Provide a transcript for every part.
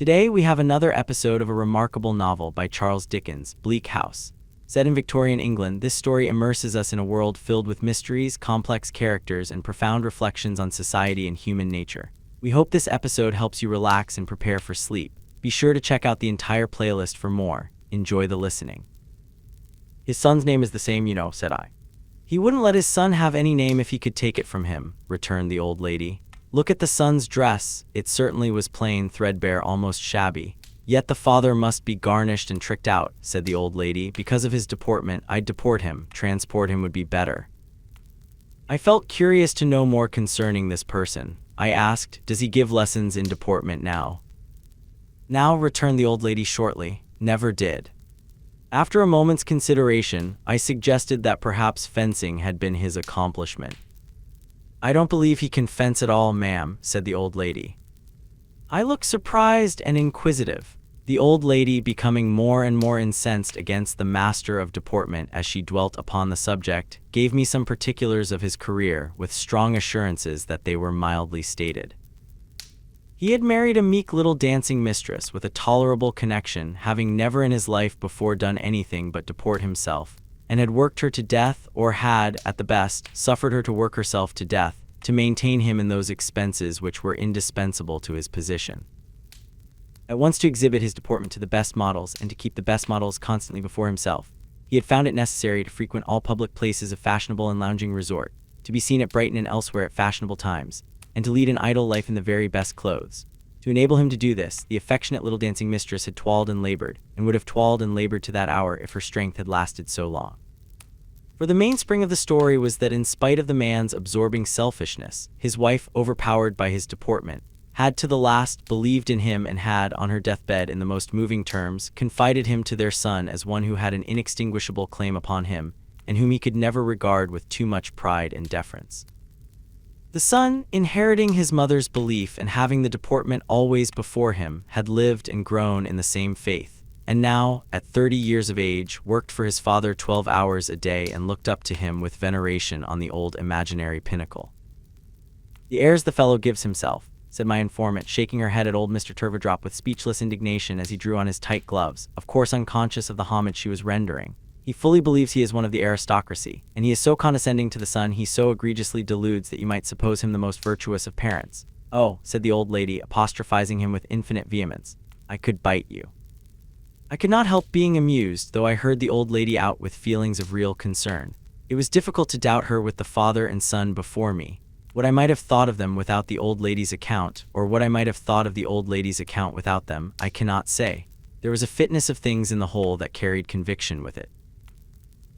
Today we have another episode of a remarkable novel by Charles Dickens, Bleak House. Set in Victorian England, this story immerses us in a world filled with mysteries, complex characters, and profound reflections on society and human nature. We hope this episode helps you relax and prepare for sleep. Be sure to check out the entire playlist for more. Enjoy the listening. His son's name is the same, said I. He wouldn't let his son have any name if he could take it from him, returned the old lady. Look at the son's dress. It certainly was plain, threadbare, almost shabby. Yet the father must be garnished and tricked out, said the old lady. Because of his deportment, I'd deport him. Transport him would be better. I felt curious to know more concerning this person. I asked, does he give lessons in deportment now? Now, returned the old lady shortly, never did. After a moment's consideration, I suggested that perhaps fencing had been his accomplishment. I don't believe he can fence at all, ma'am, said the old lady. I looked surprised and inquisitive, the old lady becoming more and more incensed against the master of deportment as she dwelt upon the subject, gave me some particulars of his career with strong assurances that they were mildly stated. He had married a meek little dancing mistress with a tolerable connection, having never in his life before done anything but deport himself, and had worked her to death, or had, at the best, suffered her to work herself to death, to maintain him in those expenses which were indispensable to his position. At once to exhibit his deportment to the best models, and to keep the best models constantly before himself, he had found it necessary to frequent all public places of fashionable and lounging resort, to be seen at Brighton and elsewhere at fashionable times, and to lead an idle life in the very best clothes. To enable him to do this, the affectionate little dancing mistress had toiled and labored, and would have toiled and labored to that hour if her strength had lasted so long. For the mainspring of the story was that in spite of the man's absorbing selfishness, his wife, overpowered by his deportment, had to the last believed in him and had, on her deathbed in the most moving terms, confided him to their son as one who had an inextinguishable claim upon him, and whom he could never regard with too much pride and deference. The son, inheriting his mother's belief and having the deportment always before him, had lived and grown in the same faith, and now, at 30 years of age, worked for his father 12 hours a day and looked up to him with veneration on the old imaginary pinnacle. The airs the fellow gives himself, said my informant, shaking her head at old Mr. Turveydrop with speechless indignation as he drew on his tight gloves, of course unconscious of the homage she was rendering. He fully believes he is one of the aristocracy, and he is so condescending to the son, he so egregiously deludes that you might suppose him the most virtuous of parents. Oh, said the old lady, apostrophizing him with infinite vehemence, I could bite you. I could not help being amused, though I heard the old lady out with feelings of real concern. It was difficult to doubt her with the father and son before me. What I might have thought of them without the old lady's account, or what I might have thought of the old lady's account without them, I cannot say. There was a fitness of things in the whole that carried conviction with it.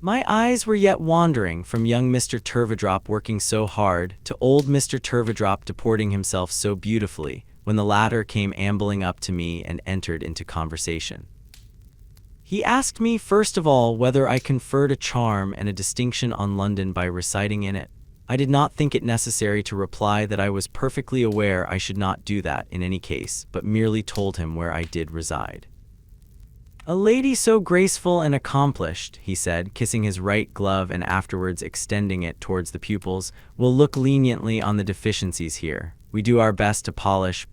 My eyes were yet wandering from young Mr. Turveydrop working so hard to old Mr. Turveydrop deporting himself so beautifully, when the latter came ambling up to me and entered into conversation. He asked me first of all whether I conferred a charm and a distinction on London by residing in it. I did not think it necessary to reply that I was perfectly aware I should not do that in any case, but merely told him where I did reside. A lady so graceful and accomplished, he said, kissing his right glove and afterwards extending it towards the pupils, will look leniently on the deficiencies here. We do our best to polish.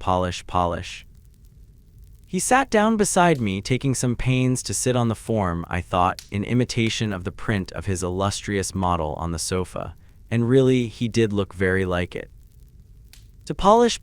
He sat down beside me, taking some pains to sit on the form, I thought, in imitation of the print of his illustrious model on the sofa, and really he did look very like it. To polish,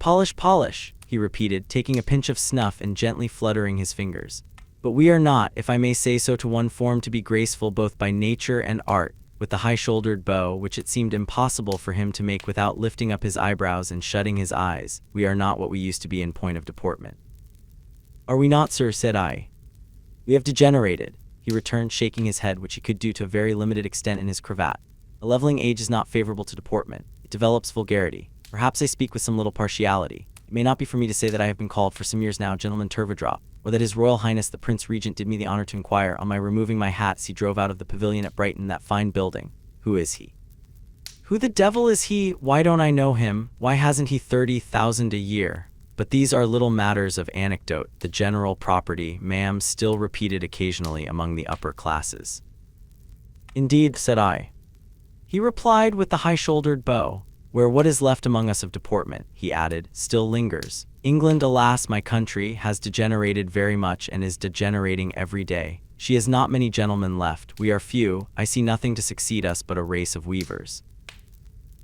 he repeated, taking a pinch of snuff and gently fluttering his fingers. But we are not, if I may say so, to one form to be graceful both by nature and art, with the high-shouldered bow, which it seemed impossible for him to make without lifting up his eyebrows and shutting his eyes. We are not what we used to be in point of deportment. Are we not, sir? Said I. We have degenerated, he returned, shaking his head, which he could do to a very limited extent in his cravat. A leveling age is not favorable to deportment. It develops vulgarity. Perhaps I speak with some little partiality. It may not be for me to say that I have been called for some years now Gentleman Turveydrop, or that His Royal Highness the Prince Regent did me the honor to inquire, on my removing my hat as he drove out of the pavilion at Brighton, that fine building, who is he? Who the devil is he? Why don't I know him? Why hasn't he 30,000 a year? But these are little matters of anecdote. The general property, ma'am, still repeated occasionally among the upper classes. Indeed, said I. He replied with the high-shouldered bow, where what is left among us of deportment, he added, still lingers. England, alas, my country, has degenerated very much and is degenerating every day. She has not many gentlemen left. We are few. I see nothing to succeed us but a race of weavers.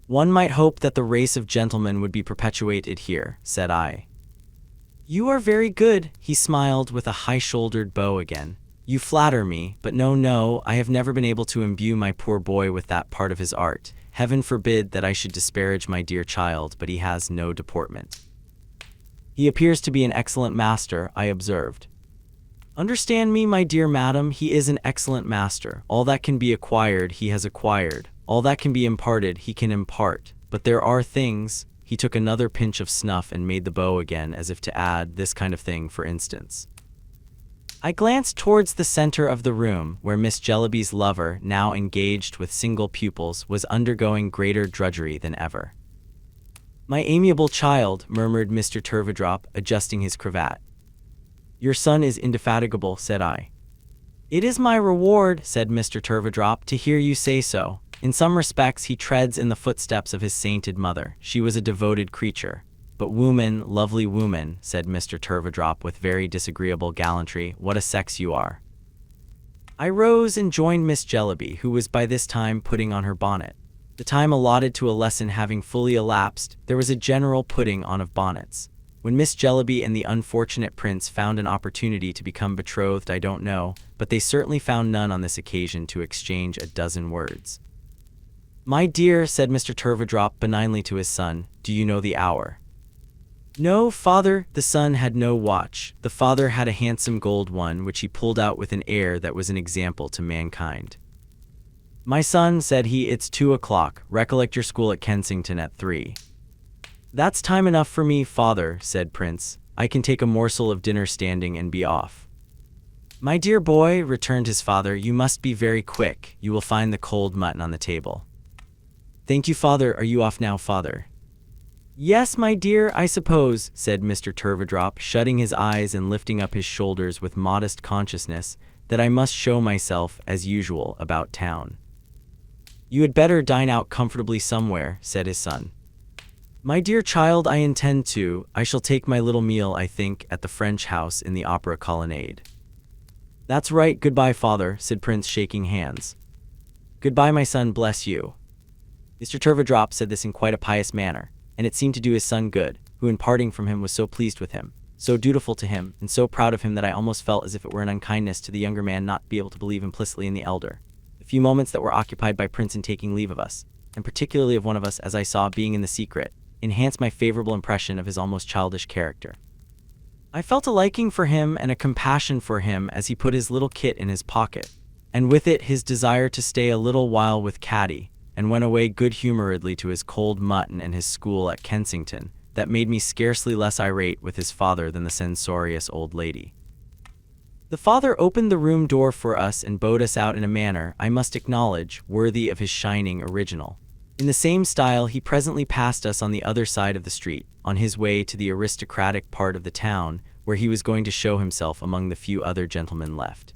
One might hope that the race of gentlemen would be perpetuated here, said I. You are very good, he smiled with a high-shouldered bow again. You flatter me, but no, I have never been able to imbue my poor boy with that part of his art. Heaven forbid that I should disparage my dear child, but he has no deportment. He appears to be an excellent master, I observed. Understand me, my dear madam, he is an excellent master. All that can be acquired, he has acquired. All that can be imparted, he can impart. But there are things— He took another pinch of snuff and made the bow again, as if to add, this kind of thing, for instance. I glanced towards the center of the room, where Miss Jellyby's lover, now engaged with single pupils, was undergoing greater drudgery than ever. My amiable child, murmured Mr. Turveydrop, adjusting his cravat. Your son is indefatigable, said I. It is my reward, said Mr. Turveydrop, to hear you say so. In some respects he treads in the footsteps of his sainted mother. She was a devoted creature. But woman, lovely woman, said Mr. Turveydrop with very disagreeable gallantry, what a sex you are. I rose and joined Miss Jellyby, who was by this time putting on her bonnet. The time allotted to a lesson having fully elapsed, there was a general putting on of bonnets. When Miss Jellyby and the unfortunate prince found an opportunity to become betrothed, I don't know, but they certainly found none on this occasion to exchange a dozen words. My dear, said Mr. Turveydrop benignly to his son, do you know the hour? No, father, the son had no watch. The father had a handsome gold one, which he pulled out with an air that was an example to mankind. My son, said he, it's 2 o'clock. Recollect your school at Kensington at 3. That's time enough for me, father, said Prince. I can take a morsel of dinner standing and be off. My dear boy, returned his father, you must be very quick. You will find the cold mutton on the table. Thank you, father. Are you off now, father? Yes, my dear, I suppose, said Mr. Turveydrop, shutting his eyes and lifting up his shoulders with modest consciousness that I must show myself, as usual, about town. You had better dine out comfortably somewhere, said his son. My dear child, I intend to. I shall take my little meal, I think, at the French house in the Opera Colonnade. That's right. Goodbye, father, said Prince, shaking hands. Goodbye, my son, bless you. Mr. Turveydrop said this in quite a pious manner, and it seemed to do his son good, who in parting from him was so pleased with him, so dutiful to him, and so proud of him that I almost felt as if it were an unkindness to the younger man not to be able to believe implicitly in the elder. The few moments that were occupied by Prince in taking leave of us, and particularly of one of us as I saw being in the secret, enhanced my favorable impression of his almost childish character. I felt a liking for him and a compassion for him as he put his little kit in his pocket, and with it his desire to stay a little while with Caddy, and went away good-humoredly to his cold mutton and his school at Kensington, that made me scarcely less irate with his father than the censorious old lady. The father opened the room door for us and bowed us out in a manner, I must acknowledge, worthy of his shining original. In the same style he presently passed us on the other side of the street, on his way to the aristocratic part of the town, where he was going to show himself among the few other gentlemen left.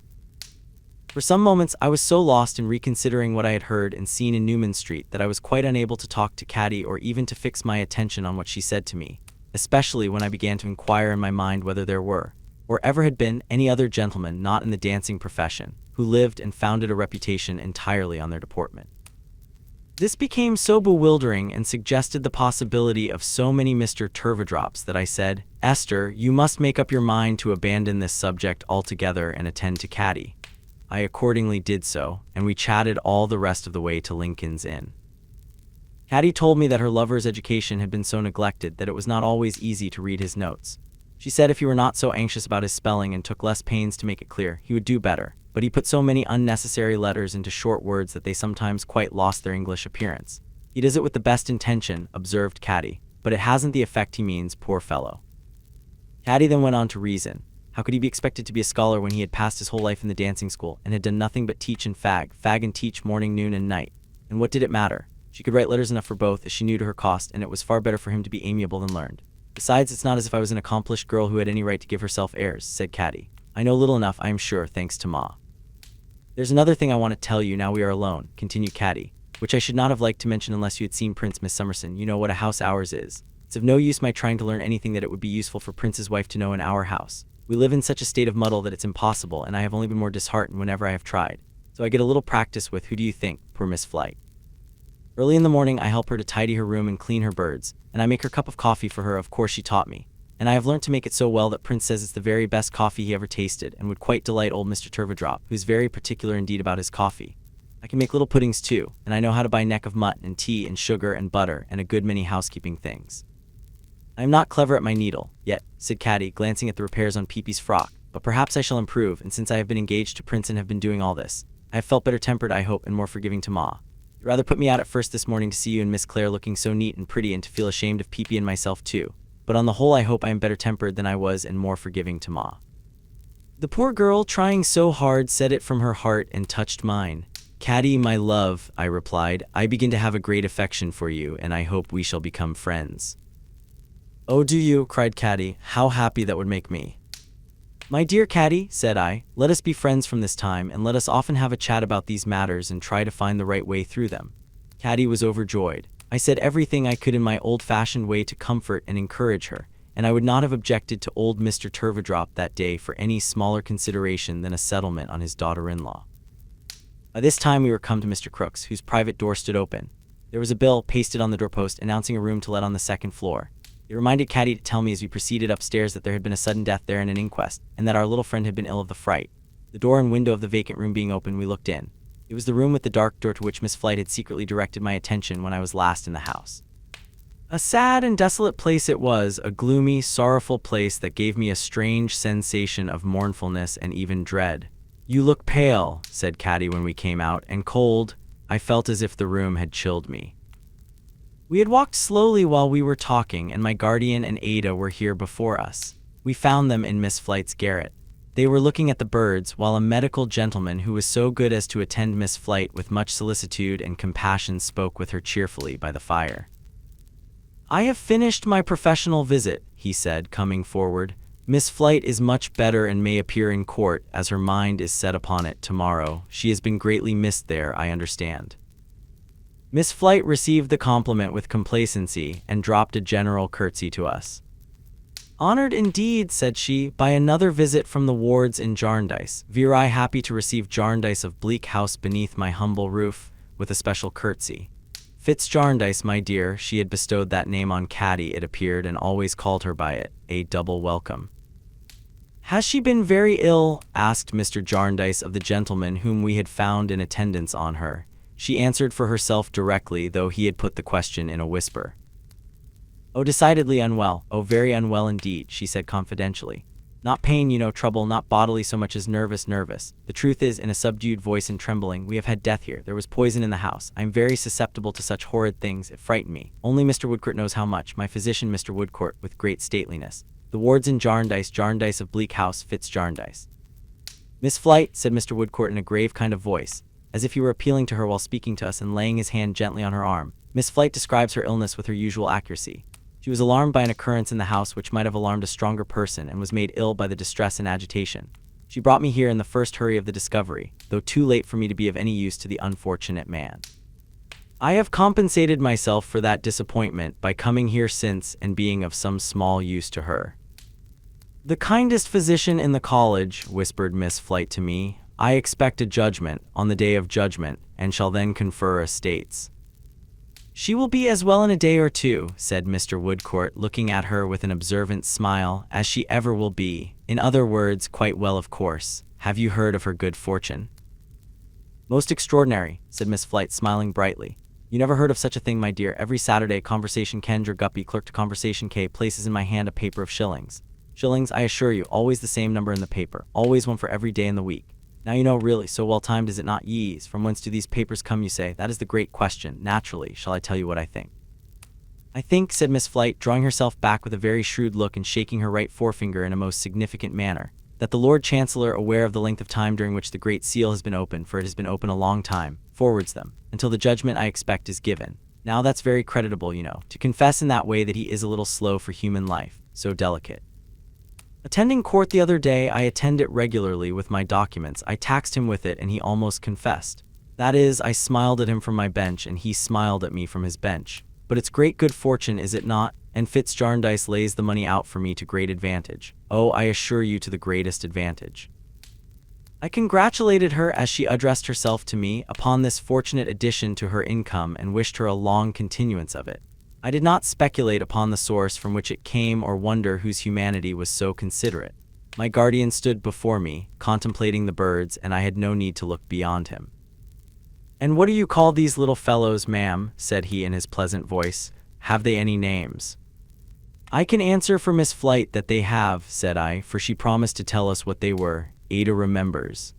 For some moments I was so lost in reconsidering what I had heard and seen in Newman Street that I was quite unable to talk to Caddy or even to fix my attention on what she said to me, especially when I began to inquire in my mind whether there were, or ever had been, any other gentlemen not in the dancing profession, who lived and founded a reputation entirely on their deportment. This became so bewildering and suggested the possibility of so many Mr. Turveydrops that I said, Esther, you must make up your mind to abandon this subject altogether and attend to Caddy. I accordingly did so, and we chatted all the rest of the way to Lincoln's Inn. Caddy told me that her lover's education had been so neglected that it was not always easy to read his notes. She said if he were not so anxious about his spelling and took less pains to make it clear, he would do better, but he put so many unnecessary letters into short words that they sometimes quite lost their English appearance. He does it with the best intention, observed Caddy, but it hasn't the effect he means, poor fellow. Caddy then went on to reason. How could he be expected to be a scholar when he had passed his whole life in the dancing school and had done nothing but teach and fag and teach morning, noon, and night? And what did it matter? She could write letters enough for both, as she knew to her cost, and it was far better for him to be amiable than learned. Besides, it's not as if I was an accomplished girl who had any right to give herself airs, said Caddy. I know little enough, I am sure, thanks to Ma. There's another thing I want to tell you now we are alone, continued Caddy, which I should not have liked to mention unless you had seen Prince, Miss Summerson. You know what a house ours is. It's of no use my trying to learn anything that it would be useful for Prince's wife to know in our house. We live in such a state of muddle that it's impossible, and I have only been more disheartened whenever I have tried. So I get a little practice with, who do you think, poor Miss Flight. Early in the morning I help her to tidy her room and clean her birds, and I make her cup of coffee for her. Of course she taught me, and I have learnt to make it so well that Prince says it's the very best coffee he ever tasted, and would quite delight old Mr. Turveydrop, who's very particular indeed about his coffee. I can make little puddings too, and I know how to buy neck of mutton and tea and sugar and butter and a good many housekeeping things. I am not clever at my needle, yet, said Caddy, glancing at the repairs on Peepy's frock, but perhaps I shall improve, and since I have been engaged to Prince and have been doing all this, I have felt better tempered, I hope, and more forgiving to Ma. You rather put me out at first this morning to see you and Miss Clare looking so neat and pretty, and to feel ashamed of Peepy and myself too, but on the whole I hope I am better tempered than I was and more forgiving to Ma. The poor girl, trying so hard, said it from her heart and touched mine. Caddy, my love, I replied, I begin to have a great affection for you, and I hope we shall become friends. Oh, do you? Cried Caddy. How happy that would make me. My dear Caddy, said I, let us be friends from this time, and let us often have a chat about these matters and try to find the right way through them. Caddy was overjoyed. I said everything I could in my old-fashioned way to comfort and encourage her, and I would not have objected to old Mr. Turveydrop that day for any smaller consideration than a settlement on his daughter-in-law. By this time we were come to Mr. Crook's, whose private door stood open. There was a bill pasted on the doorpost announcing a room to let on the second floor. It reminded Caddy to tell me as we proceeded upstairs that there had been a sudden death there in an inquest, and that our little friend had been ill of the fright. The door and window of the vacant room being open, we looked in. It was the room with the dark door to which Miss Flight had secretly directed my attention when I was last in the house. A sad and desolate place it was, a gloomy, sorrowful place that gave me a strange sensation of mournfulness and even dread. You look pale, said Caddy when we came out, and cold. I felt as if the room had chilled me. We had walked slowly while we were talking, and my guardian and Ada were here before us. We found them in Miss Flight's garret. They were looking at the birds, while a medical gentleman who was so good as to attend Miss Flight with much solicitude and compassion spoke with her cheerfully by the fire. I have finished my professional visit, he said, coming forward. Miss Flight is much better and may appear in court, as her mind is set upon it, tomorrow. She has been greatly missed there, I understand. Miss Flight received the compliment with complacency and dropped a general curtsy to us. Honored indeed, said she, by another visit from the wards in Jarndyce. Veri happy to receive Jarndyce of Bleak House beneath my humble roof, with a special curtsy. Fitz Jarndyce, my dear, she had bestowed that name on Caddy, it appeared, and always called her by it, a double welcome. Has she been very ill? Asked Mr. Jarndyce of the gentleman whom we had found in attendance on her. She answered for herself directly, though he had put the question in a whisper. Oh, decidedly unwell. Oh, very unwell indeed, she said confidentially. Not pain, you know, trouble, not bodily so much as nervous. The truth is, in a subdued voice and trembling, we have had death here. There was poison in the house. I am very susceptible to such horrid things. It frightened me. Only Mr. Woodcourt knows how much. My physician, Mr. Woodcourt, with great stateliness. The wards in Jarndyce, Jarndyce of Bleak House, Fitz Jarndyce. Miss Flight, said Mr. Woodcourt in a grave kind of voice, as if he were appealing to her while speaking to us and laying his hand gently on her arm. Miss Flight describes her illness with her usual accuracy. She was alarmed by an occurrence in the house which might have alarmed a stronger person, and was made ill by the distress and agitation. She brought me here in the first hurry of the discovery, though too late for me to be of any use to the unfortunate man. I have compensated myself for that disappointment by coming here since and being of some small use to her. The kindest physician in the college, whispered Miss Flight to me. I expect a judgment on the day of judgment, and shall then confer estates. She will be as well in a day or two, said Mr. Woodcourt, looking at her with an observant smile, as she ever will be. In other words, quite well, of course. Have you heard of her good fortune? Most extraordinary, said Miss Flight, smiling brightly. You never heard of such a thing, my dear. Every Saturday, Conversation Kendra Guppy, clerk to Conversation K, places in my hand a paper of shillings. Shillings, I assure you, always the same number in the paper, always one for every day in the week. Now you know, really, so well timed is it not, yees? From whence do these papers come, you say? That is the great question. Naturally, shall I tell you what I think? I think, said Miss Flight, drawing herself back with a very shrewd look and shaking her right forefinger in a most significant manner, that the Lord Chancellor, aware of the length of time during which the Great Seal has been open, for it has been open a long time, forwards them, until the judgment I expect is given. Now that's very creditable, you know, to confess in that way that he is a little slow for human life, so delicate. Attending court the other day, I attend it regularly with my documents. I taxed him with it, and he almost confessed. That is, I smiled at him from my bench, and he smiled at me from his bench. But it's great good fortune, is it not? and Fitz Jarndyce lays the money out for me to great advantage. Oh, I assure you, to the greatest advantage." I congratulated her as she addressed herself to me upon this fortunate addition to her income and wished her a long continuance of it. I did not speculate upon the source from which it came or wonder whose humanity was so considerate. My guardian stood before me, contemplating the birds, and I had no need to look beyond him. "And what do you call these little fellows, ma'am?" said he in his pleasant voice. "Have they any names?" "I can answer for Miss Flite that they have," said I, for she promised to tell us what they were. "Ada remembers."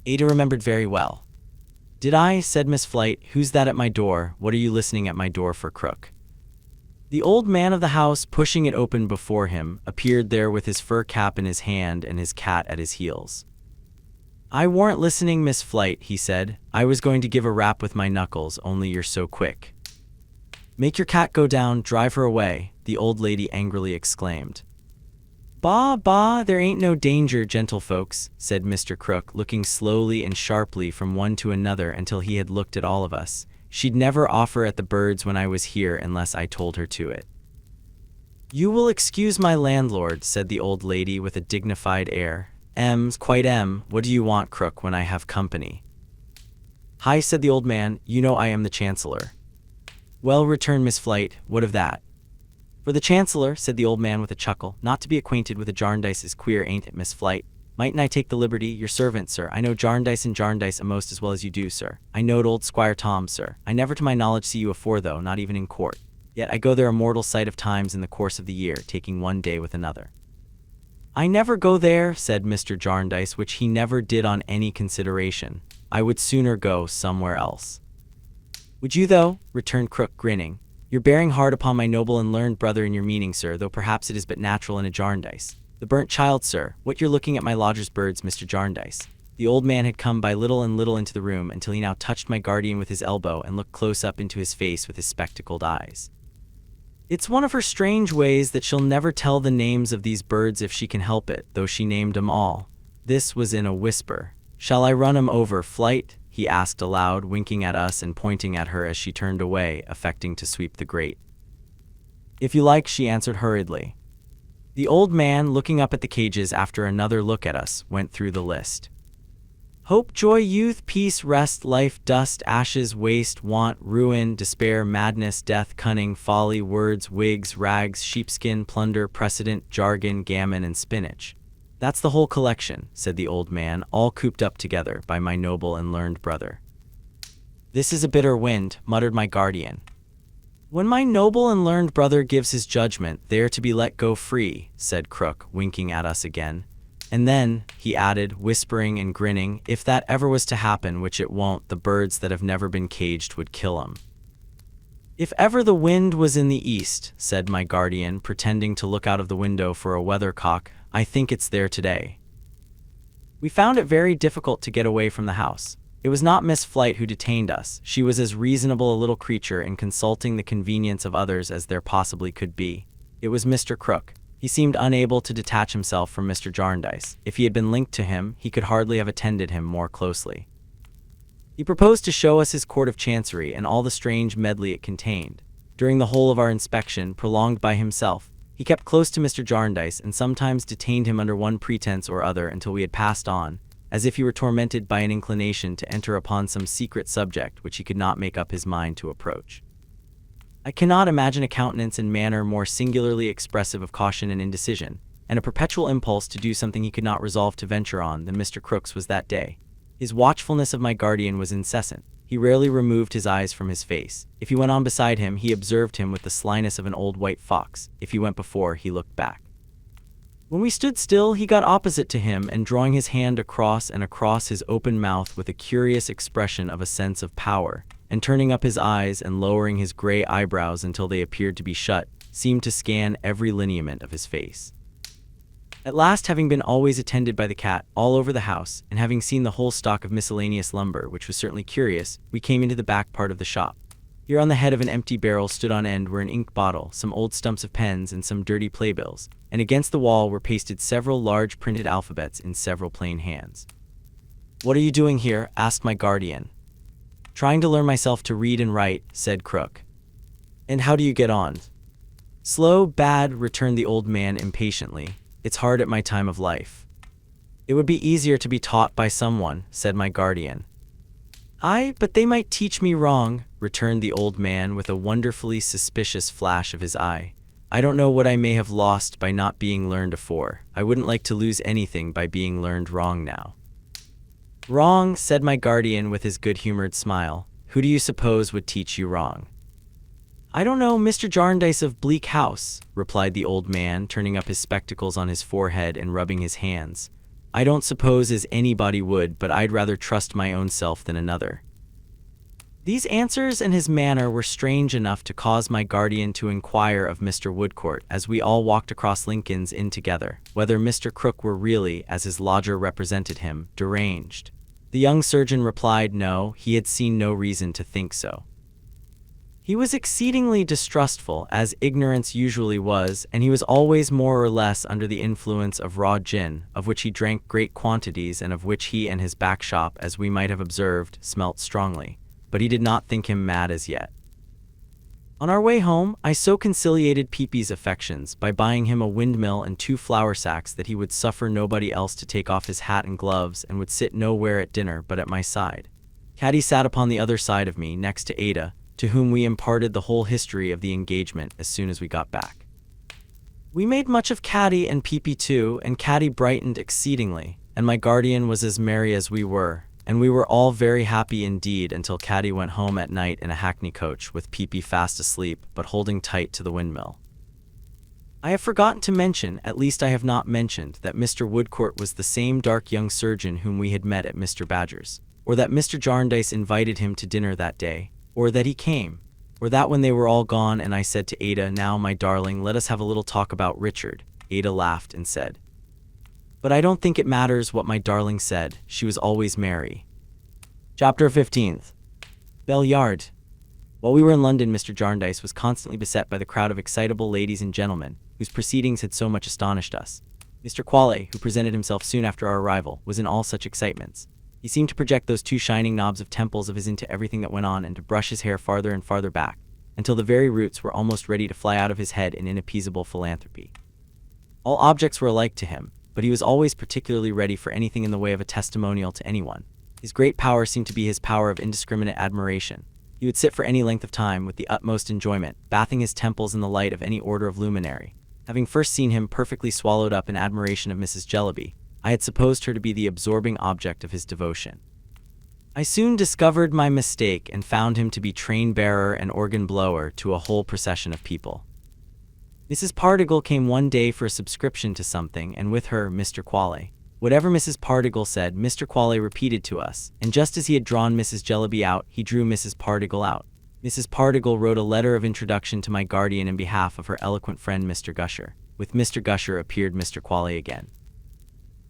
Ada remembered very well. "Did I?" said Miss Flite. "Who's that at my door? What are you listening at my door for, Crook?" The old man of the house, pushing it open before him, appeared there with his fur cap in his hand and his cat at his heels. "I warn't listening, Miss Flite," he said. "I was going to give a rap with my knuckles, only you're so quick." "Make your cat go down, drive her away," the old lady angrily exclaimed. "Bah, bah, there ain't no danger, gentlefolks," said Mr. Crook, looking slowly and sharply from one to another until he had looked at all of us. "She'd never offer at the birds when I was here unless I told her to it." "You will excuse my landlord," said the old lady with a dignified air. Quite what do you want, Crook, when I have company?" "Hi," said the old man, "you know I am the Chancellor." "Well," returned Miss Flite, "what of that?" "For the Chancellor," said the old man with a chuckle, "not to be acquainted with a Jarndyce is queer, ain't it, Miss Flite? Mightn't I take the liberty? Your servant, sir. I know Jarndyce and Jarndyce a'most as well as you do, sir. I knowed old Squire Tom, sir. I never to my knowledge see you afore, though, not even in court. Yet I go there a mortal sight of times in the course of the year, taking one day with another." "I never go there," said Mr. Jarndyce, which he never did on any consideration. "I would sooner go somewhere else." "Would you, though?" returned Crook, grinning. "You're bearing hard upon my noble and learned brother in your meaning, sir, though perhaps it is but natural in a Jarndyce. The burnt child, sir. What, you're looking at my lodger's birds, Mr. Jarndyce?" The old man had come by little and little into the room until he now touched my guardian with his elbow and looked close up into his face with his spectacled eyes. "It's one of her strange ways that she'll never tell the names of these birds if she can help it, though she named 'em all." This was in a whisper. "Shall I run 'em over, Flite?" he asked aloud, winking at us and pointing at her as she turned away, affecting to sweep the grate. "If you like," she answered hurriedly. The old man, looking up at the cages after another look at us, went through the list. "Hope, joy, youth, peace, rest, life, dust, ashes, waste, want, ruin, despair, madness, death, cunning, folly, words, wigs, rags, sheepskin, plunder, precedent, jargon, gammon, and spinach. That's the whole collection," said the old man, "all cooped up together by my noble and learned brother." "This is a bitter wind," muttered my guardian. "When my noble and learned brother gives his judgment, they're to be let go free," said Crook, winking at us again. "And then," he added, whispering and grinning, "if that ever was to happen, which it won't, the birds that have never been caged would kill 'em." "If ever the wind was in the east," said my guardian, pretending to look out of the window for a weathercock, "I think it's there today." We found it very difficult to get away from the house. It was not Miss Flite who detained us. She was as reasonable a little creature in consulting the convenience of others as there possibly could be. It was Mr. Crook. He seemed unable to detach himself from Mr. Jarndyce. If he had been linked to him, he could hardly have attended him more closely. He proposed to show us his court of chancery and all the strange medley it contained. During the whole of our inspection, prolonged by himself, he kept close to Mr. Jarndyce and sometimes detained him under one pretense or other until we had passed on, as if he were tormented by an inclination to enter upon some secret subject which he could not make up his mind to approach. I cannot imagine a countenance and manner more singularly expressive of caution and indecision, and a perpetual impulse to do something he could not resolve to venture on, than Mr. Crook's was that day. His watchfulness of my guardian was incessant. He rarely removed his eyes from his face. If he went on beside him, he observed him with the slyness of an old white fox. If he went before, he looked back. When we stood still, he got opposite to him, and drawing his hand across and across his open mouth with a curious expression of a sense of power, and turning up his eyes and lowering his gray eyebrows until they appeared to be shut, seemed to scan every lineament of his face. At last, having been always attended by the cat all over the house, and having seen the whole stock of miscellaneous lumber, which was certainly curious, we came into the back part of the shop. Here on the head of an empty barrel stood on end were an ink bottle, some old stumps of pens, and some dirty playbills, and against the wall were pasted several large printed alphabets in several plain hands. "What are you doing here?" asked my guardian. "Trying to learn myself to read and write," said Crook. "And how do you get on?" "Slow, bad," returned the old man impatiently. "It's hard at my time of life." "It would be easier to be taught by someone," said my guardian. "Aye, but they might teach me wrong," returned the old man with a wonderfully suspicious flash of his eye. "I don't know what I may have lost by not being learned afore. I wouldn't like to lose anything by being learned wrong now." "Wrong," said my guardian with his good-humored smile. "Who do you suppose would teach you wrong?" "I don't know, Mr. Jarndyce of Bleak House," replied the old man, turning up his spectacles on his forehead and rubbing his hands. "I don't suppose as anybody would, but I'd rather trust my own self than another." These answers and his manner were strange enough to cause my guardian to inquire of Mr. Woodcourt, as we all walked across Lincoln's Inn together, whether Mr. Crook were really, as his lodger represented him, deranged. The young surgeon replied no, he had seen no reason to think so. He was exceedingly distrustful, as ignorance usually was, and he was always more or less under the influence of raw gin, of which he drank great quantities and of which he and his back shop, as we might have observed, smelt strongly. But he did not think him mad as yet. On our way home, I so conciliated Peepy's affections by buying him a windmill and 2 flour sacks that he would suffer nobody else to take off his hat and gloves and would sit nowhere at dinner but at my side. Caddy sat upon the other side of me, next to Ada, to whom we imparted the whole history of the engagement as soon as we got back. We made much of Caddy and Peepy too, and Caddy brightened exceedingly, and my guardian was as merry as we were, and we were all very happy indeed until Caddy went home at night in a hackney coach with Peepy fast asleep but holding tight to the windmill. I have forgotten to mention, at least I have not mentioned, that Mr. Woodcourt was the same dark young surgeon whom we had met at Mr. Badger's, or that Mr. Jarndyce invited him to dinner that day, or that he came, or that when they were all gone and I said to Ada, "Now, my darling, let us have a little talk about Richard," Ada laughed and said, "But I don't think it matters what my darling said, she was always merry." Chapter 15. Bell Yard. While we were in London, Mr. Jarndyce was constantly beset by the crowd of excitable ladies and gentlemen, whose proceedings had so much astonished us. Mr. Quale, who presented himself soon after our arrival, was in all such excitements. He seemed to project those 2 shining knobs of temples of his into everything that went on, and to brush his hair farther and farther back, until the very roots were almost ready to fly out of his head in inappeasable philanthropy. All objects were alike to him, but he was always particularly ready for anything in the way of a testimonial to anyone. His great power seemed to be his power of indiscriminate admiration. He would sit for any length of time with the utmost enjoyment, bathing his temples in the light of any order of luminary. Having first seen him perfectly swallowed up in admiration of Mrs. Jellyby, I had supposed her to be the absorbing object of his devotion. I soon discovered my mistake and found him to be train-bearer and organ-blower to a whole procession of people. Mrs. Pardiggle came one day for a subscription to something, and with her, Mr. Quale. Whatever Mrs. Pardiggle said, Mr. Quale repeated to us, and just as he had drawn Mrs. Jellyby out, he drew Mrs. Pardiggle out. Mrs. Pardiggle wrote a letter of introduction to my guardian in behalf of her eloquent friend Mr. Gusher. With Mr. Gusher appeared Mr. Quale again.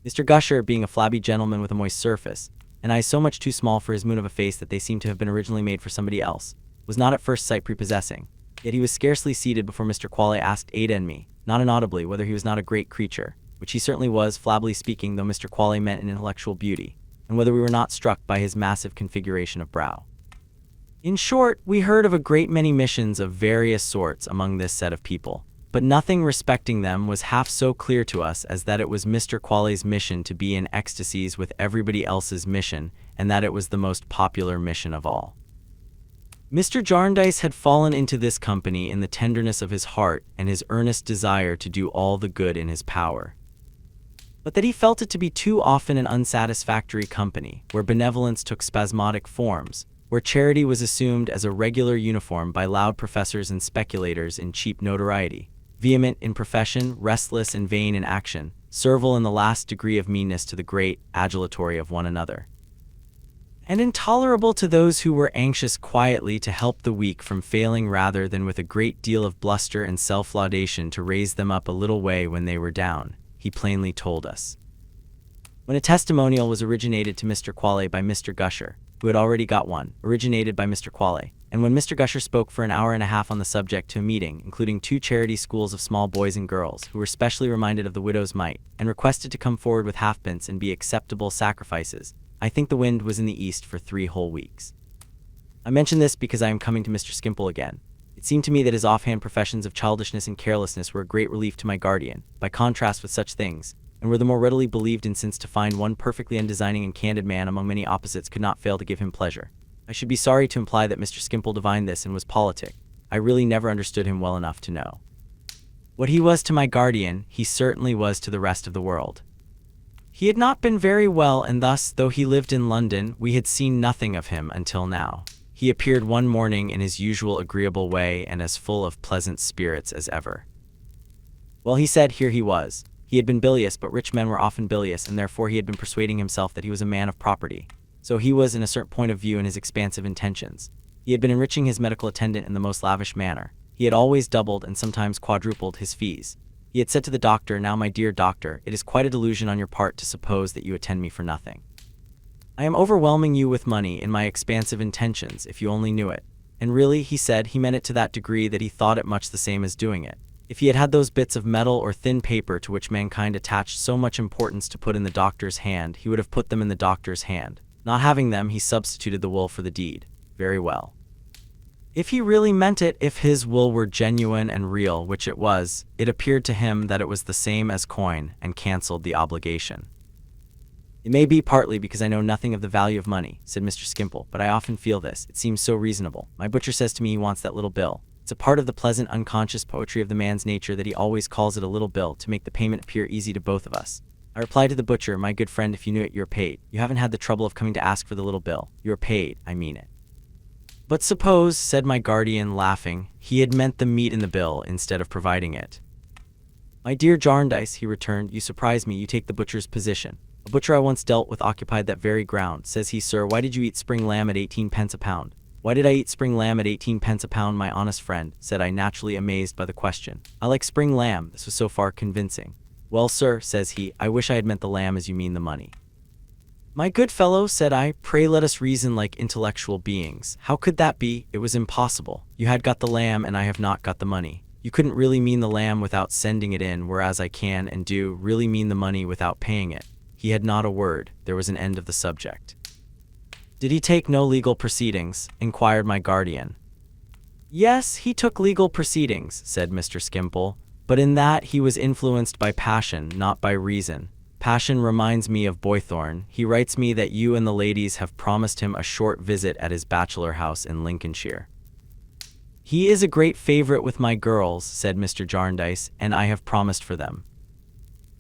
Mr. Gusher, being a flabby gentleman with a moist surface, and eyes so much too small for his moon of a face that they seemed to have been originally made for somebody else, was not at first sight prepossessing. Yet he was scarcely seated before Mr. Quale asked Ada and me, not inaudibly, whether he was not a great creature, which he certainly was, flabbily speaking, though Mr. Quale meant in intellectual beauty, and whether we were not struck by his massive configuration of brow. In short, we heard of a great many missions of various sorts among this set of people, but nothing respecting them was half so clear to us as that it was Mr. Quale's mission to be in ecstasies with everybody else's mission, and that it was the most popular mission of all. Mr. Jarndyce had fallen into this company in the tenderness of his heart and his earnest desire to do all the good in his power, but that he felt it to be too often an unsatisfactory company, where benevolence took spasmodic forms, where charity was assumed as a regular uniform by loud professors and speculators in cheap notoriety, vehement in profession, restless and vain in action, servile in the last degree of meanness to the great, adulatory of one another, and intolerable to those who were anxious quietly to help the weak from failing rather than with a great deal of bluster and self-laudation to raise them up a little way when they were down, he plainly told us. When a testimonial was originated to Mr. Quale by Mr. Gusher, who had already got one, originated by Mr. Quale, and when Mr. Gusher spoke for an hour and a half on the subject to a meeting, including 2 charity schools of small boys and girls, who were specially reminded of the widow's mite, and requested to come forward with halfpence and be acceptable sacrifices, I think the wind was in the east for 3 whole weeks. I mention this because I am coming to Mr. Skimpole again. It seemed to me that his offhand professions of childishness and carelessness were a great relief to my guardian, by contrast with such things, and were the more readily believed in since to find one perfectly undesigning and candid man among many opposites could not fail to give him pleasure. I should be sorry to imply that Mr. Skimpole divined this and was politic. I really never understood him well enough to know. What he was to my guardian, he certainly was to the rest of the world. He had not been very well, and thus, though he lived in London, we had seen nothing of him until now. He appeared one morning in his usual agreeable way and as full of pleasant spirits as ever. Well, he said, here he was. He had been bilious, but rich men were often bilious, and therefore he had been persuading himself that he was a man of property. So he was in a certain point of view in his expansive intentions. He had been enriching his medical attendant in the most lavish manner. He had always doubled and sometimes quadrupled his fees. He had said to the doctor, now my dear doctor, it is quite a delusion on your part to suppose that you attend me for nothing. I am overwhelming you with money in my expansive intentions, if you only knew it. And really, he said, he meant it to that degree that he thought it much the same as doing it. If he had had those bits of metal or thin paper to which mankind attached so much importance to put in the doctor's hand, he would have put them in the doctor's hand. Not having them, he substituted the will for the deed. Very well. If he really meant it, if his will were genuine and real, which it was, it appeared to him that it was the same as coin, and cancelled the obligation. It may be partly because I know nothing of the value of money, said Mr. Skimpole, but I often feel this. It seems so reasonable. My butcher says to me he wants that little bill. It's a part of the pleasant, unconscious poetry of the man's nature that he always calls it a little bill to make the payment appear easy to both of us. I replied to the butcher, my good friend, if you knew it, you're paid. You haven't had the trouble of coming to ask for the little bill. You're paid, I mean it. But suppose, said my guardian, laughing, he had meant the meat in the bill instead of providing it. My dear Jarndyce, he returned, you surprise me. You take the butcher's position. A butcher I once dealt with occupied that very ground. Says he, sir, why did you eat spring lamb at 18 pence a pound? Why did I eat spring lamb at 18 pence a pound, my honest friend? Said I, naturally amazed by the question. I like spring lamb. This was so far convincing. Well, sir, says he, I wish I had meant the lamb as you mean the money. My good fellow, said I, pray let us reason like intellectual beings. How could that be? It was impossible. You had got the lamb and I have not got the money. You couldn't really mean the lamb without sending it in, whereas I can and do really mean the money without paying it. He had not a word. There was an end of the subject. Did he take no legal proceedings? Inquired my guardian. Yes, he took legal proceedings, said Mr. Skimpole, but in that he was influenced by passion, not by reason. Passion reminds me of Boythorn. He writes me that you and the ladies have promised him a short visit at his bachelor house in Lincolnshire. He is a great favorite with my girls, said Mr. Jarndyce, and I have promised for them.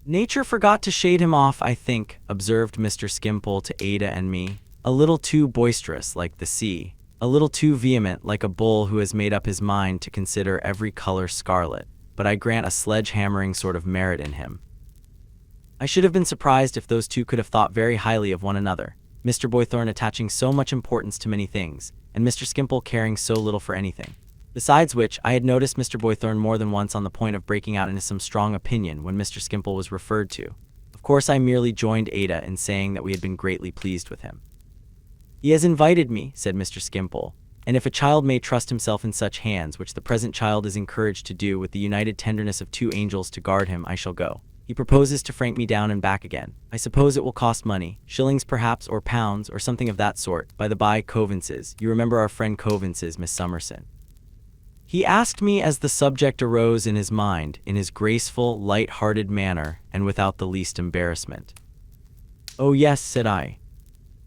Nature forgot to shade him off, I think, observed Mr. Skimpole to Ada and me. A little too boisterous, like the sea. A little too vehement, like a bull who has made up his mind to consider every color scarlet. But I grant a sledge-hammering sort of merit in him. I should have been surprised if those two could have thought very highly of one another, Mr. Boythorn attaching so much importance to many things, and Mr. Skimpole caring so little for anything. Besides which, I had noticed Mr. Boythorn more than once on the point of breaking out into some strong opinion when Mr. Skimpole was referred to. Of course, I merely joined Ada in saying that we had been greatly pleased with him. He has invited me, said Mr. Skimpole, and if a child may trust himself in such hands, which the present child is encouraged to do with the united tenderness of two angels to guard him, I shall go. He proposes to frank me down and back again. I suppose it will cost money, shillings perhaps, or pounds, or something of that sort. By the by, Coavinses, you remember our friend Coavinses, Miss Summerson. He asked me as the subject arose in his mind, in his graceful, light-hearted manner, and without the least embarrassment. Oh yes, said I.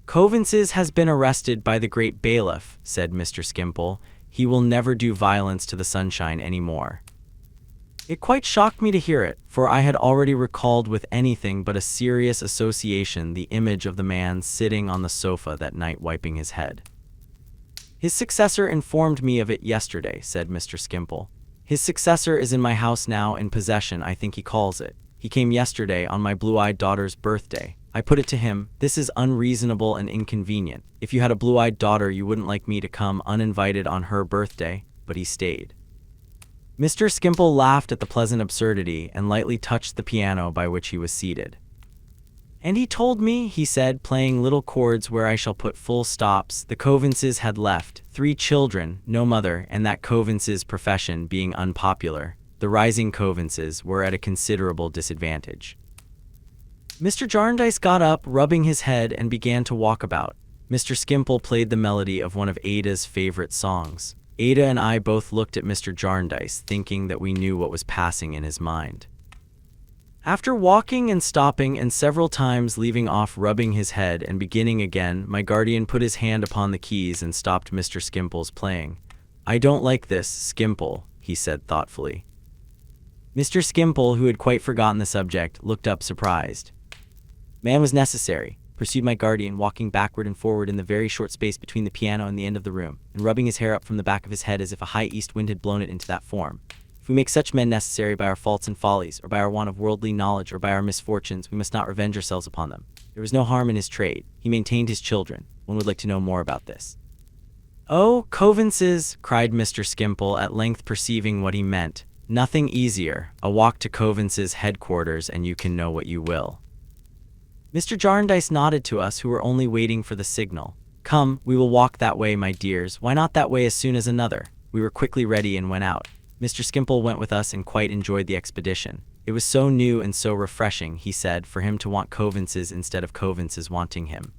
Coavinses has been arrested by the great bailiff, said Mr. Skimpole. He will never do violence to the sunshine any more. It quite shocked me to hear it, for I had already recalled with anything but a serious association the image of the man sitting on the sofa that night wiping his head. His successor informed me of it yesterday, said Mr. Skimpole. His successor is in my house now, in possession, I think he calls it. He came yesterday on my blue-eyed daughter's birthday. I put it to him, this is unreasonable and inconvenient. If you had a blue-eyed daughter, you wouldn't like me to come uninvited on her birthday, but he stayed. Mr. Skimpole laughed at the pleasant absurdity and lightly touched the piano by which he was seated. And he told me, he said, playing little chords where I shall put full stops, the Coavinses had left 3 children, no mother, and that Coavinses' profession being unpopular, the rising Coavinses were at a considerable disadvantage. Mr. Jarndyce got up, rubbing his head, and began to walk about. Mr. Skimpole played the melody of one of Ada's favorite songs. Ada and I both looked at Mr. Jarndyce, thinking that we knew what was passing in his mind. After walking and stopping and several times leaving off rubbing his head and beginning again, my guardian put his hand upon the keys and stopped Mr. Skimple's playing. "I don't like this, Skimple," he said thoughtfully. Mr. Skimple, who had quite forgotten the subject, looked up surprised. "Man was necessary," pursued my guardian, walking backward and forward in the very short space between the piano and the end of the room, and rubbing his hair up from the back of his head as if a high east wind had blown it into that form. "If we make such men necessary by our faults and follies, or by our want of worldly knowledge, or by our misfortunes, we must not revenge ourselves upon them. There was no harm in his trade. He maintained his children. One would like to know more about this." "Oh, Coavinses," cried Mr. Skimple, at length perceiving what he meant. "Nothing easier. A walk to Coavinses' headquarters and you can know what you will." Mr. Jarndyce nodded to us, who were only waiting for the signal. "Come, we will walk that way, my dears. Why not that way as soon as another?" We were quickly ready and went out. Mr. Skimple went with us and quite enjoyed the expedition. It was so new and so refreshing, he said, for him to want Coavinses instead of Coavinses wanting him.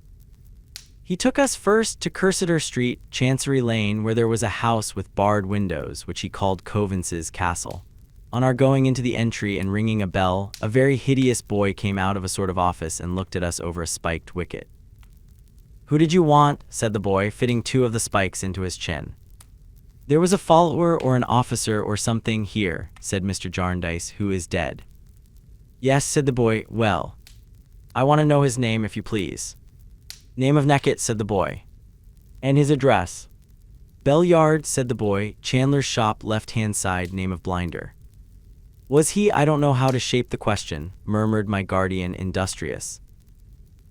He took us first to Cursitor Street, Chancery Lane, where there was a house with barred windows, which he called Coavinses' Castle. On our going into the entry and ringing a bell, a very hideous boy came out of a sort of office and looked at us over a spiked wicket. "Who did you want?" said the boy, fitting 2 of the spikes into his chin. "There was a follower or an officer or something here," said Mr. Jarndyce, "who is dead." "Yes," said the boy. "Well, I want to know his name, if you please." "Name of Neckett," said the boy. "And his address?" "Bell Yard," said the boy. "Chandler's shop, left-hand side, name of Blinder." "Was he? I don't know how to shape the question," murmured my guardian, industrious.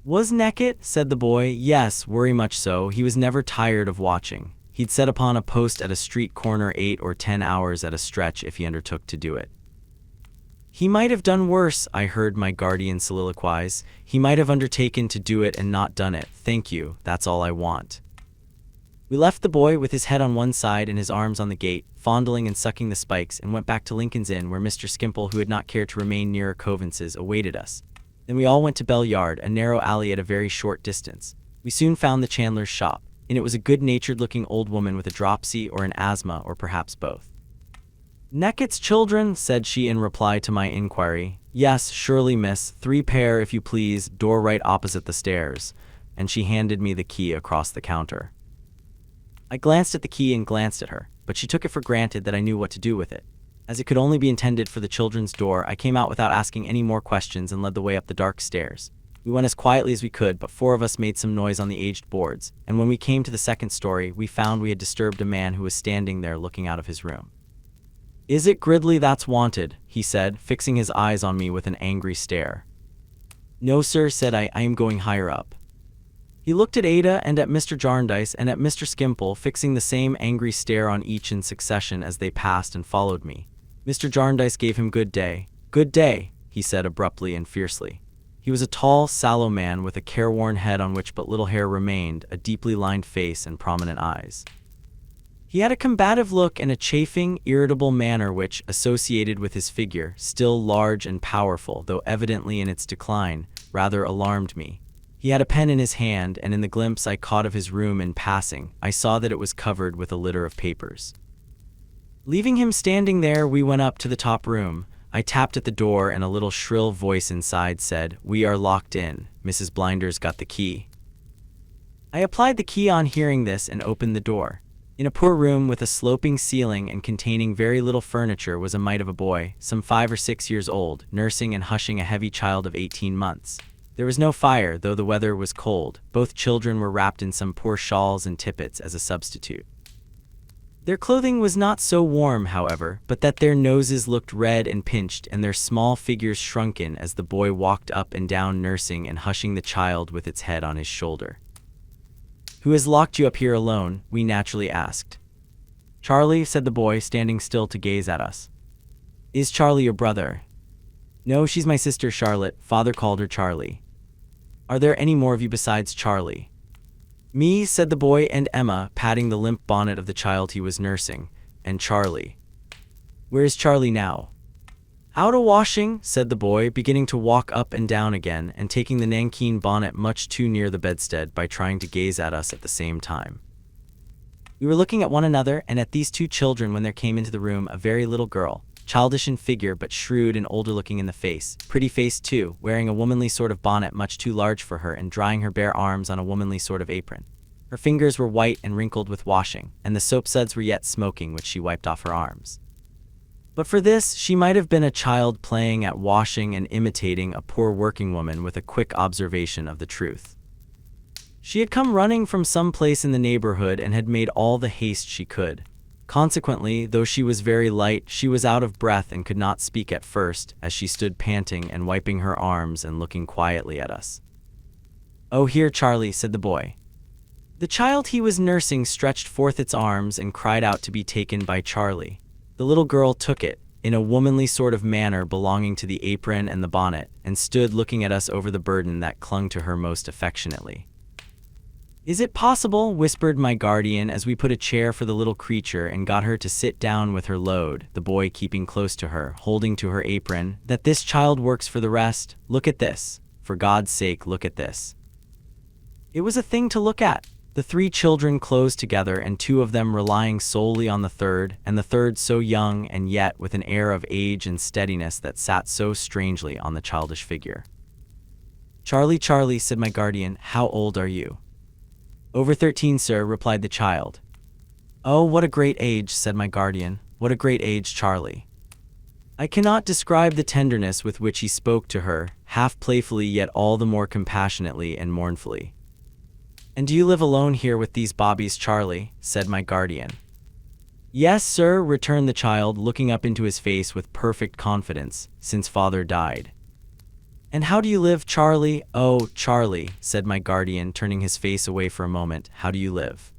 "Was Neckett?" said the boy. "Yes, worry much so. He was never tired of watching. He'd set upon a post at a street corner 8 or 10 hours at a stretch if he undertook to do it." "He might have done worse," I heard my guardian soliloquize. "He might have undertaken to do it and not done it. Thank you, that's all I want." We left the boy with his head on one side and his arms on the gate, fondling and sucking the spikes, and went back to Lincoln's Inn, where Mr. Skimple, who had not cared to remain nearer Coavinses, awaited us. Then we all went to Bell Yard, a narrow alley at a very short distance. We soon found the chandler's shop. In it was a good-natured-looking old woman with a dropsy or an asthma, or perhaps both. "Neckett's children?" said she in reply to my inquiry. "Yes, surely, miss. 3 pair, if you please, door right opposite the stairs." And she handed me the key across the counter. I glanced at the key and glanced at her, but she took it for granted that I knew what to do with it. As it could only be intended for the children's door, I came out without asking any more questions and led the way up the dark stairs. We went as quietly as we could, but 4 of us made some noise on the aged boards, and when we came to the 2nd story, we found we had disturbed a man who was standing there looking out of his room. "Is it Gridley that's wanted?" he said, fixing his eyes on me with an angry stare. "No, sir," said I am going higher up." He looked at Ada and at Mr. Jarndyce and at Mr. Skimple, fixing the same angry stare on each in succession as they passed and followed me. Mr. Jarndyce gave him good day. "Good day," he said abruptly and fiercely. He was a tall, sallow man with a careworn head on which but little hair remained, a deeply lined face and prominent eyes. He had a combative look and a chafing, irritable manner which, associated with his figure, still large and powerful, though evidently in its decline, rather alarmed me. He had a pen in his hand, and in the glimpse I caught of his room in passing, I saw that it was covered with a litter of papers. Leaving him standing there, we went up to the top room. I tapped at the door, and a little shrill voice inside said, "We are locked in. Mrs. Blinder's got the key." I applied the key on hearing this and opened the door. In a poor room with a sloping ceiling and containing very little furniture was a mite of a boy, some 5 or 6 years old, nursing and hushing a heavy child of 18 months. There was no fire, though the weather was cold. Both children were wrapped in some poor shawls and tippets as a substitute. Their clothing was not so warm, however, but that their noses looked red and pinched and their small figures shrunken as the boy walked up and down nursing and hushing the child with its head on his shoulder. "Who has locked you up here alone?" we naturally asked. "Charlie," said the boy, standing still to gaze at us. "Is Charlie your brother?" "No, she's my sister Charlotte. Father called her Charlie." "Are there any more of you besides Charlie?" "Me," said the boy, "and Emma," patting the limp bonnet of the child he was nursing, "and Charlie." "Where is Charlie now?" "Out a-washing," said the boy, beginning to walk up and down again, and taking the nankeen bonnet much too near the bedstead by trying to gaze at us at the same time. We were looking at one another and at these two children when there came into the room a very little girl, childish in figure but shrewd and older-looking in the face, pretty face too, wearing a womanly sort of bonnet much too large for her and drying her bare arms on a womanly sort of apron. Her fingers were white and wrinkled with washing, and the soap suds were yet smoking which she wiped off her arms. But for this, she might have been a child playing at washing and imitating a poor working woman with a quick observation of the truth. She had come running from some place in the neighborhood and had made all the haste she could. Consequently, though she was very light, she was out of breath and could not speak at first, as she stood panting and wiping her arms and looking quietly at us. "Oh, here, Charlie," said the boy. The child he was nursing stretched forth its arms and cried out to be taken by Charlie. The little girl took it, in a womanly sort of manner belonging to the apron and the bonnet, and stood looking at us over the burden that clung to her most affectionately. "Is it possible," whispered my guardian as we put a chair for the little creature and got her to sit down with her load, the boy keeping close to her, holding to her apron, "that this child works for the rest? Look at this. For God's sake, look at this." It was a thing to look at. The three children close together and two of them relying solely on the third, and the third so young and yet with an air of age and steadiness that sat so strangely on the childish figure. "Charlie, Charlie," said my guardian, "how old are you?" "Over 13, sir," replied the child. "Oh, what a great age," said my guardian, "what a great age, Charlie." I cannot describe the tenderness with which he spoke to her, half playfully yet all the more compassionately and mournfully. "And do you live alone here with these bobbies, Charlie?" said my guardian. "Yes, sir," returned the child, looking up into his face with perfect confidence, "since father died." "And how do you live, Charlie?" "Oh, Charlie," said my guardian, turning his face away for a moment, "how do you live?"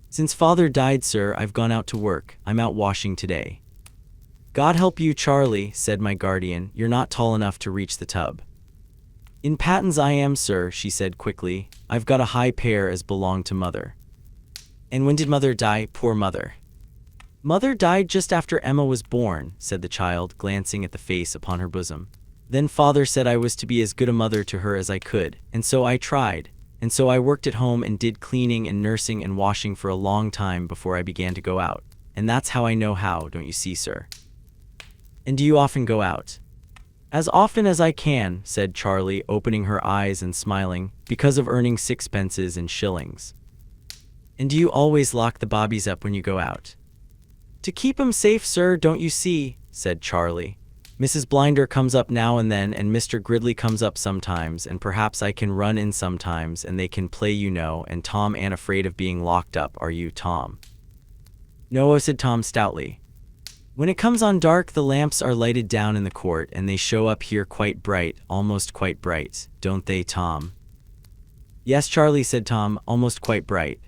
"Since father died, sir, I've gone out to work. I'm out washing today." "God help you, Charlie," said my guardian, "you're not tall enough to reach the tub." "In patents I am, sir," she said quickly. "I've got a high pair as belonged to mother." "And when did mother die, poor mother?" "Mother died just after Emma was born," said the child, glancing at the face upon her bosom. "Then father said I was to be as good a mother to her as I could, and so I tried, and so I worked at home and did cleaning and nursing and washing for a long time before I began to go out, and that's how I know how, don't you see, sir?" "And do you often go out?" "As often as I can," said Charlie, opening her eyes and smiling, "because of earning sixpences and shillings." "And do you always lock the bobbies up when you go out?" "To keep 'em safe, sir, don't you see?" said Charlie. "Mrs. Blinder comes up now and then, and Mr. Gridley comes up sometimes, and perhaps I can run in sometimes, and they can play, you know, and Tom ain't afraid of being locked up, are you, Tom?" "No," said Tom stoutly. "When it comes on dark, the lamps are lighted down in the court, and they show up here quite bright, almost quite bright, don't they, Tom?" "Yes, Charlie," said Tom, "almost quite bright."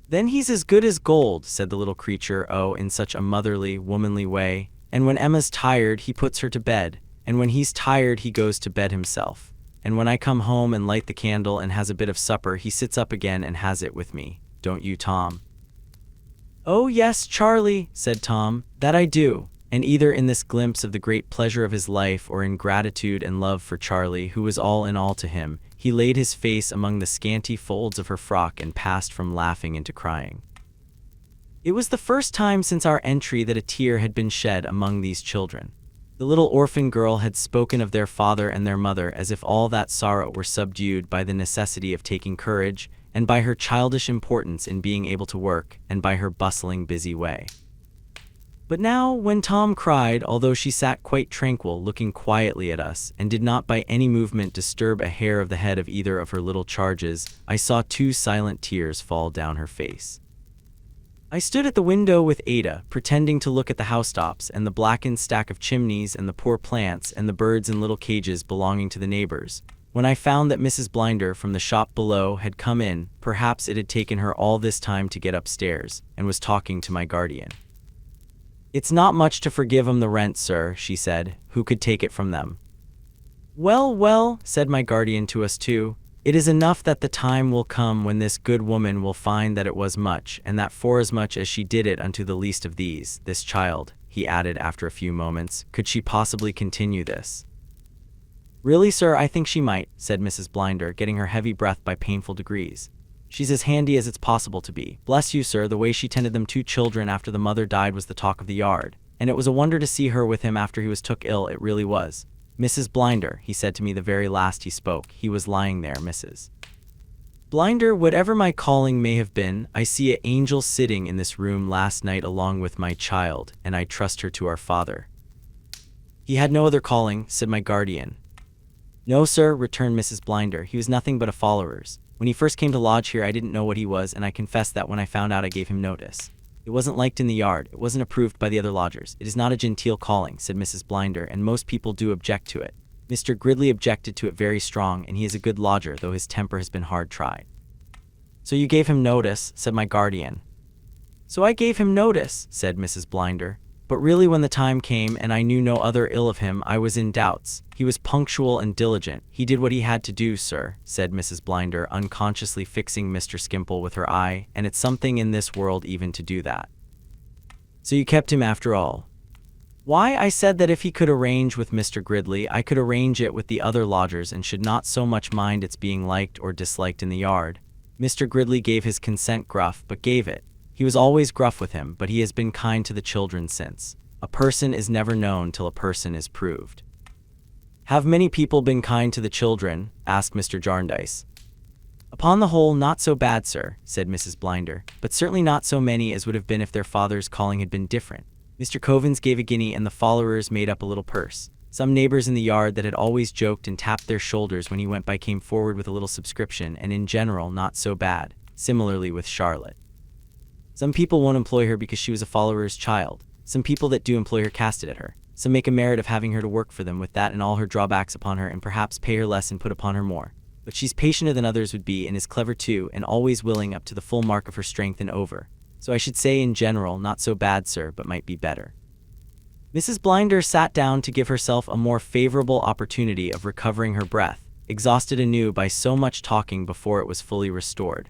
"Then he's as good as gold," said the little creature, oh, in such a motherly, womanly way. "And when Emma's tired, he puts her to bed, and when he's tired, he goes to bed himself. And when I come home and light the candle and has a bit of supper, he sits up again and has it with me. Don't you, Tom?" "Oh, yes, Charlie," said Tom, "that I do." And either in this glimpse of the great pleasure of his life or in gratitude and love for Charlie, who was all in all to him, he laid his face among the scanty folds of her frock and passed from laughing into crying. It was the first time since our entry that a tear had been shed among these children. The little orphan girl had spoken of their father and their mother as if all that sorrow were subdued by the necessity of taking courage, and by her childish importance in being able to work, and by her bustling, busy way. But now, when Tom cried, although she sat quite tranquil, looking quietly at us, and did not by any movement disturb a hair of the head of either of her little charges, I saw 2 silent tears fall down her face. I stood at the window with Ada, pretending to look at the housetops, and the blackened stack of chimneys, and the poor plants, and the birds in little cages belonging to the neighbors, when I found that Mrs. Blinder from the shop below had come in. Perhaps it had taken her all this time to get upstairs, and was talking to my guardian. "It's not much to forgive 'em the rent, sir," she said. "Who could take it from them?" "Well, well," said my guardian to us too, "it is enough that the time will come when this good woman will find that it was much, and that forasmuch as she did it unto the least of these, this child," he added after a few moments, "could she possibly continue this?" "Really, sir, I think she might," said Mrs. Blinder, getting her heavy breath by painful degrees. She's as handy as it's possible to be. Bless you, sir, the way she tended them 2 children after the mother died was the talk of the yard. And it was a wonder to see her with him after he was took ill, it really was. Mrs. Blinder, he said to me the very last he spoke. He was lying there, Mrs. Blinder, whatever my calling may have been, I see an angel sitting in this room last night along with my child, and I trust her to our Father. He had no other calling, said my guardian. No, sir, returned Mrs. Blinder, he was nothing but a follower's. When he first came to lodge here, I didn't know what he was, and I confess that when I found out I gave him notice. It wasn't liked in the yard, it wasn't approved by the other lodgers. It is not a genteel calling, said Mrs. Blinder, and most people do object to it. Mr. Gridley objected to it very strong, and he is a good lodger, though his temper has been hard tried. So you gave him notice, said my guardian. So I gave him notice, said Mrs. Blinder. But really when the time came and I knew no other ill of him, I was in doubts. He was punctual and diligent. He did what he had to do, sir, said Mrs. Blinder, unconsciously fixing Mr. Skimpole with her eye, and it's something in this world even to do that. So you kept him after all? Why, I said that if he could arrange with Mr. Gridley, I could arrange it with the other lodgers and should not so much mind its being liked or disliked in the yard. Mr. Gridley gave his consent gruff, but gave it. He was always gruff with him, but he has been kind to the children since. A person is never known till a person is proved. Have many people been kind to the children? Asked Mr. Jarndyce. Upon the whole, not so bad, sir, said Mrs. Blinder, but certainly not so many as would have been if their father's calling had been different. Mr. Covens gave a guinea and the followers made up a little purse. Some neighbors in the yard that had always joked and tapped their shoulders when he went by came forward with a little subscription, and in general, not so bad. Similarly with Charlotte. Some people won't employ her because she was a follower's child. Some people that do employ her cast it at her. Some make a merit of having her to work for them with that and all her drawbacks upon her, and perhaps pay her less and put upon her more. But she's patienter than others would be, and is clever too, and always willing up to the full mark of her strength and over. So I should say in general, not so bad, sir, but might be better. Mrs. Blinder sat down to give herself a more favorable opportunity of recovering her breath, exhausted anew by so much talking before it was fully restored.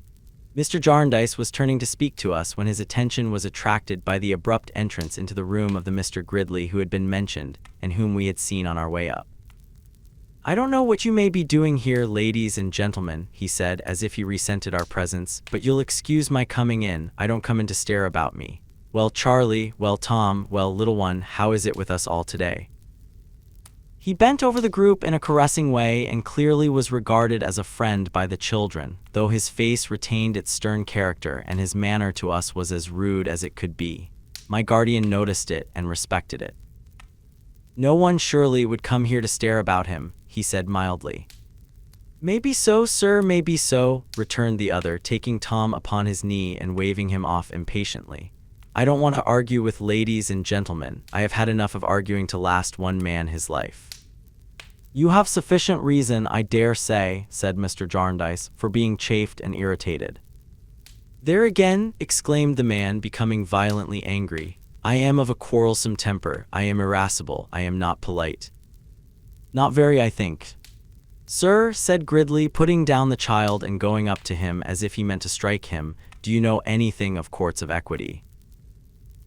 Mr. Jarndyce was turning to speak to us when his attention was attracted by the abrupt entrance into the room of the Mr. Gridley who had been mentioned, and whom we had seen on our way up. I don't know what you may be doing here, ladies and gentlemen, he said, as if he resented our presence, but you'll excuse my coming in. I don't come in to stare about me. Well, Charlie, well, Tom, well, little one, how is it with us all today? He bent over the group in a caressing way and clearly was regarded as a friend by the children, though his face retained its stern character and his manner to us was as rude as it could be. My guardian noticed it and respected it. No one surely would come here to stare about him, he said mildly. Maybe so, sir, maybe so, returned the other, taking Tom upon his knee and waving him off impatiently. I don't want to argue with ladies and gentlemen. I have had enough of arguing to last one man his life. You have sufficient reason, I dare say, said Mr. Jarndyce, for being chafed and irritated. There again, exclaimed the man, becoming violently angry. I am of a quarrelsome temper. I am irascible. I am not polite. Not very, I think. Sir, said Gridley, putting down the child and going up to him as if he meant to strike him, do you know anything of courts of equity?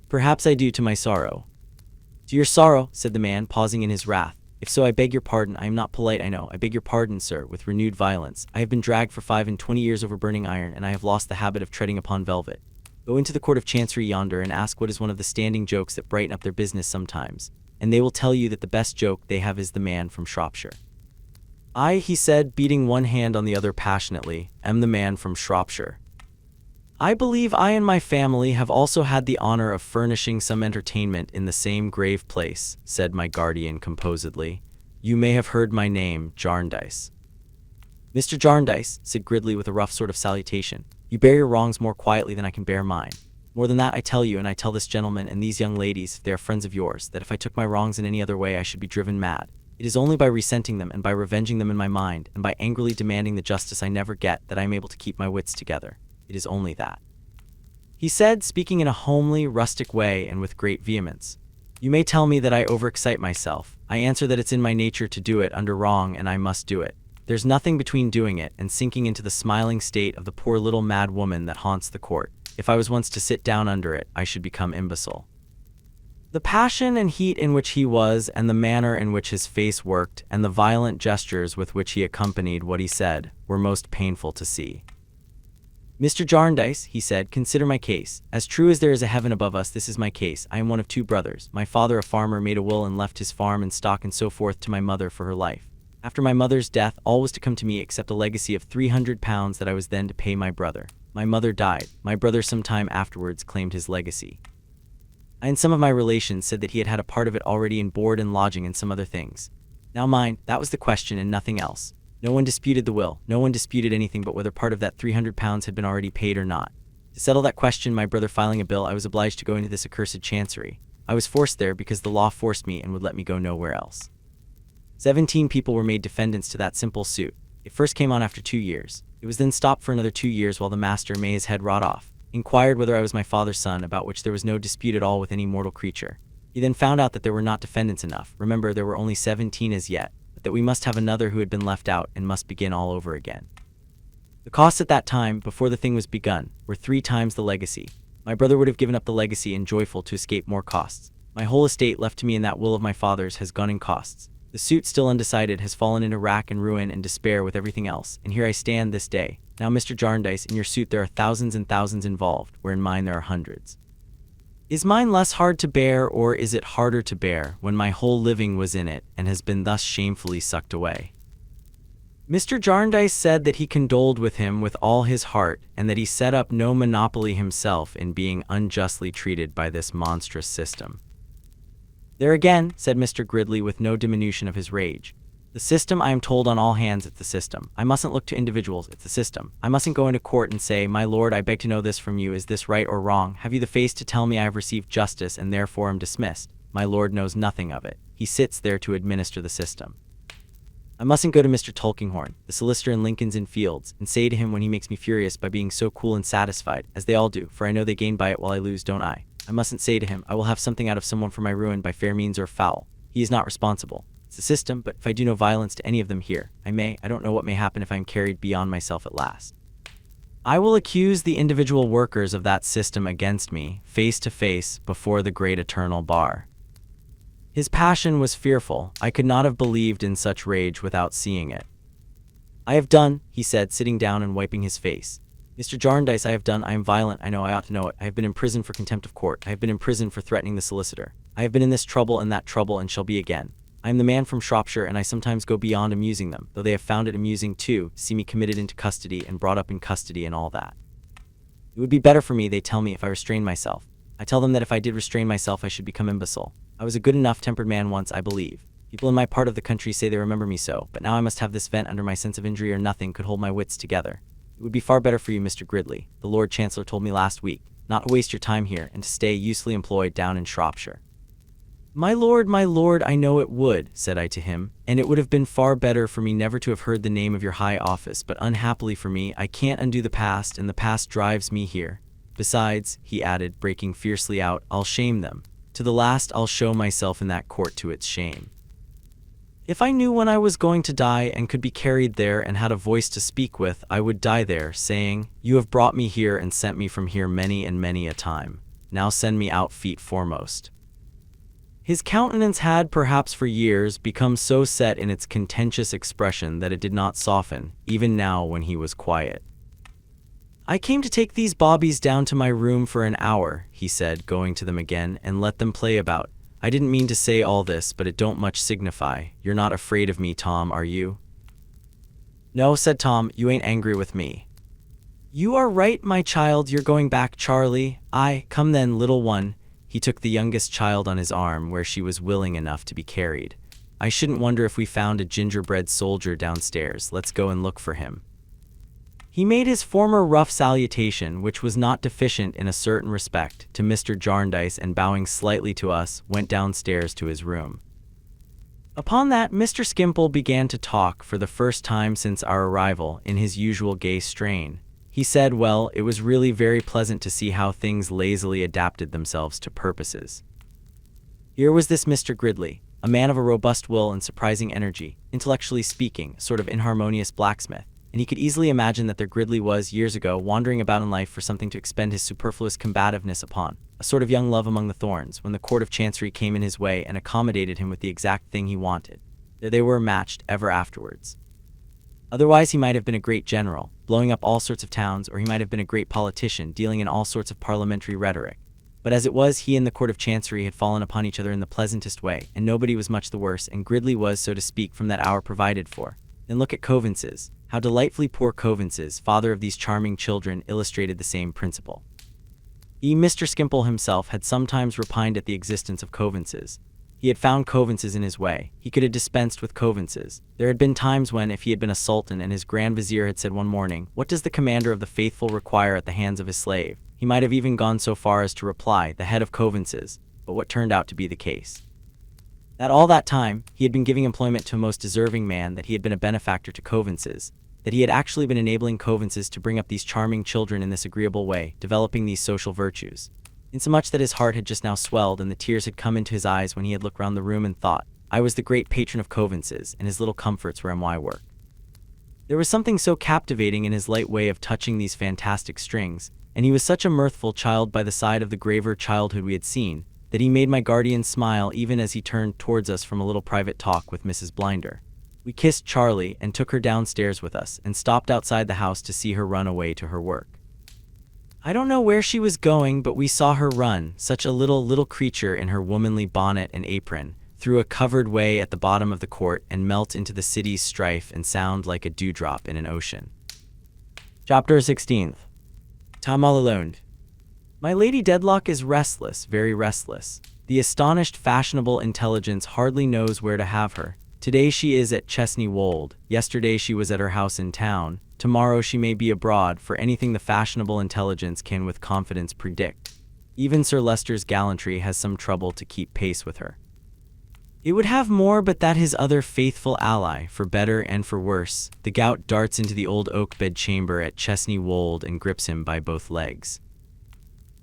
Perhaps I do, to my sorrow. To your sorrow, said the man, pausing in his wrath. If so, I beg your pardon. I am not polite, I know. I beg your pardon, sir, with renewed violence. I have been dragged for 25 years over burning iron, and I have lost the habit of treading upon velvet. Go into the court of chancery yonder and ask what is one of the standing jokes that brighten up their business sometimes, and they will tell you that the best joke they have is the man from Shropshire. I, he said, beating one hand on the other passionately, am the man from Shropshire. I believe I and my family have also had the honor of furnishing some entertainment in the same grave place, said my guardian composedly. You may have heard my name, Jarndyce. Mr. Jarndyce, said Gridley with a rough sort of salutation, you bear your wrongs more quietly than I can bear mine. More than that, I tell you, and I tell this gentleman and these young ladies, if they are friends of yours, that if I took my wrongs in any other way I should be driven mad. It is only by resenting them and by revenging them in my mind, and by angrily demanding the justice I never get, that I am able to keep my wits together. It is only that. He said, speaking in a homely, rustic way and with great vehemence. You may tell me that I overexcite myself. I answer that it's in my nature to do it under wrong, and I must do it. There's nothing between doing it and sinking into the smiling state of the poor little mad woman that haunts the court. If I was once to sit down under it, I should become imbecile. The passion and heat in which he was, and the manner in which his face worked, and the violent gestures with which he accompanied what he said, were most painful to see. Mr. Jarndyce, he said, consider my case. As true as there is a heaven above us, this is my case. I am one of two brothers. My father, a farmer, made a will and left his farm and stock and so forth to my mother for her life. After my mother's death, all was to come to me except a legacy of £300 that I was then to pay my brother. My mother died. My brother some time afterwards claimed his legacy. I and some of my relations said that he had had a part of it already in board and lodging and some other things. Now mind, that was the question and nothing else. No one disputed the will. No one disputed anything but whether part of that £300 had been already paid or not. To settle that question, my brother filing a bill, I was obliged to go into this accursed chancery. I was forced there because the law forced me and would let me go nowhere else. 17 people were made defendants to that simple suit. It first came on after 2 years. It was then stopped for another 2 years while the master, may his head rot off, inquired whether I was my father's son, about which there was no dispute at all with any mortal creature. He then found out that there were not defendants enough. Remember, there were only 17 as yet, but that we must have another who had been left out and must begin all over again. The costs at that time, before the thing was begun, were 3 times the legacy. My brother would have given up the legacy and joyful to escape more costs. My whole estate left to me in that will of my father's has gone in costs. The suit, still undecided, has fallen into rack and ruin and despair with everything else, and here I stand this day. Now, Mr. Jarndyce, in your suit there are thousands and thousands involved, where in mine there are hundreds. Is mine less hard to bear, or is it harder to bear, when my whole living was in it, and has been thus shamefully sucked away? Mr. Jarndyce said that he condoled with him with all his heart, and that he set up no monopoly himself in being unjustly treated by this monstrous system. There again, said Mr. Gridley with no diminution of his rage. The system, I am told on all hands, it's the system. I mustn't look to individuals, it's the system. I mustn't go into court and say, my lord, I beg to know this from you, is this right or wrong? Have you the face to tell me I have received justice and therefore am dismissed? My lord knows nothing of it. He sits there to administer the system. I mustn't go to Mr. Tulkinghorn, the solicitor in Lincoln's Inn Fields, and say to him when he makes me furious by being so cool and satisfied, as they all do, for I know they gain by it while I lose, don't I? I mustn't say to him, I will have something out of someone for my ruin by fair means or foul. He is not responsible. It's the system, but if I do no violence to any of them here, I don't know what may happen if I am carried beyond myself at last. I will accuse the individual workers of that system against me, face to face, before the great eternal bar. His passion was fearful. I could not have believed in such rage without seeing it. I have done, he said, sitting down and wiping his face. Mr. Jarndyce, I have done. I am violent. I know I ought to know it. I have been imprisoned for contempt of court. I have been imprisoned for threatening the solicitor. I have been in this trouble and that trouble and shall be again. I am the man from Shropshire, and I sometimes go beyond amusing them, though they have found it amusing too, to see me committed into custody and brought up in custody and all that. It would be better for me, they tell me, if I restrained myself. I tell them that if I did restrain myself I should become imbecile. I was a good enough tempered man once, I believe. People in my part of the country say they remember me so, but now I must have this vent under my sense of injury or nothing could hold my wits together. It would be far better for you, Mr. Gridley, the Lord Chancellor told me last week, not to waste your time here and to stay usefully employed down in Shropshire. My lord, I know it would, said I to him, and it would have been far better for me never to have heard the name of your high office, but unhappily for me, I can't undo the past, and the past drives me here. Besides, he added, breaking fiercely out, I'll shame them. To the last I'll show myself in that court to its shame. If I knew when I was going to die and could be carried there and had a voice to speak with, I would die there, saying, you have brought me here and sent me from here many and many a time. Now send me out feet foremost. His countenance had, perhaps for years, become so set in its contentious expression that it did not soften, even now when he was quiet. I came to take these bobbies down to my room for an hour, he said, going to them again, and let them play about. I didn't mean to say all this, but it don't much signify. You're not afraid of me, Tom, are you? No, said Tom, you ain't angry with me. You are right, my child, you're going back, Charlie. Come then, little one. He took the youngest child on his arm, where she was willing enough to be carried. I shouldn't wonder if we found a gingerbread soldier downstairs. Let's go and look for him. He made his former rough salutation, which was not deficient in a certain respect, to Mr. Jarndyce, and bowing slightly to us, went downstairs to his room. Upon that, Mr. Skimpole began to talk, for the first time since our arrival, in his usual gay strain. He said, well, it was really very pleasant to see how things lazily adapted themselves to purposes. Here was this Mr. Gridley, a man of a robust will and surprising energy, intellectually speaking, a sort of inharmonious blacksmith, and he could easily imagine that there Gridley was, years ago, wandering about in life for something to expend his superfluous combativeness upon, a sort of young love among the thorns, when the Court of Chancery came in his way and accommodated him with the exact thing he wanted. There they were matched ever afterwards. Otherwise, he might have been a great general, blowing up all sorts of towns, or he might have been a great politician, dealing in all sorts of parliamentary rhetoric. But as it was, he and the Court of Chancery had fallen upon each other in the pleasantest way, and nobody was much the worse, and Gridley was, so to speak, from that hour provided for. Then look at Coavinses. How delightfully poor Coavinses, father of these charming children, illustrated the same principle. Mr. Skimpole himself had sometimes repined at the existence of Coavinses. He had found Coavinses in his way. He could have dispensed with Coavinses. There had been times when, if he had been a sultan and his grand vizier had said one morning, "What does the commander of the faithful require at the hands of his slave?" he might have even gone so far as to reply, "The head of Coavinses," but what turned out to be the case? That all that time, he had been giving employment to a most deserving man, that he had been a benefactor to Coavinses, that he had actually been enabling Coavinses to bring up these charming children in this agreeable way, developing these social virtues. Insomuch that his heart had just now swelled and the tears had come into his eyes when he had looked round the room and thought, "I was the great patron of Coavinses, and his little comforts were my work." There was something so captivating in his light way of touching these fantastic strings, and he was such a mirthful child by the side of the graver childhood we had seen, that he made my guardian smile even as he turned towards us from a little private talk with Mrs. Blinder. We kissed Charlie and took her downstairs with us and stopped outside the house to see her run away to her work. I don't know where she was going, but we saw her run, such a little creature in her womanly bonnet and apron, through a covered way at the bottom of the court and melt into the city's strife and sound like a dewdrop in an ocean. Chapter 16. Tom all alone. My Lady Dedlock is restless, very restless. The astonished fashionable intelligence hardly knows where to have her. Today she is at Chesney Wold, yesterday she was at her house in town, tomorrow she may be abroad, for anything the fashionable intelligence can with confidence predict. Even Sir Leicester's gallantry has some trouble to keep pace with her. It would have more but that his other faithful ally, for better and for worse, the gout, darts into the old oak bedchamber at Chesney Wold and grips him by both legs.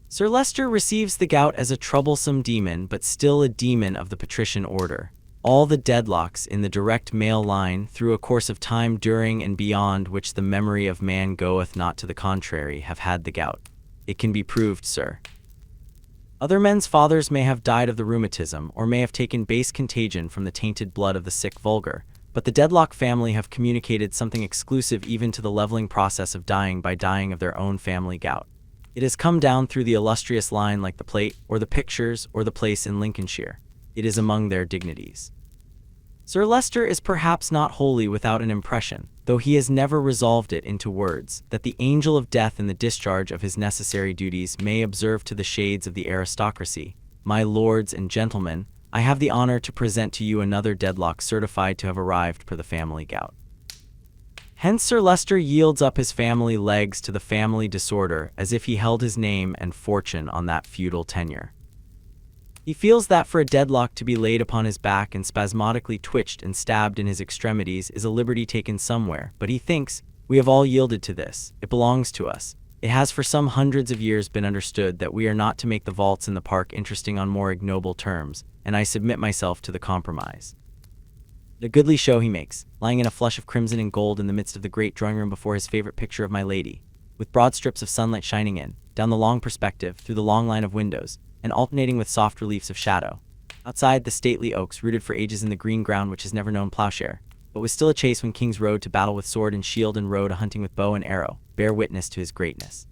Sir Leicester receives the gout as a troublesome demon, but still a demon of the patrician order. All the Dedlocks in the direct male line, through a course of time during and beyond which the memory of man goeth not to the contrary, have had the gout. It can be proved, sir. Other men's fathers may have died of the rheumatism, or may have taken base contagion from the tainted blood of the sick vulgar, but the Dedlock family have communicated something exclusive even to the leveling process of dying by dying of their own family gout. It has come down through the illustrious line like the plate, or the pictures, or the place in Lincolnshire. It is among their dignities. Sir Leicester is perhaps not wholly without an impression, though he has never resolved it into words, that the angel of death in the discharge of his necessary duties may observe to the shades of the aristocracy. My lords and gentlemen, I have the honor to present to you another Dedlock certified to have arrived per the family gout. Hence Sir Leicester yields up his family legs to the family disorder, as if he held his name and fortune on that feudal tenure. He feels that for a Dedlock to be laid upon his back and spasmodically twitched and stabbed in his extremities is a liberty taken somewhere, but he thinks, we have all yielded to this, it belongs to us. It has for some hundreds of years been understood that we are not to make the vaults in the park interesting on more ignoble terms, and I submit myself to the compromise. The goodly show he makes, lying in a flush of crimson and gold in the midst of the great drawing-room before his favorite picture of my lady, with broad strips of sunlight shining in, down the long perspective, through the long line of windows, and alternating with soft reliefs of shadow. Outside, the stately oaks rooted for ages in the green ground which has never known plowshare, but was still a chase when kings rode to battle with sword and shield and rode a-hunting with bow and arrow, bear witness to his greatness.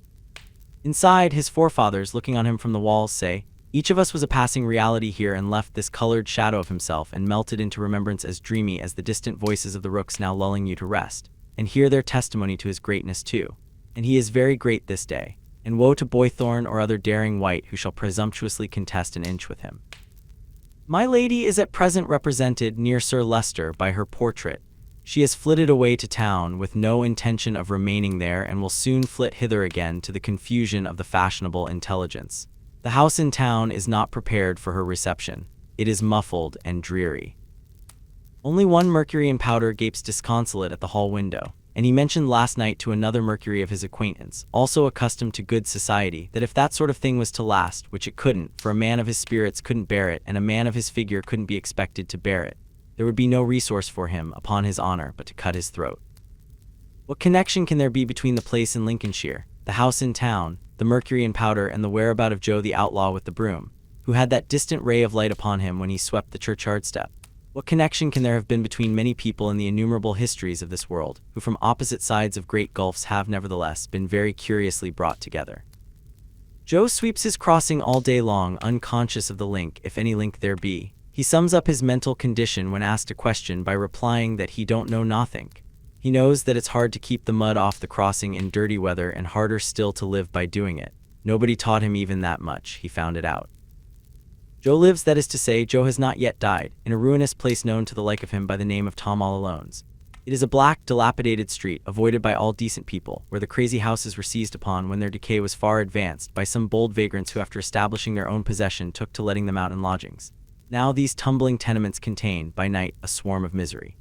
Inside, his forefathers, looking on him from the walls, say, each of us was a passing reality here and left this colored shadow of himself and melted into remembrance as dreamy as the distant voices of the rooks now lulling you to rest, and hear their testimony to his greatness too. And he is very great this day. And woe to Boythorn or other daring wight who shall presumptuously contest an inch with him. My lady is at present represented near Sir Leicester by her portrait. She has flitted away to town with no intention of remaining there and will soon flit hither again to the confusion of the fashionable intelligence. The house in town is not prepared for her reception. It is muffled and dreary. Only one Mercury in powder gapes disconsolate at the hall window. And he mentioned last night to another Mercury of his acquaintance, also accustomed to good society, that if that sort of thing was to last, which it couldn't, for a man of his spirits couldn't bear it, and a man of his figure couldn't be expected to bear it, there would be no resource for him, upon his honor, but to cut his throat. What connection can there be between the place in Lincolnshire, the house in town, the Mercury in powder, and the whereabout of Joe the outlaw with the broom, who had that distant ray of light upon him when he swept the churchyard step? What connection can there have been between many people in the innumerable histories of this world, who from opposite sides of great gulfs have nevertheless been very curiously brought together? Joe sweeps his crossing all day long, unconscious of the link, if any link there be. He sums up his mental condition when asked a question by replying that he don't know nothink. He knows that it's hard to keep the mud off the crossing in dirty weather and harder still to live by doing it. Nobody taught him even that much, he found it out. Joe lives, that is to say, Joe has not yet died, in a ruinous place known to the like of him by the name of Tom All Alone's. It is a black, dilapidated street, avoided by all decent people, where the crazy houses were seized upon when their decay was far advanced by some bold vagrants who, after establishing their own possession, took to letting them out in lodgings. Now these tumbling tenements contain, by night, a swarm of misery.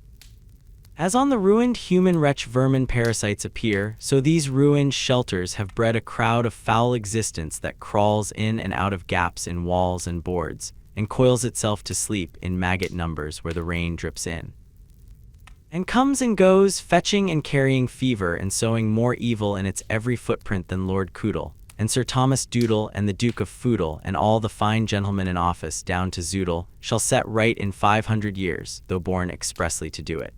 As on the ruined human wretch vermin parasites appear, so these ruined shelters have bred a crowd of foul existence that crawls in and out of gaps in walls and boards, and coils itself to sleep in maggot numbers where the rain drips in, and comes and goes, fetching and carrying fever and sowing more evil in its every footprint than Lord Coodle, and Sir Thomas Doodle, and the Duke of Foodle, and all the fine gentlemen in office, down to Zoodle, shall set right in 500 years, though born expressly to do it.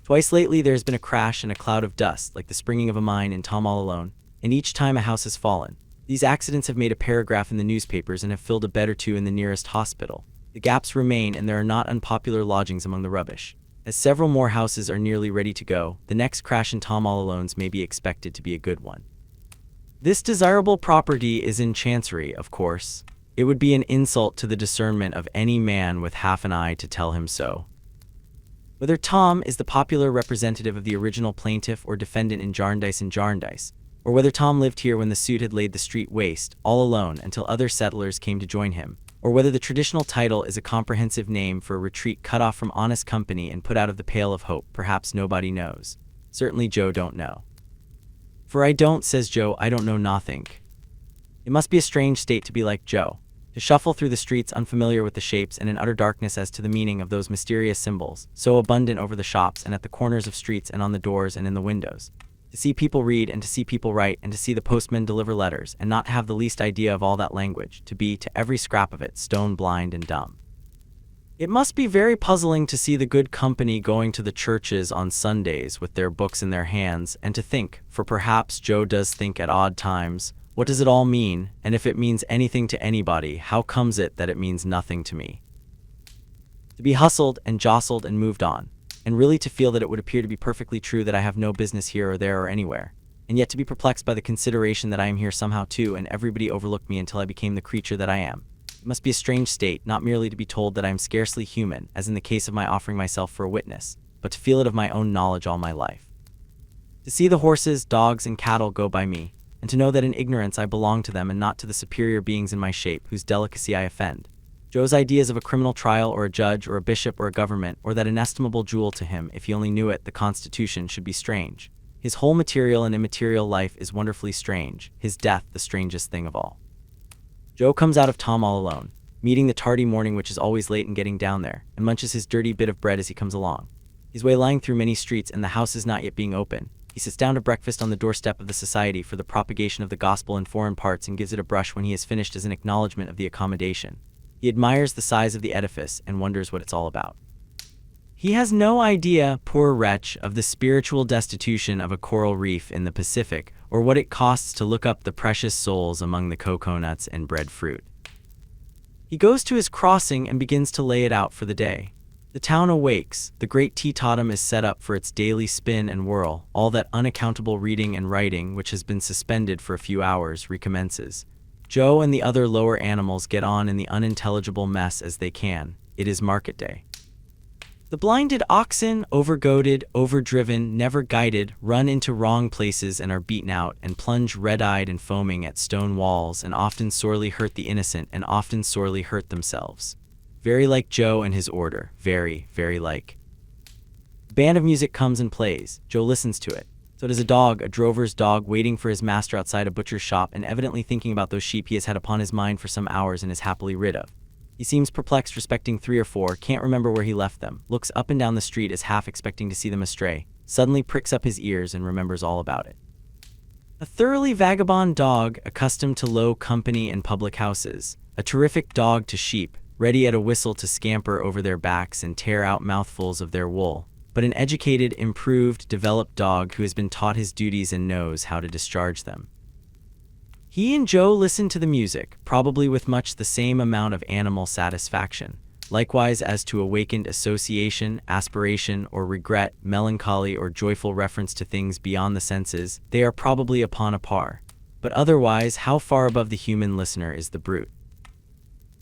Twice lately there has been a crash and a cloud of dust, like the springing of a mine in Tom All Alone, and each time a house has fallen. These accidents have made a paragraph in the newspapers and have filled a bed or two in the nearest hospital. The gaps remain, and there are not unpopular lodgings among the rubbish. As several more houses are nearly ready to go, the next crash in Tom All Alone's may be expected to be a good one. This desirable property is in Chancery, of course. It would be an insult to the discernment of any man with half an eye to tell him so. Whether Tom is the popular representative of the original plaintiff or defendant in Jarndyce and Jarndyce, or whether Tom lived here when the suit had laid the street waste, all alone, until other settlers came to join him, or whether the traditional title is a comprehensive name for a retreat cut off from honest company and put out of the pale of hope, perhaps nobody knows. Certainly Joe don't know. "For I don't," says Joe, "I don't know nothink." It must be a strange state to be like Joe, to shuffle through the streets unfamiliar with the shapes and in utter darkness as to the meaning of those mysterious symbols, so abundant over the shops and at the corners of streets and on the doors and in the windows. To see people read and to see people write and to see the postmen deliver letters and not have the least idea of all that language, to be, to every scrap of it, stone blind and dumb. It must be very puzzling to see the good company going to the churches on Sundays with their books in their hands, and to think, for perhaps Joe does think at odd times, what does it all mean, and if it means anything to anybody, how comes it that it means nothing to me? To be hustled and jostled and moved on, and really to feel that it would appear to be perfectly true that I have no business here or there or anywhere, and yet to be perplexed by the consideration that I am here somehow too, and everybody overlooked me until I became the creature that I am. It must be a strange state, not merely to be told that I am scarcely human, as in the case of my offering myself for a witness, but to feel it of my own knowledge all my life. To see the horses, dogs, and cattle go by me, and to know that in ignorance I belong to them and not to the superior beings in my shape, whose delicacy I offend. Joe's ideas of a criminal trial or a judge or a bishop or a government, or that inestimable jewel to him, if he only knew it, the Constitution, should be strange. His whole material and immaterial life is wonderfully strange, his death the strangest thing of all. Joe comes out of Tom All Alone, meeting the tardy morning which is always late in getting down there, and munches his dirty bit of bread as he comes along. His way lying through many streets and the houses not yet being open, he sits down to breakfast on the doorstep of the Society for the Propagation of the Gospel in Foreign Parts and gives it a brush when he has finished as an acknowledgement of the accommodation. He admires the size of the edifice and wonders what it's all about. He has no idea, poor wretch, of the spiritual destitution of a coral reef in the Pacific, or what it costs to look up the precious souls among the coconuts and breadfruit. He goes to his crossing and begins to lay it out for the day. The town awakes, the great teetotum is set up for its daily spin and whirl, all that unaccountable reading and writing which has been suspended for a few hours recommences. Joe and the other lower animals get on in the unintelligible mess as they can. It is market day. The blinded oxen, overgoaded, overdriven, never guided, run into wrong places and are beaten out, and plunge red-eyed and foaming at stone walls, and often sorely hurt the innocent, and often sorely hurt themselves. Very like Joe and his order, very, very like. A band of music comes and plays. Joe listens to it. So does a dog, a drover's dog, waiting for his master outside a butcher's shop and evidently thinking about those sheep he has had upon his mind for some hours and is happily rid of. He seems perplexed respecting 3 or 4, can't remember where he left them, looks up and down the street as half expecting to see them astray, suddenly pricks up his ears and remembers all about it. A thoroughly vagabond dog, accustomed to low company and public houses, a terrific dog to sheep, ready at a whistle to scamper over their backs and tear out mouthfuls of their wool, but an educated, improved, developed dog who has been taught his duties and knows how to discharge them. He and Joe listened to the music, probably with much the same amount of animal satisfaction. Likewise, as to awakened association, aspiration, or regret, melancholy, or joyful reference to things beyond the senses, they are probably upon a par. But otherwise, how far above the human listener is the brute?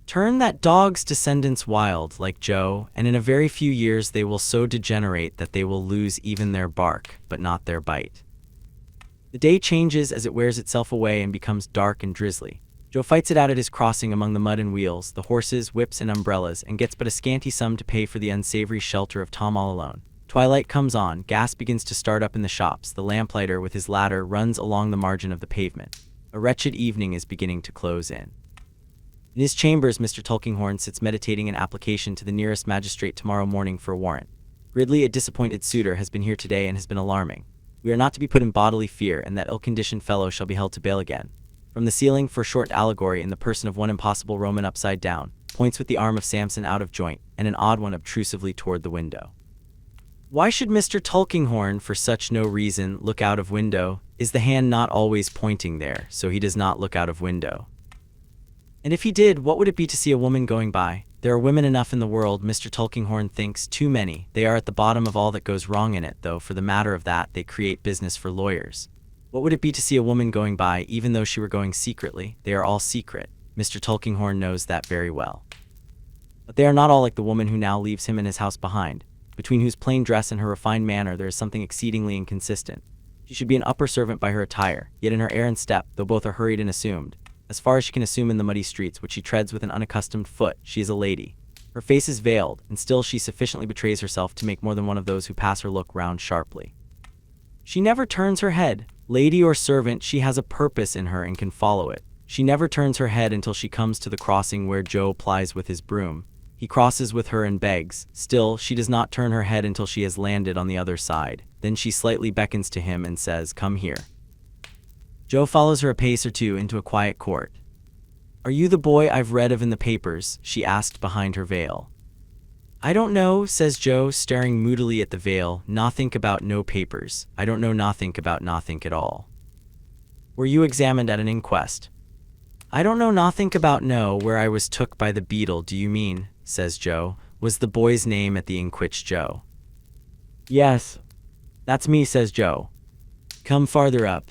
Turn that dog's descendants wild, like Joe, and in a very few years they will so degenerate that they will lose even their bark, but not their bite. The day changes as it wears itself away and becomes dark and drizzly. Joe fights it out at his crossing among the mud and wheels, the horses, whips, and umbrellas, and gets but a scanty sum to pay for the unsavory shelter of Tom all alone. Twilight comes on, gas begins to start up in the shops, the lamplighter with his ladder runs along the margin of the pavement. A wretched evening is beginning to close in. In his chambers, Mr. Tulkinghorn sits meditating an application to the nearest magistrate tomorrow morning for a warrant. Gridley, a disappointed suitor, has been here today and has been alarming. We are not to be put in bodily fear, and that ill-conditioned fellow shall be held to bail again. From the ceiling, for short allegory in the person of one impossible Roman upside down, points with the arm of Samson out of joint, and an odd one obtrusively toward the window. Why should Mr. Tulkinghorn, for such no reason, look out of window? Is the hand not always pointing there, so he does not look out of window? And if he did, what would it be to see a woman going by? There are women enough in the world, Mr. Tulkinghorn thinks, too many. They are at the bottom of all that goes wrong in it, though, for the matter of that, they create business for lawyers. What would it be to see a woman going by, even though she were going secretly? They are all secret. Mr. Tulkinghorn knows that very well. But they are not all like the woman who now leaves him and his house behind, between whose plain dress and her refined manner there is something exceedingly inconsistent. She should be an upper servant by her attire, yet in her air and step, though both are hurried and assumed, as far as she can assume in the muddy streets which she treads with an unaccustomed foot, she is a lady. Her face is veiled, and still she sufficiently betrays herself to make more than one of those who pass her look round sharply. She never turns her head. Lady or servant, she has a purpose in her and can follow it. She never turns her head until she comes to the crossing where Joe plies with his broom. He crosses with her and begs. Still, she does not turn her head until she has landed on the other side. Then she slightly beckons to him and says, "Come here." Joe follows her a pace or two into a quiet court. "Are you the boy I've read of in the papers?" she asked behind her veil. "I don't know," says Joe, staring moodily at the veil. "Nothink about no papers. I don't know nothink about nothink at all." "Were you examined at an inquest?" "I don't know nothink about where I was took by the beadle, do you mean?" says Joe. "Was the boy's name at the inquest Joe?" "Yes. That's me," says Joe. "Come farther up."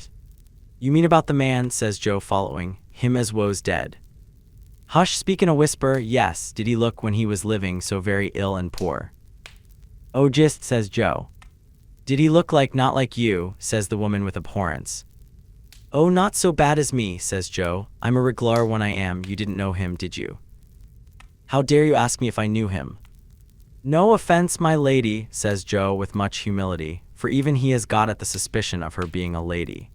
"You mean about the man," says Joe, following, "him as was dead?" "Hush, speak in a whisper." "Yes. Did he look when he was living so very ill and poor?" "Oh, just," says Joe. "Did he look like not like you?" says the woman with abhorrence. "Oh, not so bad as me," says Joe. "I'm a reg'lar one I am. You didn't know him, did you?" "How dare you ask me if I knew him?" "No offense, my lady," says Joe with much humility, for even he has got at the suspicion of her being a lady.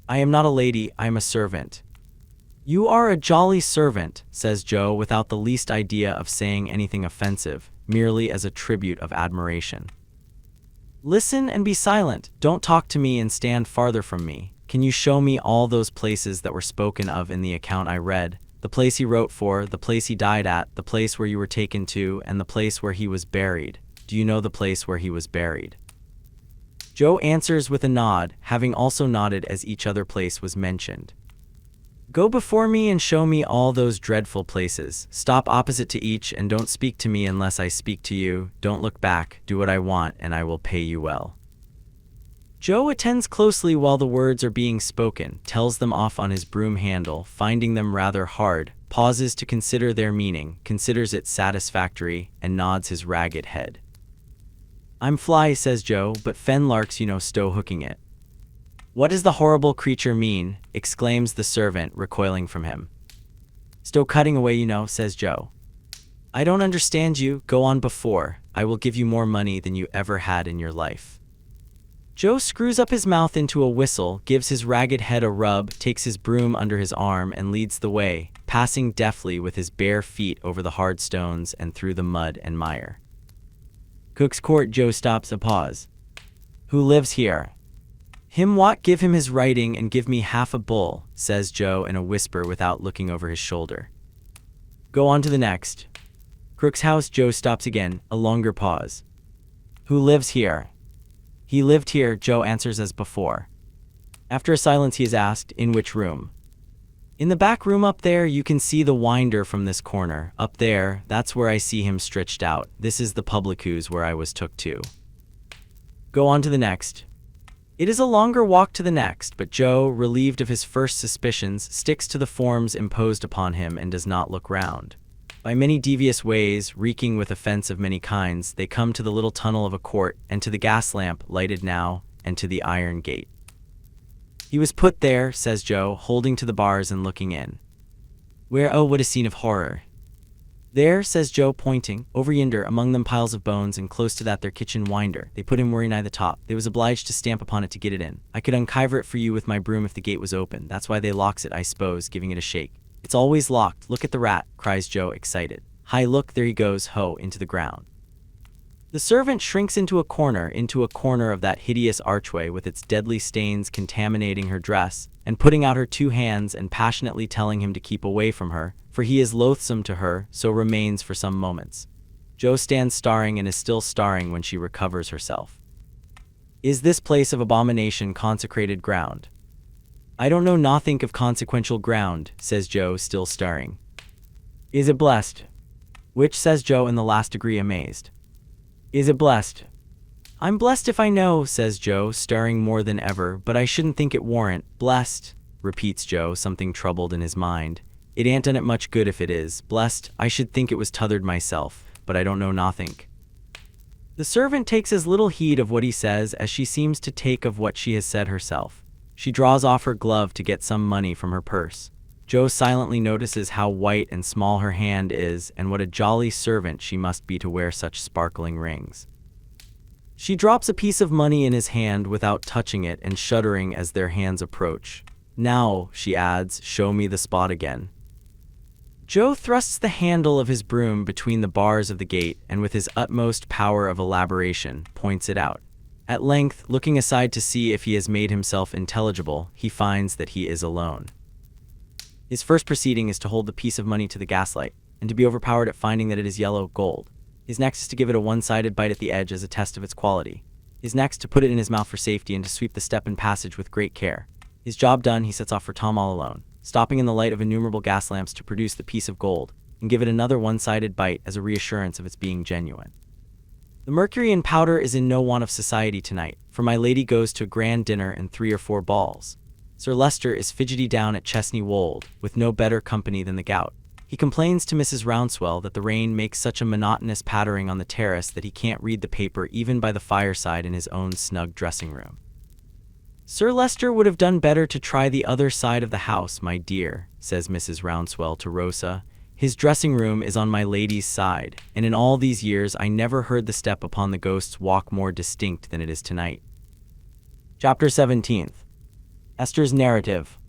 "I am not a lady, I am a servant." "You are a jolly servant," says Joe without the least idea of saying anything offensive, merely as a tribute of admiration. "Listen and be silent. Don't talk to me and stand farther from me. Can you show me all those places that were spoken of in the account I read? The place he wrote for, the place he died at, the place where you were taken to, and the place where he was buried. Do you know the place where he was buried?" Joe answers with a nod, having also nodded as each other place was mentioned. "Go before me and show me all those dreadful places. Stop opposite to each and don't speak to me unless I speak to you. Don't look back. Do what I want and I will pay you well." Joe attends closely while the words are being spoken, tells them off on his broom handle, finding them rather hard, pauses to consider their meaning, considers it satisfactory, and nods his ragged head. "I'm fly," says Joe, "but fen larks, stow hooking it." "What does the horrible creature mean?" exclaims the servant, recoiling from him. "Stow cutting away, says Joe. "I don't understand you. Go on before. I will give you more money than you ever had in your life." Joe screws up his mouth into a whistle, gives his ragged head a rub, takes his broom under his arm, and leads the way, passing deftly with his bare feet over the hard stones and through the mud and mire. "Cook's Court." Joe stops a pause. "Who lives here?" "Him what give him his writing and give me half a bull," says Joe in a whisper without looking over his shoulder. Go on to the next. Crook's house. Joe stops again, a longer pause. Who lives here? He lived here, Joe answers as before. After a silence he is asked, in which room? In the back room up there. You can see the winder from this corner. Up there, that's where I see him stretched out. This is the publicus where I was took to. Go on to the next. It is a longer walk to the next, but Joe, relieved of his first suspicions, sticks to the forms imposed upon him and does not look round. By many devious ways, reeking with offense of many kinds, they come to the little tunnel of a court, and to the gas lamp, lighted now, and to the iron gate. He was put there, says Joe, holding to the bars and looking in. Where? Oh, what a scene of horror. There, says Joe, pointing, over yonder, among them piles of bones, and close to that their kitchen winder. They put him where nigh the top. They was obliged to stamp upon it to get it in. I could unkiver it for you with my broom if the gate was open. That's why they locks it, I suppose, giving it a shake. It's always locked. Look at the rat, cries Joe, excited. Hi, look, there he goes, ho, into the ground. The servant shrinks into a corner of that hideous archway with its deadly stains contaminating her dress, and putting out her two hands and passionately telling him to keep away from her, for he is loathsome to her, so remains for some moments. Joe stands staring and is still staring when she recovers herself. Is this place of abomination consecrated ground? I don't know nothink of consequential ground, says Joe, still staring. Is it blessed? Which, says Joe, in the last degree amazed. Is it blessed? I'm blessed if I know, says Joe, staring more than ever, but I shouldn't think it warrant. Blessed, repeats Joe, something troubled in his mind. It ain't done it much good if it is. Blessed, I should think it was t'othered myself, but I don't know nothink. The servant takes as little heed of what he says as she seems to take of what she has said herself. She draws off her glove to get some money from her purse. Joe silently notices how white and small her hand is, and what a jolly servant she must be to wear such sparkling rings. She drops a piece of money in his hand without touching it and shuddering as their hands approach. Now, she adds, show me the spot again. Joe thrusts the handle of his broom between the bars of the gate and with his utmost power of elaboration points it out. At length, looking aside to see if he has made himself intelligible, he finds that he is alone. His first proceeding is to hold the piece of money to the gaslight, and to be overpowered at finding that it is yellow gold. His next is to give it a one-sided bite at the edge as a test of its quality. His next to put it in his mouth for safety and to sweep the step and passage with great care. His job done, he sets off for Tom all alone, stopping in the light of innumerable gas lamps to produce the piece of gold, and give it another one-sided bite as a reassurance of its being genuine. The mercury and powder is in no want of society tonight, for my lady goes to a grand dinner and 3 or 4 balls. Sir Leicester is fidgety down at Chesney Wold, with no better company than the gout. He complains to Mrs. Rouncewell that the rain makes such a monotonous pattering on the terrace that he can't read the paper even by the fireside in his own snug dressing-room. Sir Leicester would have done better to try the other side of the house, my dear, says Mrs. Rouncewell to Rosa. His dressing-room is on my lady's side, and in all these years I never heard the step upon the ghost's walk more distinct than it is tonight. Chapter 17. Esther's narrative.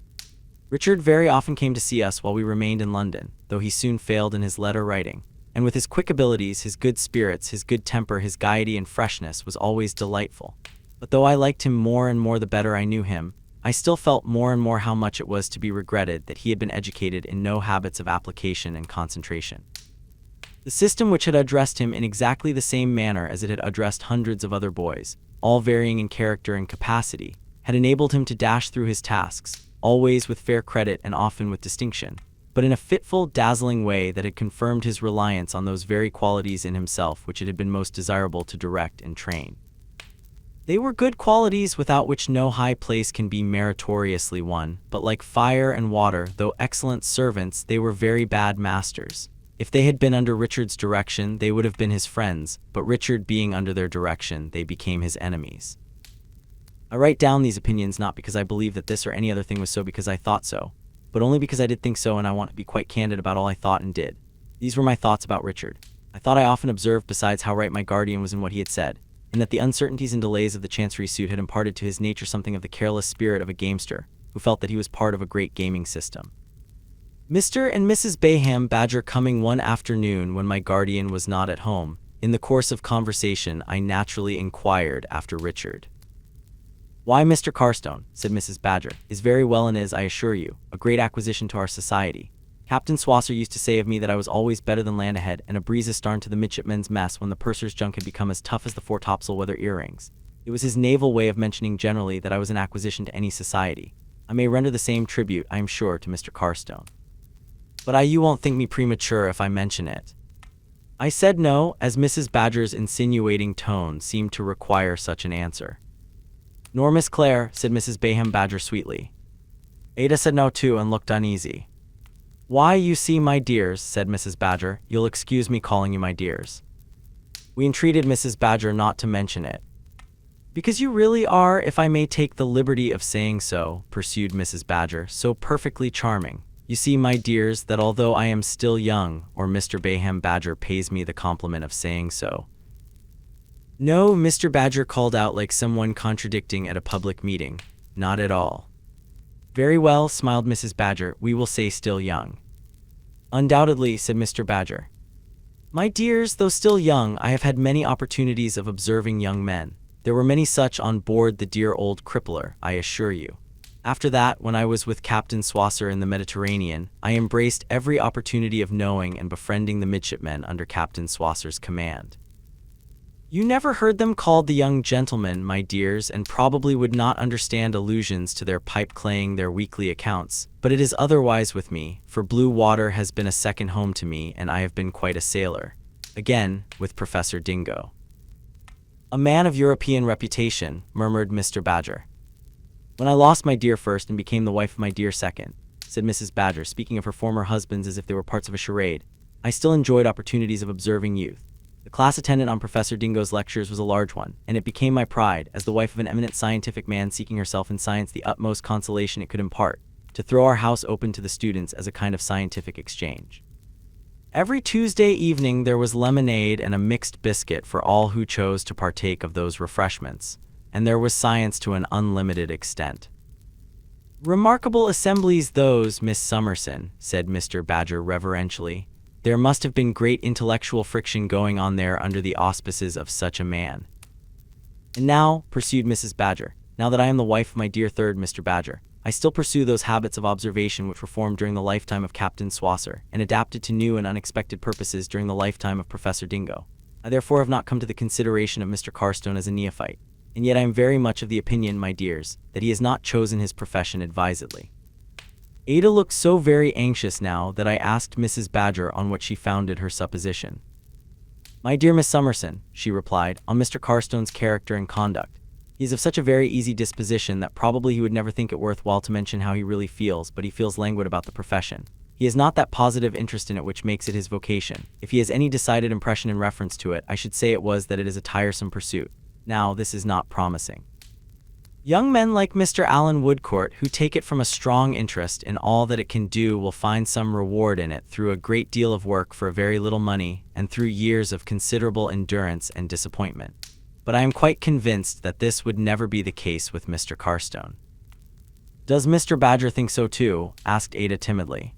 Richard very often came to see us while we remained in London, though he soon failed in his letter writing, and with his quick abilities, his good spirits, his good temper, his gaiety and freshness was always delightful. But though I liked him more and more the better I knew him, I still felt more and more how much it was to be regretted that he had been educated in no habits of application and concentration. The system which had addressed him in exactly the same manner as it had addressed hundreds of other boys, all varying in character and capacity, had enabled him to dash through his tasks, always with fair credit and often with distinction, but in a fitful, dazzling way that had confirmed his reliance on those very qualities in himself which it had been most desirable to direct and train. They were good qualities without which no high place can be meritoriously won, but like fire and water, though excellent servants, they were very bad masters. If they had been under Richard's direction, they would have been his friends, but Richard being under their direction, they became his enemies. I write down these opinions not because I believe that this or any other thing was so because I thought so, but only because I did think so, and I want to be quite candid about all I thought and did. These were my thoughts about Richard. I thought I often observed besides how right my guardian was in what he had said, and that the uncertainties and delays of the Chancery suit had imparted to his nature something of the careless spirit of a gamester, who felt that he was part of a great gaming system. Mr. and Mrs. Bayham Badger coming one afternoon when my guardian was not at home, in the course of conversation I naturally inquired after Richard. Why, Mr. Carstone, said Mrs. Badger, is very well and is, I assure you, a great acquisition to our society. Captain Swosser used to say of me that I was always better than land ahead and a breeze astarn to the midshipmen's mess when the purser's junk had become as tough as the foretopsail weather earrings. It was his naval way of mentioning generally that I was an acquisition to any society. I may render the same tribute, I am sure, to Mr. Carstone. But you won't think me premature if I mention it. I said no, as Mrs. Badger's insinuating tone seemed to require such an answer. Nor Miss Clare, said Mrs. Bayham Badger sweetly. Ada said no too and looked uneasy. Why, you see, my dears, said Mrs. Badger, you'll excuse me calling you my dears. We entreated Mrs. Badger not to mention it. Because you really are, if I may take the liberty of saying so, pursued Mrs. Badger, so perfectly charming. You see, my dears, that although I am still young, or Mr. Bayham Badger pays me the compliment of saying so. No, Mr. Badger called out like someone contradicting at a public meeting. Not at all. Very well, smiled Mrs. Badger, we will say still young. Undoubtedly, said Mr. Badger. My dears, though still young, I have had many opportunities of observing young men. There were many such on board the dear old Crippler, I assure you. After that, when I was with Captain Swosser in the Mediterranean, I embraced every opportunity of knowing and befriending the midshipmen under Captain Swosser's command. You never heard them called the young gentlemen, my dears, and probably would not understand allusions to their pipe-claying their weekly accounts, but it is otherwise with me, for blue water has been a second home to me, and I have been quite a sailor. Again, with Professor Dingo. A man of European reputation, murmured Mr. Badger. When I lost my dear first and became the wife of my dear second, said Mrs. Badger, speaking of her former husbands as if they were parts of a charade, I still enjoyed opportunities of observing youth. The class attendant on Professor Dingo's lectures was a large one, and it became my pride, as the wife of an eminent scientific man seeking herself in science the utmost consolation it could impart, to throw our house open to the students as a kind of scientific exchange. Every Tuesday evening there was lemonade and a mixed biscuit for all who chose to partake of those refreshments, and there was science to an unlimited extent. Remarkable assemblies those, Miss Summerson, said Mr. Badger reverentially. There must have been great intellectual friction going on there under the auspices of such a man. And now, pursued Mrs. Badger, now that I am the wife of my dear third Mr. Badger, I still pursue those habits of observation which were formed during the lifetime of Captain Swosser, and adapted to new and unexpected purposes during the lifetime of Professor Dingo. I therefore have not come to the consideration of Mr. Carstone as a neophyte, and yet I am very much of the opinion, my dears, that he has not chosen his profession advisedly. Ada looked so very anxious now that I asked Mrs. Badger on what she founded her supposition. My dear Miss Summerson, she replied, on Mr. Carstone's character and conduct. He is of such a very easy disposition that probably he would never think it worth while to mention how he really feels, but he feels languid about the profession. He has not that positive interest in it which makes it his vocation. If he has any decided impression in reference to it, I should say it was that it is a tiresome pursuit. Now, this is not promising. Young men like Mr. Allen Woodcourt, who take it from a strong interest in all that it can do, will find some reward in it through a great deal of work for a very little money, and through years of considerable endurance and disappointment. But I am quite convinced that this would never be the case with Mr. Carstone. Does Mr. Badger think so too? Asked Ada timidly.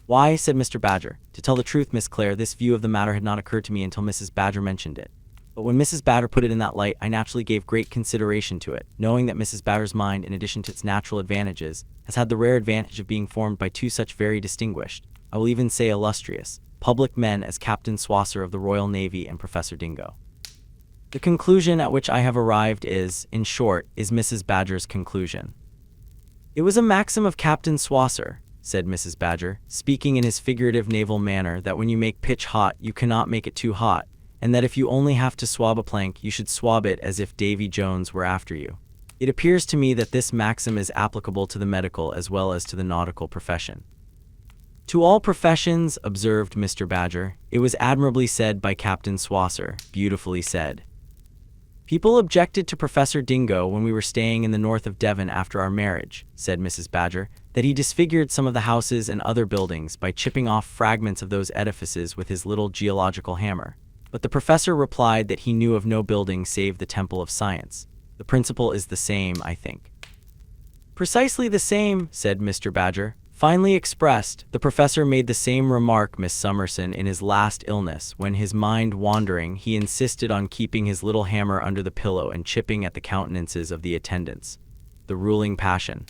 Why, said Mr. Badger, to tell the truth, Miss Clare, this view of the matter had not occurred to me until Mrs. Badger mentioned it. But when Mrs. Badger put it in that light, I naturally gave great consideration to it, knowing that Mrs. Badger's mind, in addition to its natural advantages, has had the rare advantage of being formed by two such very distinguished, I will even say illustrious, public men as Captain Swosser of the Royal Navy and Professor Dingo. The conclusion at which I have arrived is, in short, is Mrs. Badger's conclusion. It was a maxim of Captain Swosser, said Mrs. Badger, speaking in his figurative naval manner, that when you make pitch hot, you cannot make it too hot, and that if you only have to swab a plank, you should swab it as if Davy Jones were after you. It appears to me that this maxim is applicable to the medical as well as to the nautical profession. To all professions, observed Mr. Badger. It was admirably said by Captain Swosser, beautifully said. People objected to Professor Dingo when we were staying in the north of Devon after our marriage, said Mrs. Badger, that he disfigured some of the houses and other buildings by chipping off fragments of those edifices with his little geological hammer. But the professor replied that he knew of no building save the Temple of Science. The principle is the same, I think. Precisely the same, said Mr. Badger. Finely expressed, the professor made the same remark, Miss Summerson, in his last illness, when his mind wandering, he insisted on keeping his little hammer under the pillow and chipping at the countenances of the attendants. The ruling passion.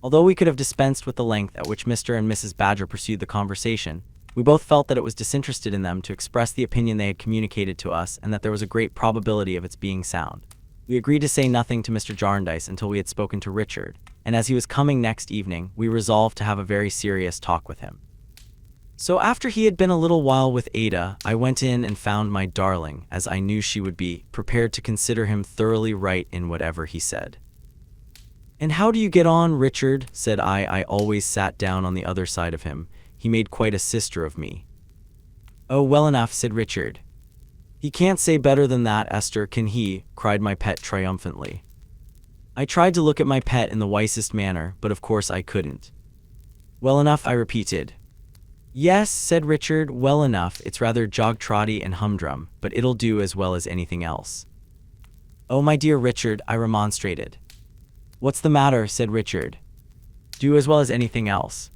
Although we could have dispensed with the length at which Mr. and Mrs. Badger pursued the conversation, we both felt that it was disinterested in them to express the opinion they had communicated to us and that there was a great probability of its being sound. We agreed to say nothing to Mr. Jarndyce until we had spoken to Richard, and as he was coming next evening, we resolved to have a very serious talk with him. So after he had been a little while with Ada, I went in and found my darling, as I knew she would be, prepared to consider him thoroughly right in whatever he said. "And how do you get on, Richard?" said I. I always sat down on the other side of him. He made quite a sister of me. "Oh, well enough," said Richard. "He can't say better than that, Esther, can he?" cried my pet triumphantly. I tried to look at my pet in the wisest manner, but of course I couldn't. "Well enough," I repeated. "Yes," said Richard, "well enough. It's rather jog-trotty and humdrum, but it'll do as well as anything else." "Oh, my dear Richard," I remonstrated. "What's the matter?" said Richard. "Do as well as anything else."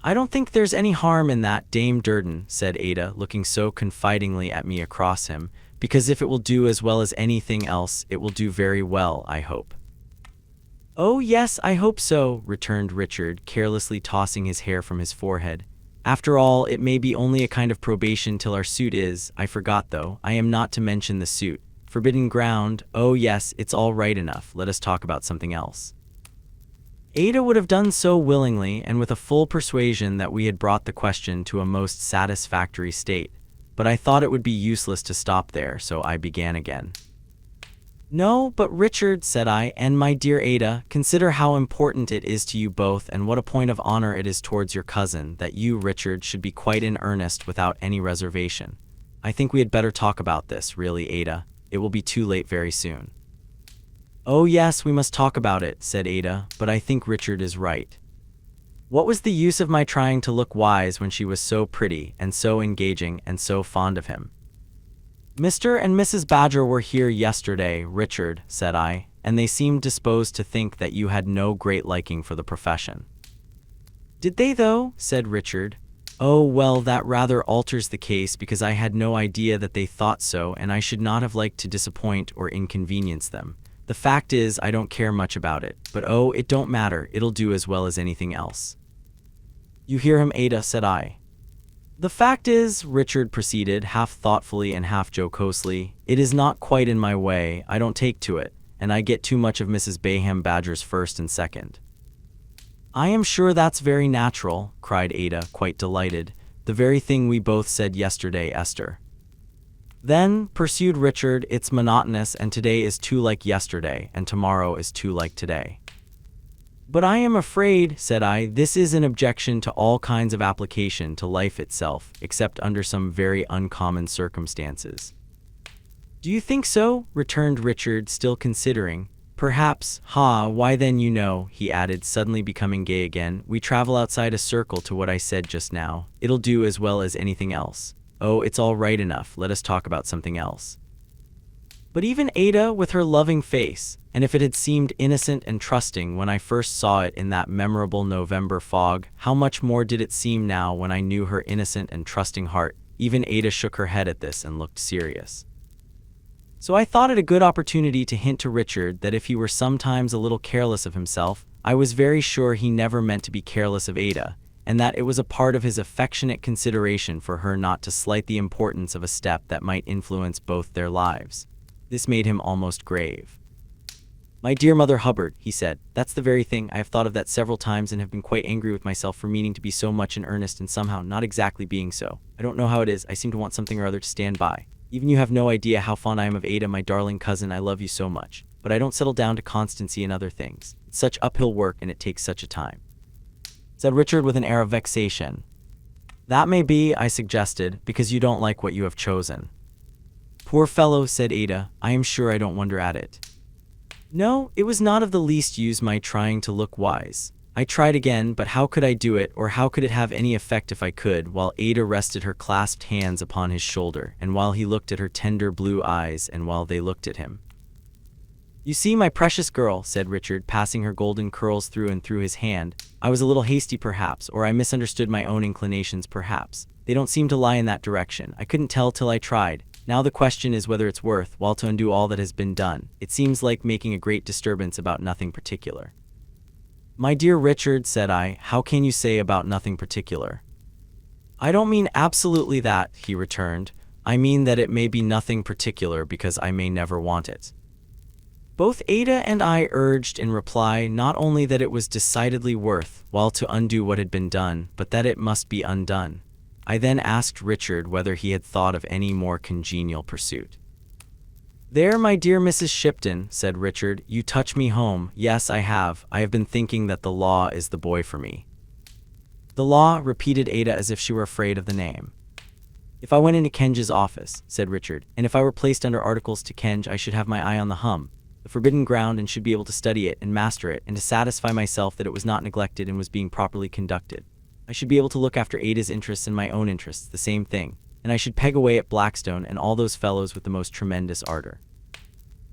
"I don't think there's any harm in that, Dame Durden," said Ada, looking so confidingly at me across him, "because if it will do as well as anything else, it will do very well, I hope." "Oh, yes, I hope so," returned Richard, carelessly tossing his hair from his forehead. "After all, it may be only a kind of probation till our suit is. I forgot, though, I am not to mention the suit. Forbidden ground. Oh, yes, it's all right enough. Let us talk about something else." Ada would have done so willingly and with a full persuasion that we had brought the question to a most satisfactory state, but I thought it would be useless to stop there, so I began again. "No, but Richard," said I, "and my dear Ada, consider how important it is to you both and what a point of honor it is towards your cousin that you, Richard, should be quite in earnest without any reservation. I think we had better talk about this, really, Ada. It will be too late very soon." "Oh yes, we must talk about it," said Ada, "but I think Richard is right. What was the use of my trying to look wise when she was so pretty and so engaging and so fond of him?" "Mr. and Mrs. Badger were here yesterday, Richard," said I, "and they seemed disposed to think that you had no great liking for the profession." "Did they, though?" said Richard. "Oh, well, that rather alters the case, because I had no idea that they thought so, and I should not have liked to disappoint or inconvenience them. The fact is, I don't care much about it, but oh, it don't matter, it'll do as well as anything else." "You hear him, Ada," said I. "The fact is," Richard proceeded, half thoughtfully and half jocosely, "it is not quite in my way, I don't take to it, and I get too much of Mrs. Bayham Badger's first and second." "I am sure that's very natural," cried Ada, quite delighted. "The very thing we both said yesterday, Esther." "Then," pursued Richard, "it's monotonous, and today is too like yesterday, and tomorrow is too like today." "But I am afraid," said I, "this is an objection to all kinds of application to life itself, except under some very uncommon circumstances." "Do you think so?" returned Richard, still considering. "Perhaps. Why then, you know," he added, suddenly becoming gay again, "we travel outside a circle to what I said just now. It'll do as well as anything else. Oh, it's all right enough, let us talk about something else." But even Ada, with her loving face, and if it had seemed innocent and trusting when I first saw it in that memorable November fog, how much more did it seem now when I knew her innocent and trusting heart? Even Ada shook her head at this and looked serious. So I thought it a good opportunity to hint to Richard that if he were sometimes a little careless of himself, I was very sure he never meant to be careless of Ada, and that it was a part of his affectionate consideration for her not to slight the importance of a step that might influence both their lives. This made him almost grave. "My dear Mother Hubbard," he said, "that's the very thing. I have thought of that several times and have been quite angry with myself for meaning to be so much in earnest and somehow not exactly being so. I don't know how it is, I seem to want something or other to stand by. Even you have no idea how fond I am of Ada, my darling cousin. I love you so much. But I don't settle down to constancy and other things. It's such uphill work, and it takes such a time," said Richard with an air of vexation. "That may be," I suggested, "because you don't like what you have chosen." "Poor fellow," said Ada, "I am sure I don't wonder at it." No, it was not of the least use my trying to look wise. I tried again, but how could I do it, or how could it have any effect if I could, while Ada rested her clasped hands upon his shoulder, and while he looked at her tender blue eyes, and while they looked at him? "You see, my precious girl," said Richard, passing her golden curls through and through his hand, "I was a little hasty perhaps, or I misunderstood my own inclinations perhaps. They don't seem to lie in that direction. I couldn't tell till I tried. Now the question is whether it's worth while to undo all that has been done. It seems like making a great disturbance about nothing particular." "My dear Richard," said I, "how can you say about nothing particular?" "I don't mean absolutely that," he returned. "I mean that it may be nothing particular because I may never want it." Both Ada and I urged in reply not only that it was decidedly worth while to undo what had been done, but that it must be undone. I then asked Richard whether he had thought of any more congenial pursuit. "There, my dear Mrs. Shipton," said Richard, "you touch me home. Yes, I have. I have been thinking that the law is the boy for me." "The law," repeated Ada as if she were afraid of the name. "If I went into Kenge's office," said Richard, "and if I were placed under articles to Kenge, I should have my eye on the hum, the forbidden ground, and should be able to study it and master it, and to satisfy myself that it was not neglected and was being properly conducted. I should be able to look after Ada's interests and my own interests, the same thing, and I should peg away at Blackstone and all those fellows with the most tremendous ardor."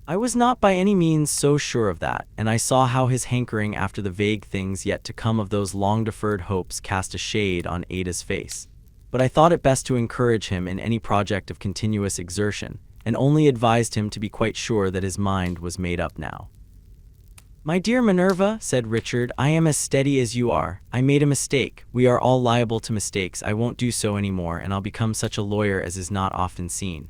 I was not by any means so sure of that, and I saw how his hankering after the vague things yet to come of those long-deferred hopes cast a shade on Ada's face. But I thought it best to encourage him in any project of continuous exertion, and only advised him to be quite sure that his mind was made up now. "My dear Minerva," said Richard, "I am as steady as you are. I made a mistake. We are all liable to mistakes. I won't do so any more, and I'll become such a lawyer as is not often seen.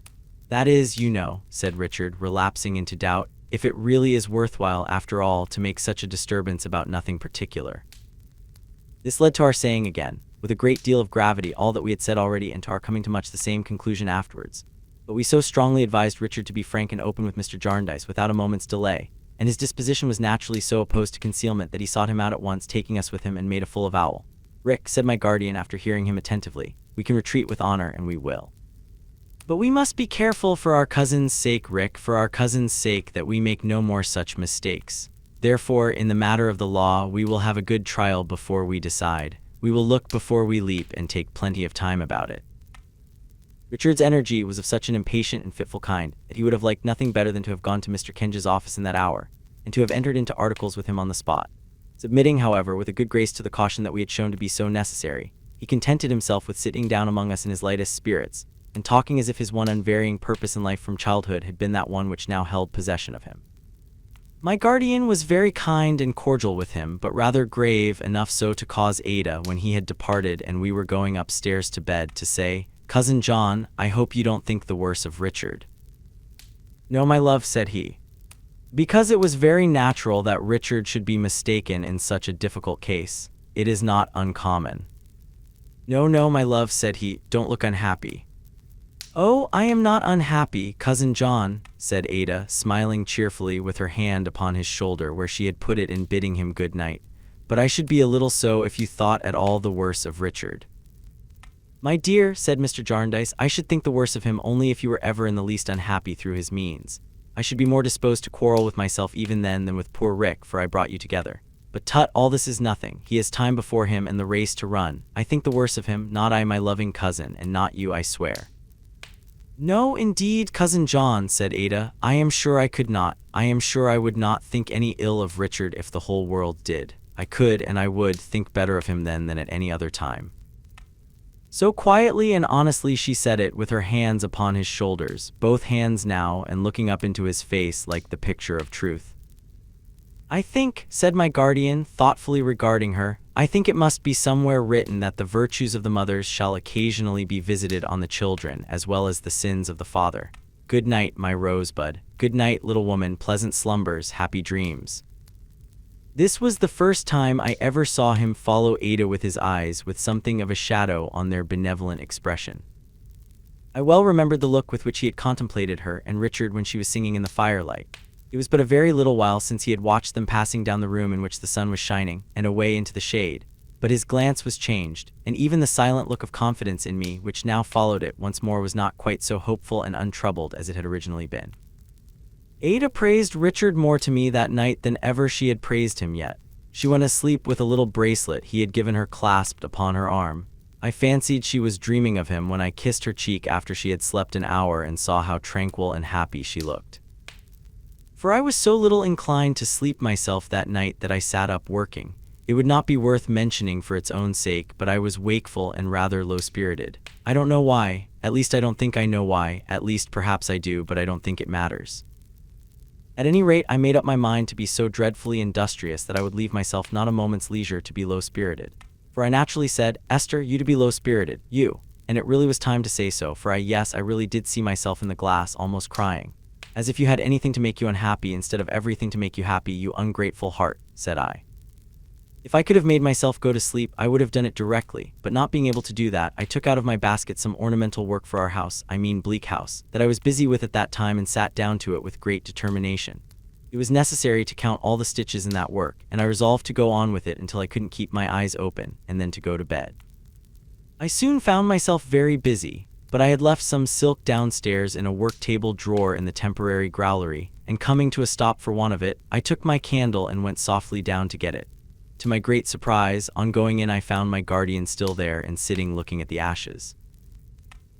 That is, you know," said Richard, relapsing into doubt, "if it really is worthwhile, after all, to make such a disturbance about nothing particular." This led to our saying again, with a great deal of gravity, all that we had said already, and to our coming to much the same conclusion afterwards. But we so strongly advised Richard to be frank and open with Mr. Jarndyce without a moment's delay, and his disposition was naturally so opposed to concealment that he sought him out at once, taking us with him, and made a full avowal. "Rick," said my guardian after hearing him attentively, "we can retreat with honor, and we will. But we must be careful for our cousin's sake, Rick, for our cousin's sake, that we make no more such mistakes. Therefore, in the matter of the law, we will have a good trial before we decide. We will look before we leap and take plenty of time about it." Richard's energy was of such an impatient and fitful kind that he would have liked nothing better than to have gone to Mr. Kenge's office in that hour, and to have entered into articles with him on the spot. Submitting, however, with a good grace to the caution that we had shown to be so necessary, he contented himself with sitting down among us in his lightest spirits, and talking as if his one unvarying purpose in life from childhood had been that one which now held possession of him. My guardian was very kind and cordial with him, but rather grave, enough so to cause Ada, when he had departed and we were going upstairs to bed, to say, "Cousin John, I hope you don't think the worse of Richard." "No, my love," said he, "because it was very natural that Richard should be mistaken in such a difficult case. It is not uncommon." "No, no, my love," said he, "don't look unhappy." "Oh, I am not unhappy, Cousin John," said Ada, smiling cheerfully with her hand upon his shoulder where she had put it in bidding him good night, "but I should be a little so if you thought at all the worse of Richard." "My dear," said Mr. Jarndyce, "I should think the worse of him only if you were ever in the least unhappy through his means. I should be more disposed to quarrel with myself even then than with poor Rick, for I brought you together. But tut, all this is nothing. He has time before him and the race to run. I think the worse of him, not I, my loving cousin, and not you, I swear." "No, indeed, Cousin John," said Ada, "I am sure I could not. I am sure I would not think any ill of Richard if the whole world did. I could, and I would, think better of him then than at any other time." So quietly and honestly she said it, with her hands upon his shoulders, both hands now, and looking up into his face like the picture of truth. "I think," said my guardian, thoughtfully regarding her, "I think it must be somewhere written that the virtues of the mothers shall occasionally be visited on the children, as well as the sins of the father. Good night, my rosebud. Good night, little woman. Pleasant slumbers, happy dreams." This was the first time I ever saw him follow Ada with his eyes, with something of a shadow on their benevolent expression. I well remembered the look with which he had contemplated her and Richard when she was singing in the firelight. It was but a very little while since he had watched them passing down the room in which the sun was shining, and away into the shade, but his glance was changed, and even the silent look of confidence in me which now followed it once more was not quite so hopeful and untroubled as it had originally been. Ada praised Richard more to me that night than ever she had praised him yet. She went asleep with a little bracelet he had given her clasped upon her arm. I fancied she was dreaming of him when I kissed her cheek after she had slept an hour and saw how tranquil and happy she looked. For I was so little inclined to sleep myself that night that I sat up working. It would not be worth mentioning for its own sake, but I was wakeful and rather low-spirited. I don't know why, at least I don't think I know why, at least perhaps I do, but I don't think it matters. At any rate, I made up my mind to be so dreadfully industrious that I would leave myself not a moment's leisure to be low-spirited. For I naturally said, Esther, you to be low-spirited, you. And it really was time to say so, for I really did see myself in the glass almost crying. As if you had anything to make you unhappy instead of everything to make you happy, you ungrateful heart, said I. If I could have made myself go to sleep, I would have done it directly, but not being able to do that, I took out of my basket some ornamental work for our house, Bleak House, that I was busy with at that time and sat down to it with great determination. It was necessary to count all the stitches in that work, and I resolved to go on with it until I couldn't keep my eyes open, and then to go to bed. I soon found myself very busy, but I had left some silk downstairs in a work-table drawer in the temporary growlery, and coming to a stop for want of it, I took my candle and went softly down to get it. To my great surprise, on going in I found my guardian still there and sitting looking at the ashes.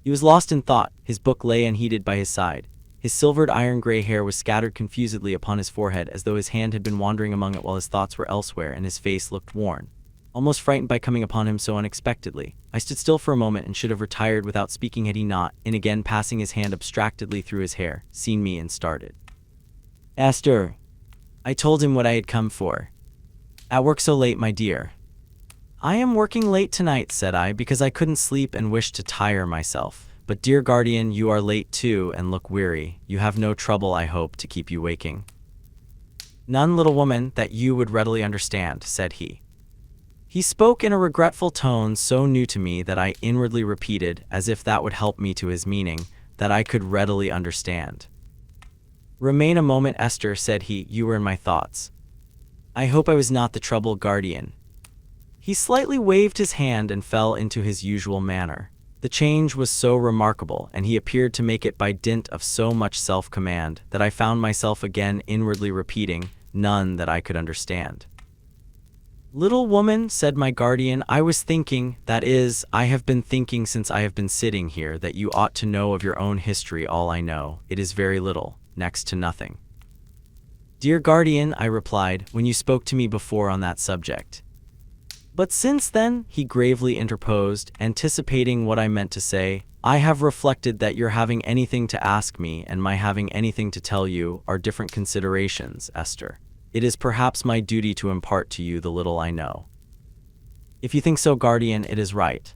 He was lost in thought, his book lay unheeded by his side. His silvered iron-gray hair was scattered confusedly upon his forehead as though his hand had been wandering among it while his thoughts were elsewhere, and his face looked worn. Almost frightened by coming upon him so unexpectedly, I stood still for a moment and should have retired without speaking had he not, in again passing his hand abstractedly through his hair, seen me and started. Esther, I told him what I had come for. At work so late, my dear. I am working late tonight, said I, because I couldn't sleep and wished to tire myself. But dear guardian, you are late too and look weary. You have no trouble, I hope, to keep you waking. None, little woman, that you would readily understand, said he. He spoke in a regretful tone so new to me that I inwardly repeated, as if that would help me to his meaning, that I could readily understand. Remain a moment, Esther, said he, you were in my thoughts. I hope I was not the troubled guardian. He slightly waved his hand and fell into his usual manner. The change was so remarkable, and he appeared to make it by dint of so much self-command, that I found myself again inwardly repeating, none that I could understand. Little woman, said my guardian, I was thinking, that is, I have been thinking since I have been sitting here, that you ought to know of your own history all I know. It is very little, next to nothing. Dear guardian, I replied, when you spoke to me before on that subject. But since then, he gravely interposed, anticipating what I meant to say, I have reflected that your having anything to ask me and my having anything to tell you are different considerations, Esther. It is perhaps my duty to impart to you the little I know. If you think so, guardian, it is right.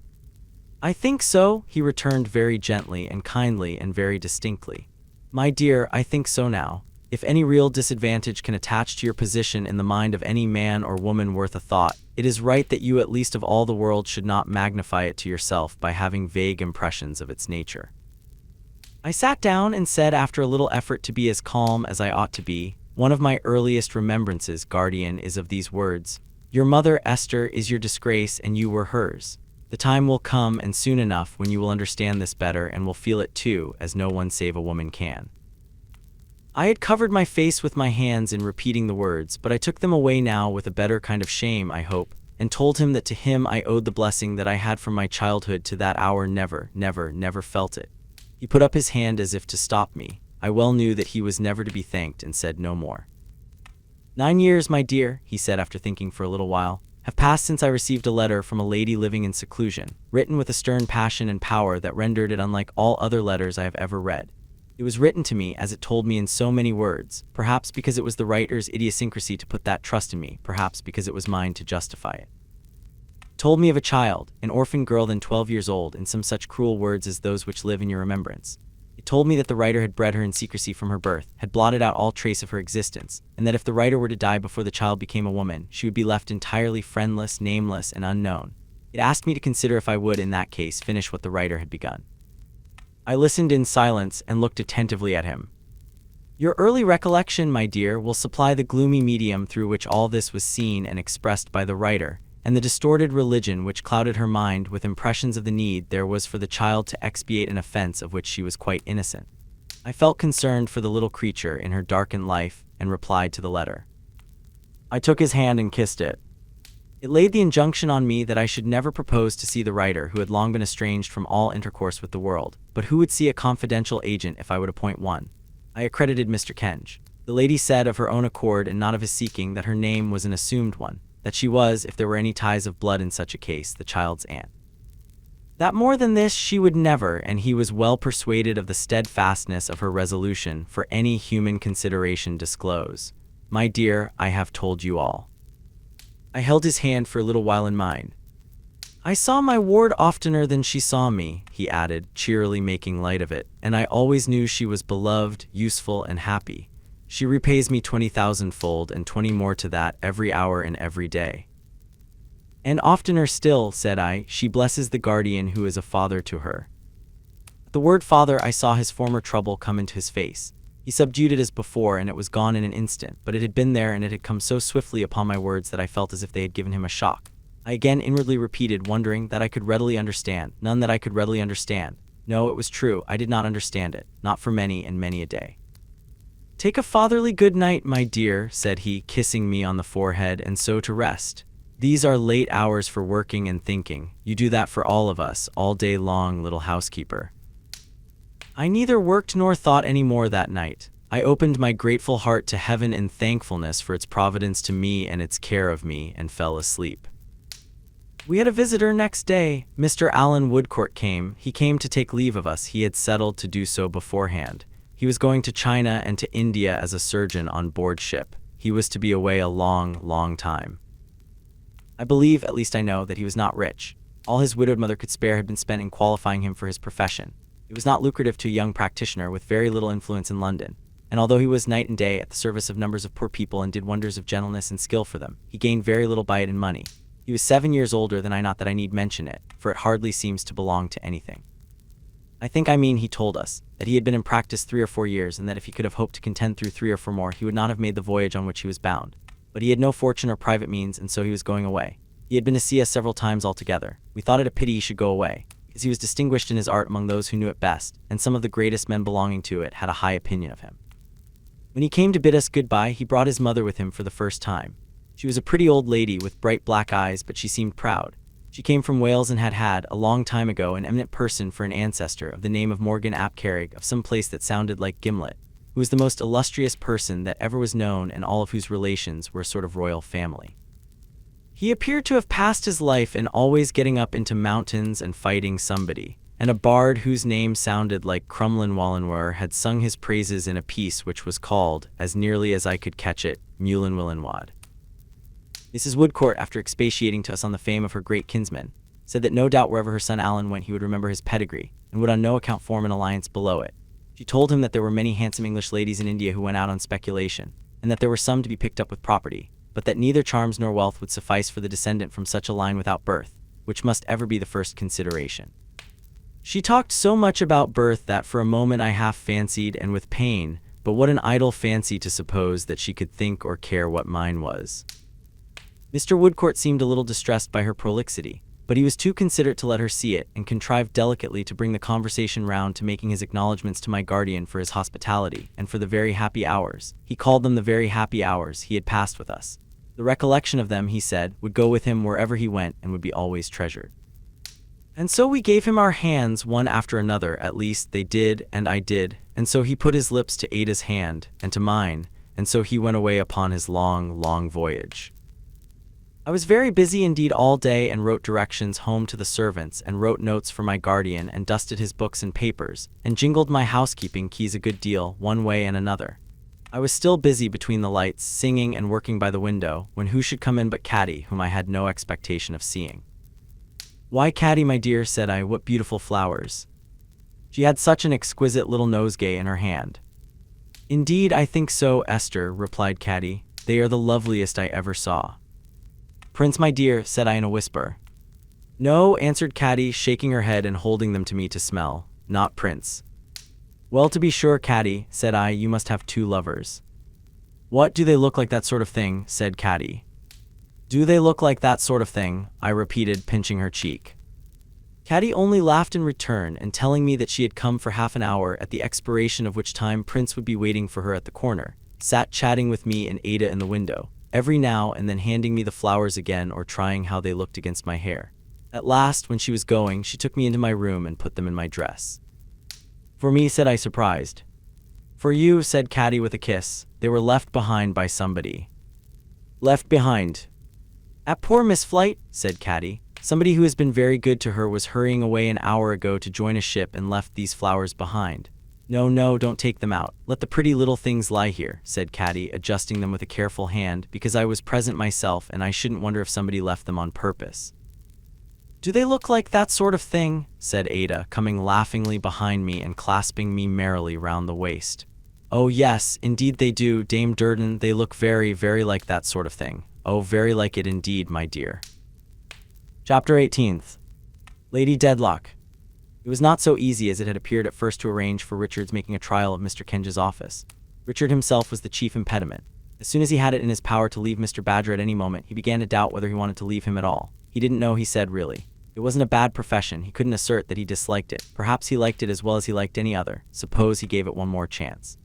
I think so, he returned very gently and kindly and very distinctly. My dear, I think so now. If any real disadvantage can attach to your position in the mind of any man or woman worth a thought, it is right that you at least of all the world should not magnify it to yourself by having vague impressions of its nature. I sat down and said after a little effort to be as calm as I ought to be, one of my earliest remembrances, guardian, is of these words. Your mother, Esther, is your disgrace and you were hers. The time will come, and soon enough, when you will understand this better and will feel it too, as no one save a woman can. I had covered my face with my hands in repeating the words, but I took them away now with a better kind of shame, I hope, and told him that to him I owed the blessing that I had from my childhood to that hour never felt it. He put up his hand as if to stop me. I well knew that he was never to be thanked and said no more. 9 years, my dear, he said after thinking for a little while, have passed since I received a letter from a lady living in seclusion, written with a stern passion and power that rendered it unlike all other letters I have ever read. It was written to me as it told me in so many words, perhaps because it was the writer's idiosyncrasy to put that trust in me, perhaps because it was mine to justify it. Told me of a child, an orphan girl then 12 years old, in some such cruel words as those which live in your remembrance. It told me that the writer had bred her in secrecy from her birth, had blotted out all trace of her existence, and that if the writer were to die before the child became a woman, she would be left entirely friendless, nameless, and unknown. It asked me to consider if I would, in that case, finish what the writer had begun. I listened in silence and looked attentively at him. Your early recollection, my dear, will supply the gloomy medium through which all this was seen and expressed by the writer, and the distorted religion which clouded her mind with impressions of the need there was for the child to expiate an offense of which she was quite innocent. I felt concerned for the little creature in her darkened life, and replied to the letter. I took his hand and kissed it. It laid the injunction on me that I should never propose to see the writer, who had long been estranged from all intercourse with the world, but who would see a confidential agent if I would appoint one. I accredited Mr. Kenge. The lady said of her own accord and not of his seeking that her name was an assumed one, that she was, if there were any ties of blood in such a case, the child's aunt. That more than this she would never, and he was well persuaded of the steadfastness of her resolution, for any human consideration disclose. My dear, I have told you all. I held his hand for a little while in mine. I saw my ward oftener than she saw me, he added, cheerily making light of it, and I always knew she was beloved, useful, and happy. She repays me 20,000-fold, and 20 more to that, every hour and every day. And oftener still, said I, she blesses the guardian who is a father to her. At the word father, I saw his former trouble come into his face. He subdued it as before, and it was gone in an instant, but it had been there, and it had come so swiftly upon my words that I felt as if they had given him a shock. I again inwardly repeated, wondering that I could readily understand, none that I could readily understand. No, it was true, I did not understand it, not for many and many a day. Take a fatherly good night, my dear, said he, kissing me on the forehead, and so to rest. These are late hours for working and thinking. You do that for all of us, all day long, little housekeeper. I neither worked nor thought any more that night. I opened my grateful heart to heaven in thankfulness for its providence to me and its care of me, and fell asleep. We had a visitor next day. Mr. Allan Woodcourt came. He came to take leave of us. He had settled to do so beforehand. He was going to China and to India as a surgeon on board ship. He was to be away a long, long time. I believe, at least I know, that he was not rich. All his widowed mother could spare had been spent in qualifying him for his profession. It was not lucrative to a young practitioner with very little influence in London, and although he was night and day at the service of numbers of poor people and did wonders of gentleness and skill for them, he gained very little by it in money. He was 7 years older than I, not that I need mention it, for it hardly seems to belong to anything. He told us, that he had been in practice 3 or 4 years, and that if he could have hoped to contend through 3 or 4 more, he would not have made the voyage on which he was bound. But he had no fortune or private means, and so he was going away. He had been to see us several times altogether. We thought it a pity he should go away, because he was distinguished in his art among those who knew it best, and some of the greatest men belonging to it had a high opinion of him. When he came to bid us good-bye, he brought his mother with him for the first time. She was a pretty old lady with bright black eyes, but she seemed proud. She came from Wales and had, a long time ago, an eminent person for an ancestor of the name of Morgan ap Carrig, of some place that sounded like Gimlet, who was the most illustrious person that ever was known, and all of whose relations were a sort of royal family. He appeared to have passed his life in always getting up into mountains and fighting somebody, and a bard whose name sounded like Crumlin Wallenwer had sung his praises in a piece which was called, as nearly as I could catch it, Mulin Willenwad. Mrs. Woodcourt, after expatiating to us on the fame of her great kinsman, said that no doubt wherever her son Allan went he would remember his pedigree, and would on no account form an alliance below it. She told him that there were many handsome English ladies in India who went out on speculation, and that there were some to be picked up with property, but that neither charms nor wealth would suffice for the descendant from such a line without birth, which must ever be the first consideration. She talked so much about birth that for a moment I half fancied, and with pain, but what an idle fancy to suppose that she could think or care what mine was. Mr. Woodcourt seemed a little distressed by her prolixity, but he was too considerate to let her see it, and contrived delicately to bring the conversation round to making his acknowledgments to my guardian for his hospitality, and for the very happy hours, he called them the very happy hours, he had passed with us. The recollection of them, he said, would go with him wherever he went, and would be always treasured. And so we gave him our hands one after another, at least they did, and I did, and so he put his lips to Ada's hand, and to mine, and so he went away upon his long, long voyage. I was very busy indeed all day, and wrote directions home to the servants, and wrote notes for my guardian, and dusted his books and papers, and jingled my housekeeping keys a good deal, one way and another. I was still busy between the lights, singing and working by the window, when who should come in but Caddy, whom I had no expectation of seeing. "Why, Caddy, my dear," said I, "what beautiful flowers!" She had such an exquisite little nosegay in her hand. "Indeed, I think so, Esther," replied Caddy. "They are the loveliest I ever saw." "Prince, my dear," said I in a whisper. "No," answered Caddy, shaking her head and holding them to me to smell. "Not Prince." "Well, to be sure, Caddy," said I, "you must have 2 lovers." "What, do they look like that sort of thing?" said Caddy. "Do they look like that sort of thing?" I repeated, pinching her cheek. Caddy only laughed in return, and telling me that she had come for half an hour, at the expiration of which time Prince would be waiting for her at the corner, sat chatting with me and Ada in the window, every now and then handing me the flowers again or trying how they looked against my hair. At last, when she was going, she took me into my room and put them in my dress. "For me," said I, surprised. "For you," said Caddy with a kiss. "They were left behind by somebody." "Left behind?" "At poor Miss Flight," said Caddy. Somebody who has been very good to her was hurrying away an hour ago to join a ship and left these flowers behind. No, no, don't take them out. Let the pretty little things lie here, said Caddy, adjusting them with a careful hand, because I was present myself and I shouldn't wonder if somebody left them on purpose. Do they look like that sort of thing? Said Ada, coming laughingly behind me and clasping me merrily round the waist. Oh yes, indeed they do, Dame Durden, they look very, very like that sort of thing. Oh, very like it indeed, my dear. Chapter 18th. Lady Dedlock. It was not so easy as it had appeared at first to arrange for Richard's making a trial of Mr. Kenge's office. Richard himself was the chief impediment. As soon as he had it in his power to leave Mr. Badger at any moment, he began to doubt whether he wanted to leave him at all. He didn't know, he said, really. It wasn't a bad profession. He couldn't assert that he disliked it. Perhaps he liked it as well as he liked any other. Suppose he gave it one more chance.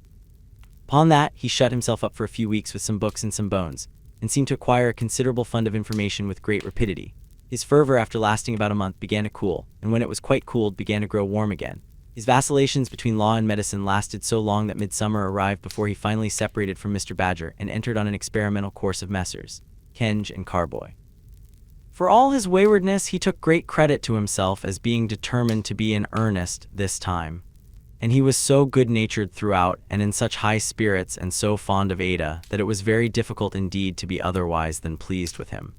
Upon that, he shut himself up for a few weeks with some books and some bones, and seemed to acquire a considerable fund of information with great rapidity. His fervor, after lasting about a month, began to cool, and when it was quite cooled, began to grow warm again. His vacillations between law and medicine lasted so long that midsummer arrived before he finally separated from Mr. Badger and entered on an experimental course of Messrs. Kenge and Carboy. For all his waywardness, he took great credit to himself as being determined to be in earnest this time. And he was so good-natured throughout, and in such high spirits and so fond of Ada, that it was very difficult indeed to be otherwise than pleased with him.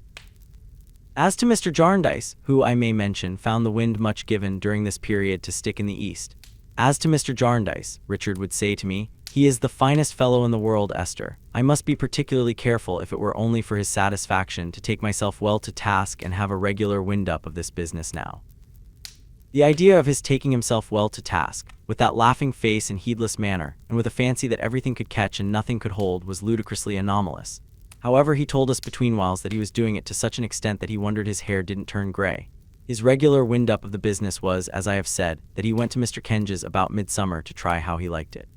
As to Mr. Jarndyce, who, I may mention, found the wind much given during this period to stick in the east. As to Mr. Jarndyce, Richard would say to me, he is the finest fellow in the world, Esther. I must be particularly careful, if it were only for his satisfaction, to take myself well to task and have a regular wind-up of this business now. The idea of his taking himself well to task, with that laughing face and heedless manner, and with a fancy that everything could catch and nothing could hold, was ludicrously anomalous. However, he told us between whiles that he was doing it to such an extent that he wondered his hair didn't turn gray. His regular wind-up of the business was, as I have said, that he went to Mr. Kenge's about midsummer to try how he liked it.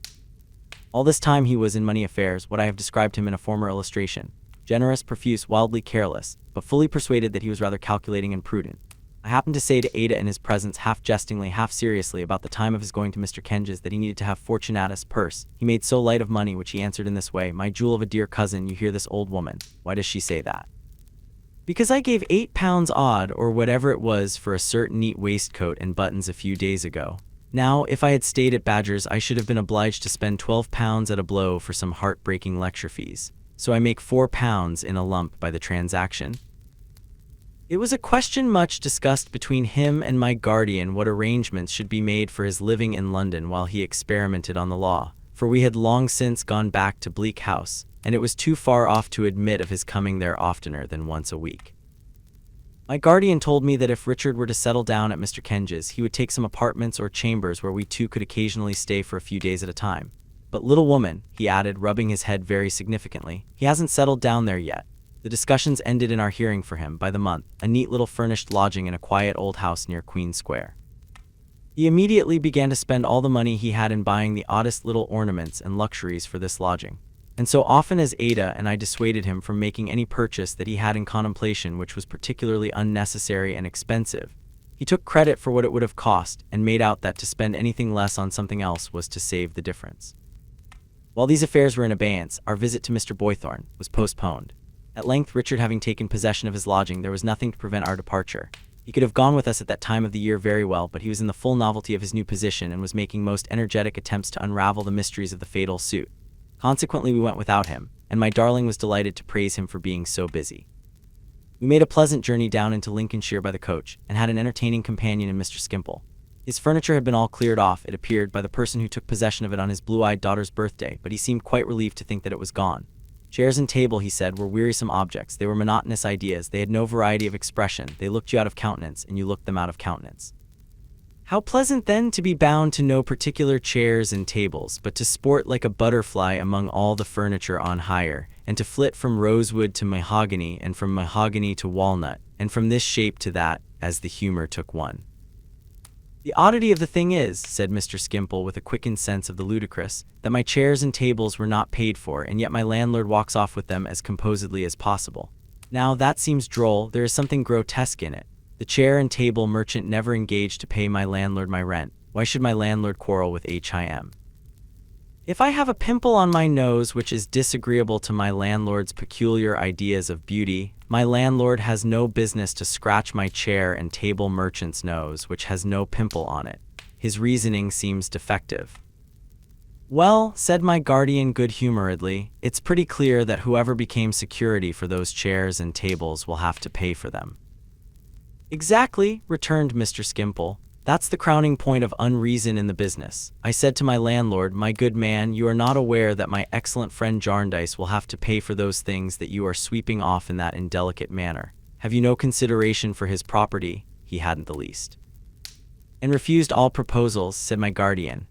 All this time he was in money affairs, what I have described him in a former illustration, generous, profuse, wildly careless, but fully persuaded that he was rather calculating and prudent. I happened to say to Ada in his presence, half jestingly, half seriously, about the time of his going to Mr. Kenge's, that he needed to have Fortunatus' purse. He made so light of money, which he answered in this way, "My jewel of a dear cousin, you hear this old woman. Why does she say that? Because I gave £8 odd, or whatever it was, for a certain neat waistcoat and buttons a few days ago. Now, if I had stayed at Badger's, I should have been obliged to spend £12 at a blow for some heart-breaking lecture fees. So I make £4 in a lump by the transaction." It was a question much discussed between him and my guardian what arrangements should be made for his living in London while he experimented on the law, for we had long since gone back to Bleak House, and it was too far off to admit of his coming there oftener than once a week. My guardian told me that if Richard were to settle down at Mr. Kenge's, he would take some apartments or chambers where we two could occasionally stay for a few days at a time. But little woman, he added, rubbing his head very significantly, he hasn't settled down there yet. The discussions ended in our hearing for him, by the month, a neat little furnished lodging in a quiet old house near Queen Square. He immediately began to spend all the money he had in buying the oddest little ornaments and luxuries for this lodging. And so often as Ada and I dissuaded him from making any purchase that he had in contemplation which was particularly unnecessary and expensive, he took credit for what it would have cost and made out that to spend anything less on something else was to save the difference. While these affairs were in abeyance, our visit to Mr. Boythorn was postponed. At length, Richard having taken possession of his lodging, there was nothing to prevent our departure. He could have gone with us at that time of the year very well, but he was in the full novelty of his new position and was making most energetic attempts to unravel the mysteries of the fatal suit. Consequently, we went without him, and my darling was delighted to praise him for being so busy. We made a pleasant journey down into Lincolnshire by the coach, and had an entertaining companion in Mr. Skimpole. His furniture had been all cleared off, it appeared, by the person who took possession of it on his blue-eyed daughter's birthday, but he seemed quite relieved to think that it was gone. Chairs and table, he said, were wearisome objects. They were monotonous ideas. They had no variety of expression. They looked you out of countenance, and you looked them out of countenance. How pleasant, then, to be bound to no particular chairs and tables, but to sport like a butterfly among all the furniture on hire, and to flit from rosewood to mahogany, and from mahogany to walnut, and from this shape to that, as the humor took one. The oddity of the thing is, said Mr. Skimpole with a quickened sense of the ludicrous, that my chairs and tables were not paid for, and yet my landlord walks off with them as composedly as possible. Now, that seems droll. There is something grotesque in it. The chair and table merchant never engaged to pay my landlord my rent. Why should my landlord quarrel with him? If I have a pimple on my nose which is disagreeable to my landlord's peculiar ideas of beauty, my landlord has no business to scratch my chair and table merchant's nose which has no pimple on it. His reasoning seems defective. Well, said my guardian good-humoredly, it's pretty clear that whoever became security for those chairs and tables will have to pay for them. Exactly, returned Mr. Skimpole. That's the crowning point of unreason in the business. I said to my landlord, my good man, you are not aware that my excellent friend Jarndyce will have to pay for those things that you are sweeping off in that indelicate manner. Have you no consideration for his property? He hadn't the least. And refused all proposals, said my guardian.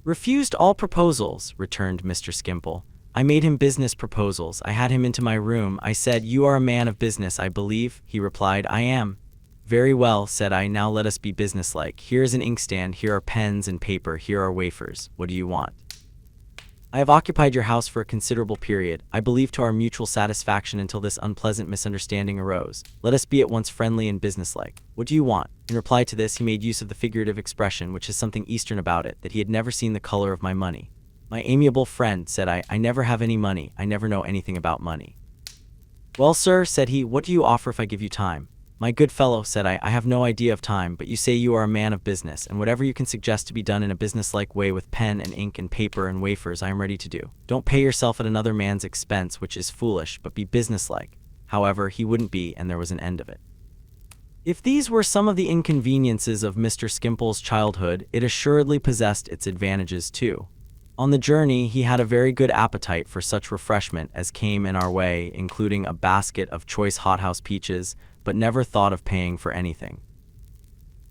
Refused all proposals, returned Mr. Skimpole. I made him business proposals. I had him into my room. I said, you are a man of business, I believe. He replied, I am. Very well, said I, now let us be businesslike. Here is an inkstand, here are pens and paper, here are wafers. What do you want? I have occupied your house for a considerable period, I believe to our mutual satisfaction until this unpleasant misunderstanding arose. Let us be at once friendly and businesslike. What do you want? In reply to this, he made use of the figurative expression, which has something Eastern about it, that he had never seen the color of my money. My amiable friend, said I never have any money, I never know anything about money. Well, sir, said he, what do you offer if I give you time? My good fellow, said I have no idea of time, but you say you are a man of business, and whatever you can suggest to be done in a businesslike way with pen and ink and paper and wafers I am ready to do. Don't pay yourself at another man's expense, which is foolish, but be businesslike. However, he wouldn't be, and there was an end of it. If these were some of the inconveniences of Mr. Skimpole's childhood, it assuredly possessed its advantages too. On the journey, he had a very good appetite for such refreshment as came in our way, including a basket of choice hothouse peaches, but never thought of paying for anything.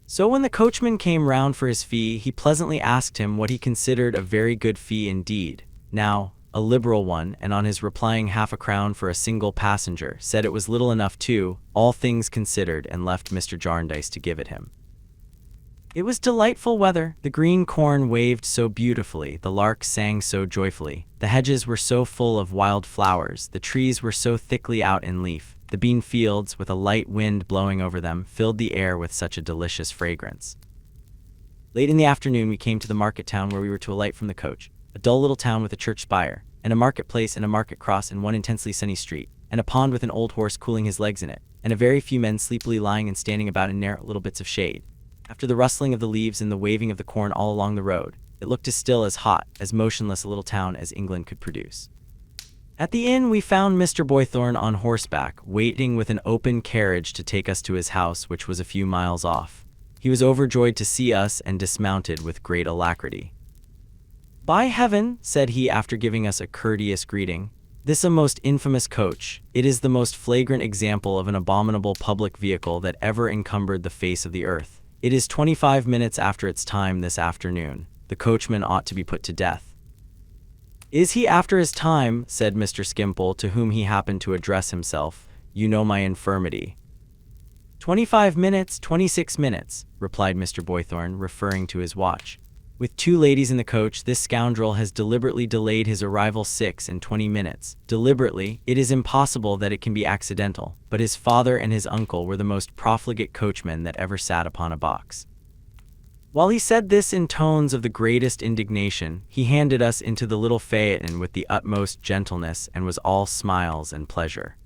So when the coachman came round for his fee, he pleasantly asked him what he considered a very good fee indeed, now a liberal one, and on his replying half a crown for a single passenger, said it was little enough too, all things considered, and left Mr. Jarndyce to give it him. It was delightful weather. The green corn waved so beautifully, the larks sang so joyfully, the hedges were so full of wild flowers, the trees were so thickly out in leaf, the bean fields, with a light wind blowing over them, filled the air with such a delicious fragrance. Late in the afternoon we came to the market town where we were to alight from the coach, a dull little town with a church spire, and a marketplace and a market cross in one intensely sunny street, and a pond with an old horse cooling his legs in it, and a very few men sleepily lying and standing about in narrow little bits of shade. After the rustling of the leaves and the waving of the corn all along the road, it looked as still, as hot, as motionless a little town as England could produce. At the inn we found Mr. Boythorn on horseback, waiting with an open carriage to take us to his house, which was a few miles off. He was overjoyed to see us and dismounted with great alacrity. By heaven, said he after giving us a courteous greeting, this a most infamous coach. It is the most flagrant example of an abominable public vehicle that ever encumbered the face of the earth. It is 25 minutes after its time this afternoon. The coachman ought to be put to death. Is he after his time? Said Mr. Skimpole, to whom he happened to address himself. You know my infirmity. 25 minutes, 26 minutes, replied Mr. Boythorn, referring to his watch. With 2 ladies in the coach, this scoundrel has deliberately delayed his arrival 26 minutes. Deliberately, it is impossible that it can be accidental, but his father and his uncle were the most profligate coachmen that ever sat upon a box. While he said this in tones of the greatest indignation, he handed us into the little phaeton with the utmost gentleness and was all smiles and pleasure.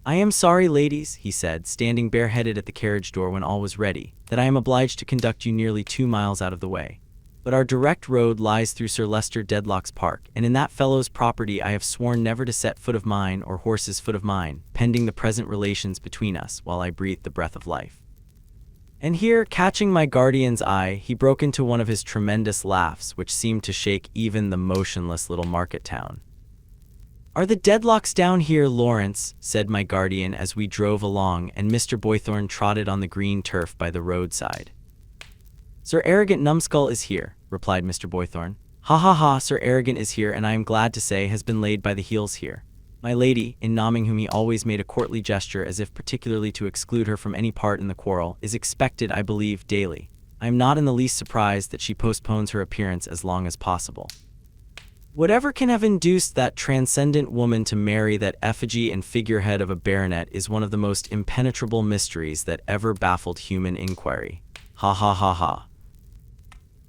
I am sorry, ladies, he said, standing bareheaded at the carriage door when all was ready, that I am obliged to conduct you nearly 2 miles out of the way. But our direct road lies through Sir Leicester Dedlock's park, and in that fellow's property I have sworn never to set foot of mine or horse's foot of mine, pending the present relations between us while I breathe the breath of life. And here, catching my guardian's eye, he broke into one of his tremendous laughs, which seemed to shake even the motionless little market town. Are the Dedlocks down here, Lawrence? Said my guardian as we drove along, and Mr. Boythorn trotted on the green turf by the roadside. Sir Arrogant Numbskull is here, replied Mr. Boythorn. Ha ha ha, Sir Arrogant is here, and I am glad to say has been laid by the heels here. My lady, in nomming whom he always made a courtly gesture as if particularly to exclude her from any part in the quarrel, is expected, I believe, daily. I am not in the least surprised that she postpones her appearance as long as possible. Whatever can have induced that transcendent woman to marry that effigy and figurehead of a baronet is one of the most impenetrable mysteries that ever baffled human inquiry. Ha ha ha ha.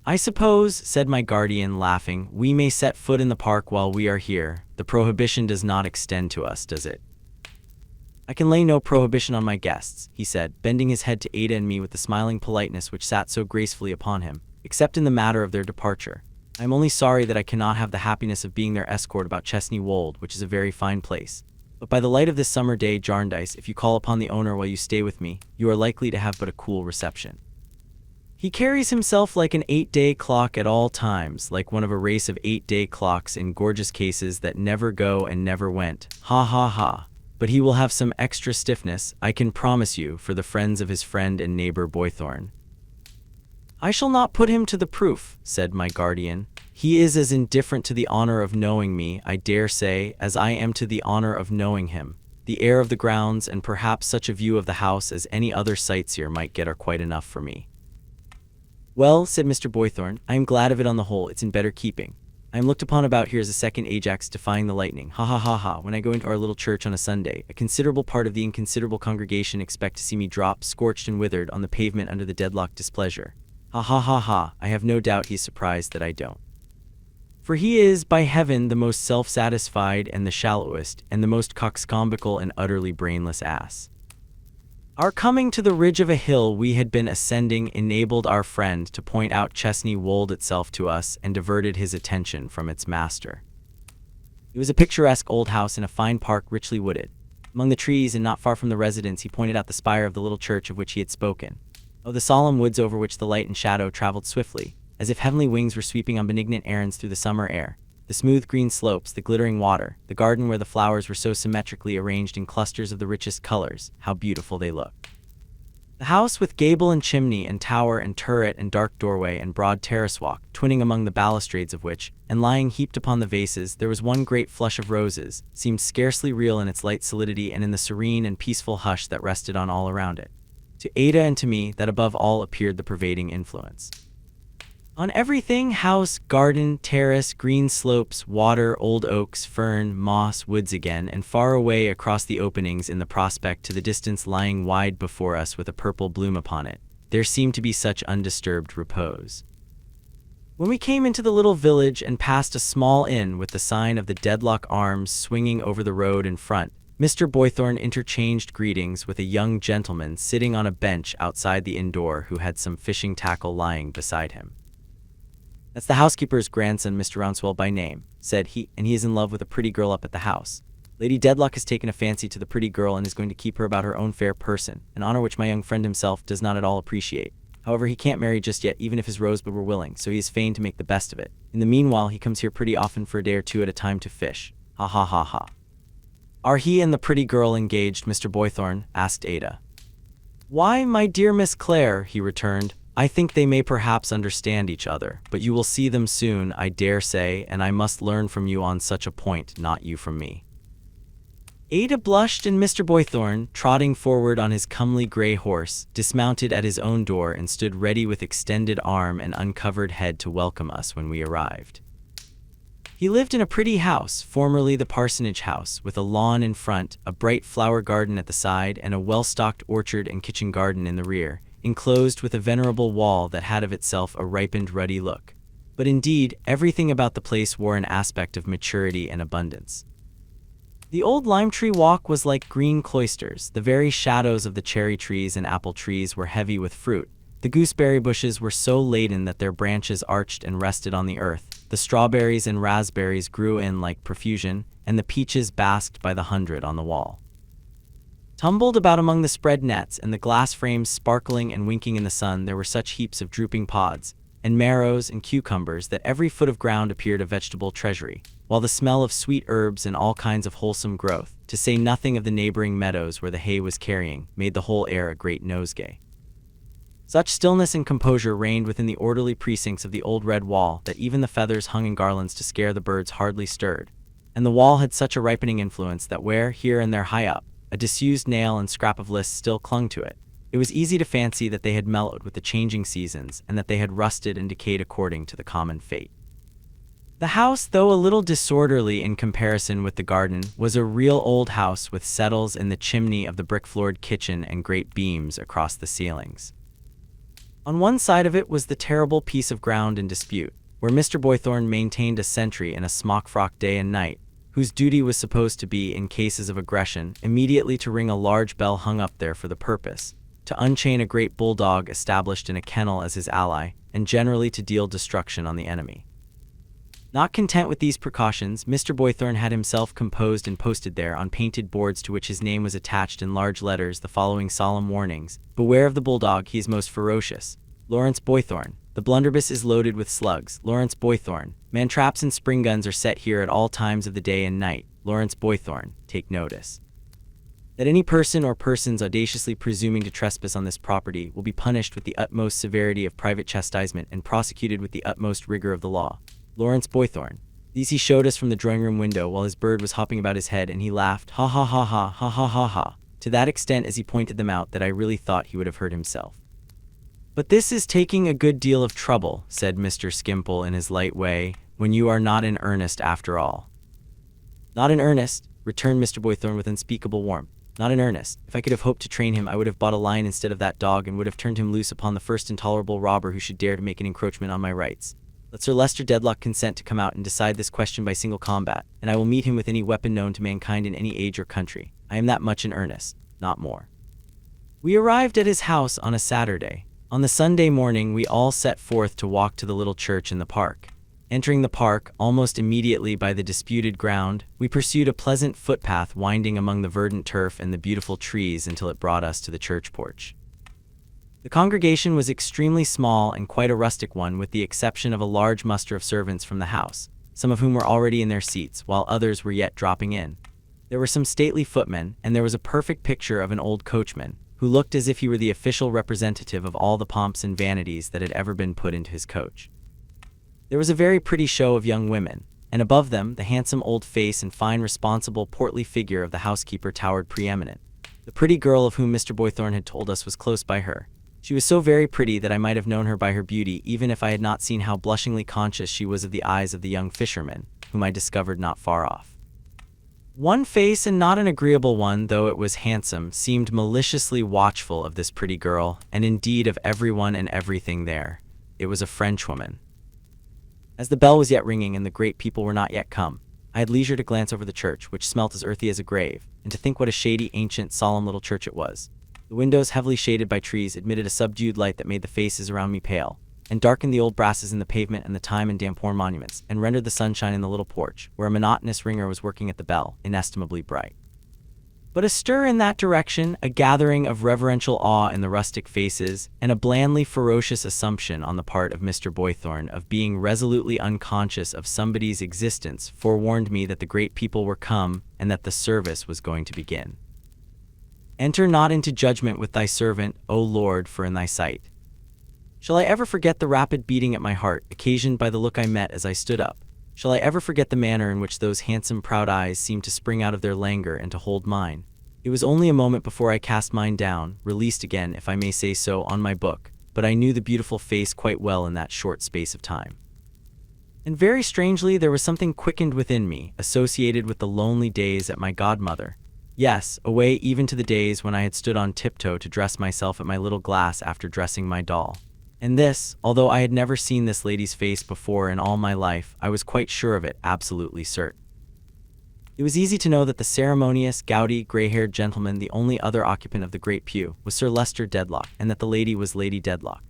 "I suppose," said my guardian, laughing, "we may set foot in the park while we are here. The prohibition does not extend to us, does it?" "I can lay no prohibition on my guests," he said, bending his head to Ada and me with the smiling politeness which sat so gracefully upon him, "except in the matter of their departure. I am only sorry that I cannot have the happiness of being their escort about Chesney Wold, which is a very fine place. But by the light of this summer day, Jarndyce, if you call upon the owner while you stay with me, you are likely to have but a cool reception. He carries himself like an 8-day clock at all times, like one of a race of 8-day clocks in gorgeous cases that never go and never went. Ha ha ha. But he will have some extra stiffness, I can promise you, for the friends of his friend and neighbor Boythorn." "I shall not put him to the proof," said my guardian. "He is as indifferent to the honor of knowing me, I dare say, as I am to the honor of knowing him. The air of the grounds and perhaps such a view of the house as any other sightseer might get are quite enough for me." "Well," said Mr. Boythorn, "I am glad of it on the whole. It's in better keeping. I am looked upon about here as a second Ajax defying the lightning. Ha ha ha ha. When I go into our little church on a Sunday, a considerable part of the inconsiderable congregation expect to see me drop, scorched and withered, on the pavement under the deadlocked displeasure. Ha ha ha ha. I have no doubt he is surprised that I don't. For he is, by heaven, the most self-satisfied and the shallowest, and the most coxcombical and utterly brainless ass." Our coming to the ridge of a hill we had been ascending enabled our friend to point out Chesney Wold itself to us and diverted his attention from its master. It was a picturesque old house in a fine park richly wooded. Among the trees and not far from the residence he pointed out the spire of the little church of which he had spoken. Oh, the solemn woods over which the light and shadow traveled swiftly, as if heavenly wings were sweeping on benignant errands through the summer air. The smooth green slopes, the glittering water, the garden where the flowers were so symmetrically arranged in clusters of the richest colors, how beautiful they looked. The house with gable and chimney and tower and turret and dark doorway and broad terrace walk, twinning among the balustrades of which, and lying heaped upon the vases, there was one great flush of roses, seemed scarcely real in its light solidity and in the serene and peaceful hush that rested on all around it. To Ada and to me, that above all appeared the pervading influence. On everything, house, garden, terrace, green slopes, water, old oaks, fern, moss, woods again, and far away across the openings in the prospect to the distance lying wide before us with a purple bloom upon it, there seemed to be such undisturbed repose. When we came into the little village and passed a small inn with the sign of the Deadlock Arms swinging over the road in front, Mr. Boythorn interchanged greetings with a young gentleman sitting on a bench outside the inn door who had some fishing tackle lying beside him. "That's the housekeeper's grandson, Mr. Rouncewell by name," said he, "and he is in love with a pretty girl up at the house. Lady Dedlock has taken a fancy to the pretty girl and is going to keep her about her own fair person, an honor which my young friend himself does not at all appreciate. However, he can't marry just yet, even if his Rosebud were willing, so he is fain to make the best of it. In the meanwhile, he comes here pretty often for a day or two at a time to fish. Ha ha ha ha." "Are he and the pretty girl engaged, Mr. Boythorn?" asked Ada. "Why, my dear Miss Clare," he returned, "I think they may perhaps understand each other, but you will see them soon, I dare say, and I must learn from you on such a point, not you from me." Ada blushed, and Mr. Boythorn, trotting forward on his comely gray horse, dismounted at his own door and stood ready with extended arm and uncovered head to welcome us when we arrived. He lived in a pretty house, formerly the parsonage house, with a lawn in front, a bright flower garden at the side, and a well-stocked orchard and kitchen garden in the rear, enclosed with a venerable wall that had of itself a ripened ruddy look. But indeed, everything about the place wore an aspect of maturity and abundance. The old lime-tree walk was like green cloisters, the very shadows of the cherry trees and apple trees were heavy with fruit, the gooseberry bushes were so laden that their branches arched and rested on the earth, the strawberries and raspberries grew in like profusion, and the peaches basked by the hundred on the wall. Tumbled about among the spread nets and the glass frames sparkling and winking in the sun, there were such heaps of drooping pods, and marrows and cucumbers that every foot of ground appeared a vegetable treasury, while the smell of sweet herbs and all kinds of wholesome growth, to say nothing of the neighboring meadows where the hay was carrying, made the whole air a great nosegay. Such stillness and composure reigned within the orderly precincts of the old red wall that even the feathers hung in garlands to scare the birds hardly stirred, and the wall had such a ripening influence that where, here and there high up, a disused nail and scrap of list still clung to it, it was easy to fancy that they had mellowed with the changing seasons and that they had rusted and decayed according to the common fate. The house, though a little disorderly in comparison with the garden, was a real old house with settles in the chimney of the brick-floored kitchen and great beams across the ceilings. On one side of it was the terrible piece of ground in dispute, where Mr. Boythorn maintained a sentry in a smock frock day and night, whose duty was supposed to be, in cases of aggression, immediately to ring a large bell hung up there for the purpose, to unchain a great bulldog established in a kennel as his ally, and generally to deal destruction on the enemy. Not content with these precautions, Mr. Boythorn had himself composed and posted there on painted boards to which his name was attached in large letters the following solemn warnings: "Beware of the bulldog, he is most ferocious. Lawrence Boythorn. The blunderbuss is loaded with slugs. Lawrence Boythorn. Man-traps and spring guns are set here at all times of the day and night. Lawrence Boythorn. Take notice that any person or persons audaciously presuming to trespass on this property will be punished with the utmost severity of private chastisement and prosecuted with the utmost rigor of the law. Lawrence Boythorn." These he showed us from the drawing-room window while his bird was hopping about his head, and he laughed, ha ha ha ha ha ha ha ha, to that extent as he pointed them out that I really thought he would have heard himself. "But this is taking a good deal of trouble," said Mr. Skimpole in his light way, "when you are not in earnest after all." "Not in earnest," returned Mr. Boythorn with unspeakable warmth. "Not in earnest. If I could have hoped to train him, I would have bought a lion instead of that dog, and would have turned him loose upon the first intolerable robber who should dare to make an encroachment on my rights. Let Sir Leicester Dedlock consent to come out and decide this question by single combat, and I will meet him with any weapon known to mankind in any age or country. I am that much in earnest, not more." We arrived at his house on a Saturday. On the Sunday morning we all set forth to walk to the little church in the park. Entering the park, almost immediately by the disputed ground, we pursued a pleasant footpath winding among the verdant turf and the beautiful trees until it brought us to the church porch. The congregation was extremely small and quite a rustic one, with the exception of a large muster of servants from the house, some of whom were already in their seats, while others were yet dropping in. There were some stately footmen, and there was a perfect picture of an old coachman, who looked as if he were the official representative of all the pomps and vanities that had ever been put into his coach. There was a very pretty show of young women, and above them the handsome old face and fine, responsible, portly figure of the housekeeper towered preeminent. The pretty girl of whom Mr. Boythorn had told us was close by her. She was so very pretty that I might have known her by her beauty, even if I had not seen how blushingly conscious she was of the eyes of the young fisherman, whom I discovered not far off. One face, and not an agreeable one, though it was handsome, seemed maliciously watchful of this pretty girl, and indeed of everyone and everything there. It was a Frenchwoman. As the bell was yet ringing and the great people were not yet come, I had leisure to glance over the church, which smelt as earthy as a grave, and to think what a shady, ancient, solemn little church it was. The windows, heavily shaded by trees, admitted a subdued light that made the faces around me pale, and darkened the old brasses in the pavement and the time and damp worn monuments, and rendered the sunshine in the little porch, where a monotonous ringer was working at the bell, inestimably bright. But a stir in that direction, a gathering of reverential awe in the rustic faces, and a blandly ferocious assumption on the part of Mr. Boythorn of being resolutely unconscious of somebody's existence, forewarned me that the great people were come, and that the service was going to begin. "Enter not into judgment with thy servant, O Lord, for in thy sight." Shall I ever forget the rapid beating at my heart, occasioned by the look I met as I stood up? Shall I ever forget the manner in which those handsome, proud eyes seemed to spring out of their languor and to hold mine? It was only a moment before I cast mine down, released again, if I may say so, on my book, but I knew the beautiful face quite well in that short space of time. And very strangely, there was something quickened within me, associated with the lonely days at my godmother. Yes, away even to the days when I had stood on tiptoe to dress myself at my little glass after dressing my doll. And this, although I had never seen this lady's face before in all my life, I was quite sure of it, absolutely certain. It was easy to know that the ceremonious, gouty, gray-haired gentleman, the only other occupant of the great pew, was Sir Leicester Dedlock, and that the lady was Lady Dedlock.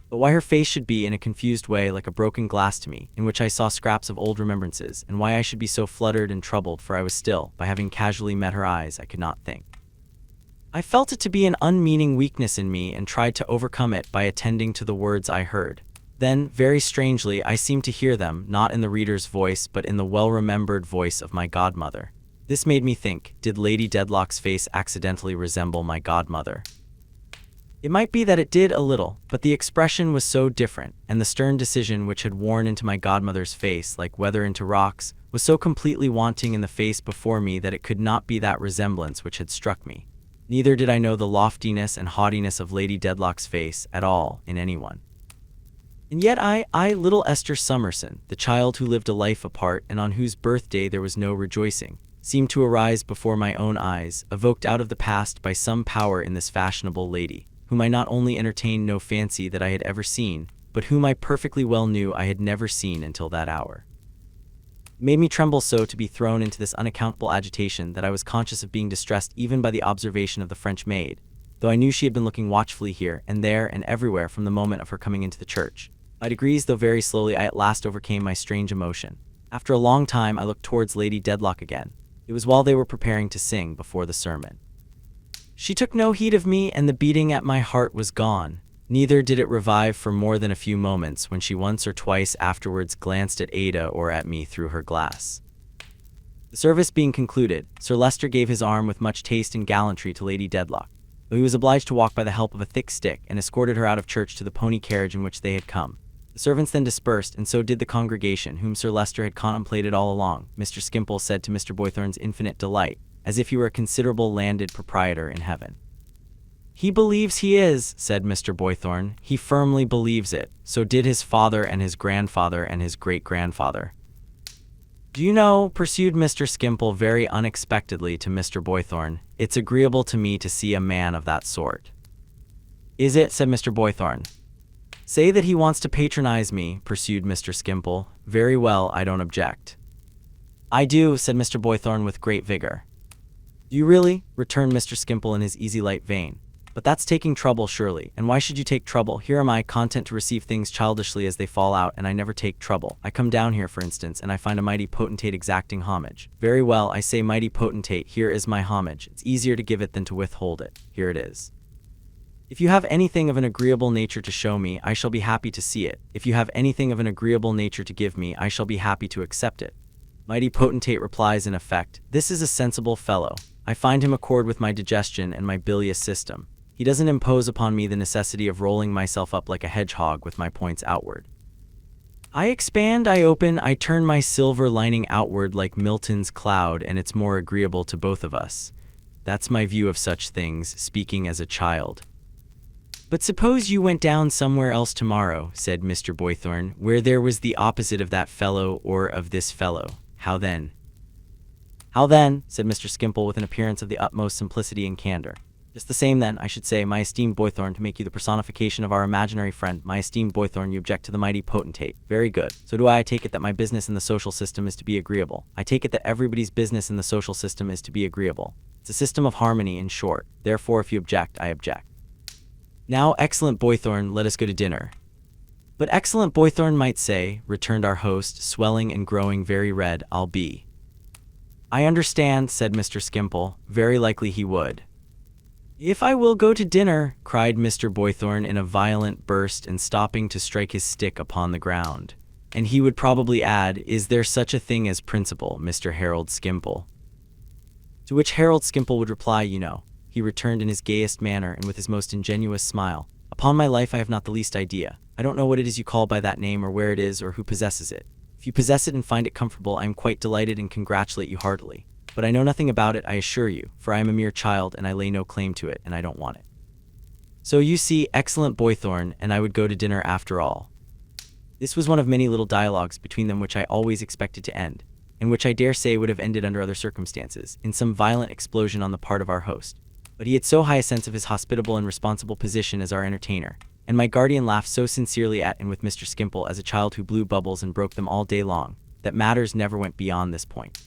But why her face should be in a confused way like a broken glass to me, in which I saw scraps of old remembrances, and why I should be so fluttered and troubled, for I was still, by having casually met her eyes, I could not think. I felt it to be an unmeaning weakness in me, and tried to overcome it by attending to the words I heard. Then, very strangely, I seemed to hear them, not in the reader's voice, but in the well-remembered voice of my godmother. This made me think, did Lady Dedlock's face accidentally resemble my godmother? It might be that it did a little, but the expression was so different, and the stern decision which had worn into my godmother's face like weather into rocks was so completely wanting in the face before me that it could not be that resemblance which had struck me. Neither did I know the loftiness and haughtiness of Lady Dedlock's face at all in anyone. And yet little Esther Summerson, the child who lived a life apart and on whose birthday there was no rejoicing, seemed to arise before my own eyes, evoked out of the past by some power in this fashionable lady. whom I not only entertained no fancy that I had ever seen, but whom I perfectly well knew I had never seen until that hour. It made me tremble so to be thrown into this unaccountable agitation that I was conscious of being distressed even by the observation of the French maid, though I knew she had been looking watchfully here and there and everywhere from the moment of her coming into the church. By degrees, though very slowly, I at last overcame my strange emotion. After a long time, I looked towards Lady Dedlock again. It was while they were preparing to sing before the sermon. She took no heed of me, and the beating at my heart was gone. Neither did it revive for more than a few moments when she once or twice afterwards glanced at Ada or at me through her glass. The service being concluded, Sir Leicester gave his arm with much taste and gallantry to Lady Dedlock, though he was obliged to walk by the help of a thick stick, and escorted her out of church to the pony carriage in which they had come. The servants then dispersed, and so did the congregation, whom Sir Leicester had contemplated all along. Mr. Skimpole said to Mr. Boythorn's infinite delight, as if he were a considerable landed proprietor in heaven. "He believes he is," said Mr. Boythorn. "He firmly believes it. So did his father and his grandfather and his great-grandfather." "Do you know," pursued Mr. Skimpole very unexpectedly to Mr. Boythorn, "it's agreeable to me to see a man of that sort." "Is it?" said Mr. Boythorn. "Say that he wants to patronize me," pursued Mr. Skimpole. "Very well, I don't object." "I do," said Mr. Boythorn with great vigor. "Do you really?" returned Mr. Skimpole in his easy light vein. "But that's taking trouble, surely. And why should you take trouble? Here am I, content to receive things childishly as they fall out, and I never take trouble. I come down here, for instance, and I find a mighty potentate exacting homage. Very well, I say, mighty potentate, here is my homage. It's easier to give it than to withhold it. Here it is. If you have anything of an agreeable nature to show me, I shall be happy to see it. If you have anything of an agreeable nature to give me, I shall be happy to accept it." Mighty potentate replies in effect, "This is a sensible fellow. I find him accord with my digestion and my bilious system. He doesn't impose upon me the necessity of rolling myself up like a hedgehog with my points outward. I expand, I open, I turn my silver lining outward like Milton's cloud, and it's more agreeable to both of us. That's my view of such things, speaking as a child." "But suppose you went down somewhere else tomorrow," said Mr. Boythorn, "where there was the opposite of that fellow or of this fellow. How then?" "How then?" said Mr. Skimpole with an appearance of the utmost simplicity and candor. "Just the same then, I should say, my esteemed Boythorn, to make you the personification of our imaginary friend. My esteemed Boythorn, you object to the mighty potentate. Very good. So do I. I take it that my business in the social system is to be agreeable. I take it that everybody's business in the social system is to be agreeable. It's a system of harmony, in short. Therefore, if you object, I object. Now, excellent Boythorn, let us go to dinner." "But excellent Boythorn might say," returned our host, swelling and growing very red, "I'll be." "I understand," said Mr. Skimpole. "Very likely he would." "If I will go to dinner," cried Mr. Boythorn in a violent burst and stopping to strike his stick upon the ground. "And he would probably add, is there such a thing as principle, Mr. Harold Skimpole?" To which Harold Skimpole would reply, "You know," he returned in his gayest manner and with his most ingenuous smile, "upon my life I have not the least idea. I don't know what it is you call by that name or where it is or who possesses it. If you possess it and find it comfortable, I am quite delighted and congratulate you heartily. But I know nothing about it, I assure you, for I am a mere child and I lay no claim to it, and I don't want it. So you see, excellent Boythorn, and I would go to dinner after all." This was one of many little dialogues between them which I always expected to end, and which I dare say would have ended under other circumstances, in some violent explosion on the part of our host. But he had so high a sense of his hospitable and responsible position as our entertainer, and my guardian laughed so sincerely at and with Mr. Skimpole as a child who blew bubbles and broke them all day long, that matters never went beyond this point.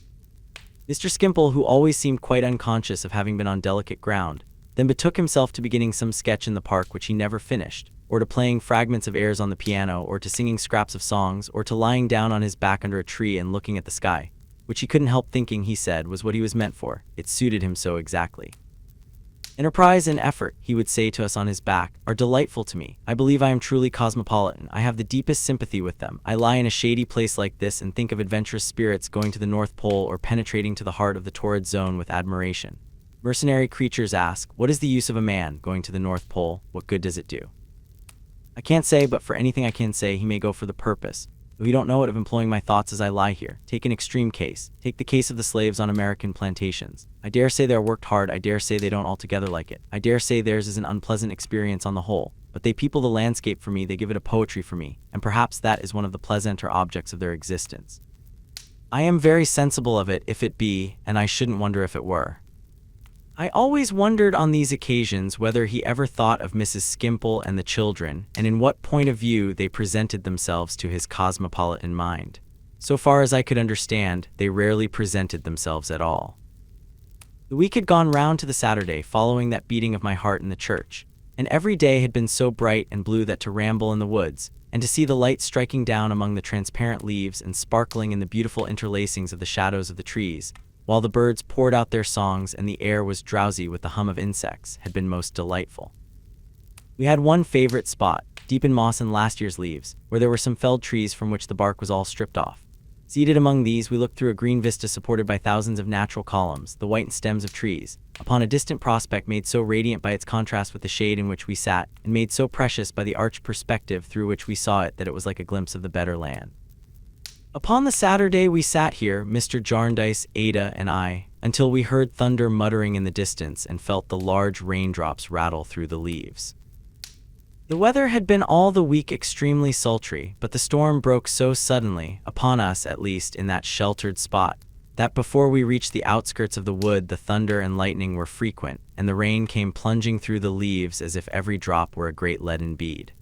Mr. Skimpole, who always seemed quite unconscious of having been on delicate ground, then betook himself to beginning some sketch in the park which he never finished, or to playing fragments of airs on the piano, or to singing scraps of songs, or to lying down on his back under a tree and looking at the sky, which he couldn't help thinking, he said, was what he was meant for. It suited him so exactly. "Enterprise and effort," he would say to us on his back, "are delightful to me. I believe I am truly cosmopolitan. I have the deepest sympathy with them. I lie in a shady place like this and think of adventurous spirits going to the North Pole or penetrating to the heart of the torrid zone with admiration. Mercenary creatures ask, what is the use of a man going to the North Pole? What good does it do? I can't say, but for anything I can say, he may go for the purpose. Though you don't know it, of employing my thoughts as I lie here. Take an extreme case. Take the case of the slaves on American plantations. I dare say they are worked hard. I dare say they don't altogether like it. I dare say theirs is an unpleasant experience on the whole. But they people the landscape for me, they give it a poetry for me, and perhaps that is one of the pleasanter objects of their existence. I am very sensible of it, if it be, and I shouldn't wonder if it were. I always wondered on these occasions whether he ever thought of Mrs. Skimpole and the children, and in what point of view they presented themselves to his cosmopolitan mind. So far as I could understand, they rarely presented themselves at all. The week had gone round to the Saturday following that beating of my heart in the church, and every day had been so bright and blue that to ramble in the woods, and to see the light striking down among the transparent leaves and sparkling in the beautiful interlacings of the shadows of the trees, while the birds poured out their songs and the air was drowsy with the hum of insects, had been most delightful. We had one favorite spot, deep in moss and last year's leaves, where there were some felled trees from which the bark was all stripped off. Seated among these, we looked through a green vista supported by thousands of natural columns, the whitened stems of trees, upon a distant prospect made so radiant by its contrast with the shade in which we sat, and made so precious by the arched perspective through which we saw it that it was like a glimpse of the better land. Upon the Saturday we sat here, Mr. Jarndyce, Ada, and I, until we heard thunder muttering in the distance and felt the large raindrops rattle through the leaves. The weather had been all the week extremely sultry, but the storm broke so suddenly, upon us at least in that sheltered spot, that before we reached the outskirts of the wood the thunder and lightning were frequent, and the rain came plunging through the leaves as if every drop were a great leaden bead.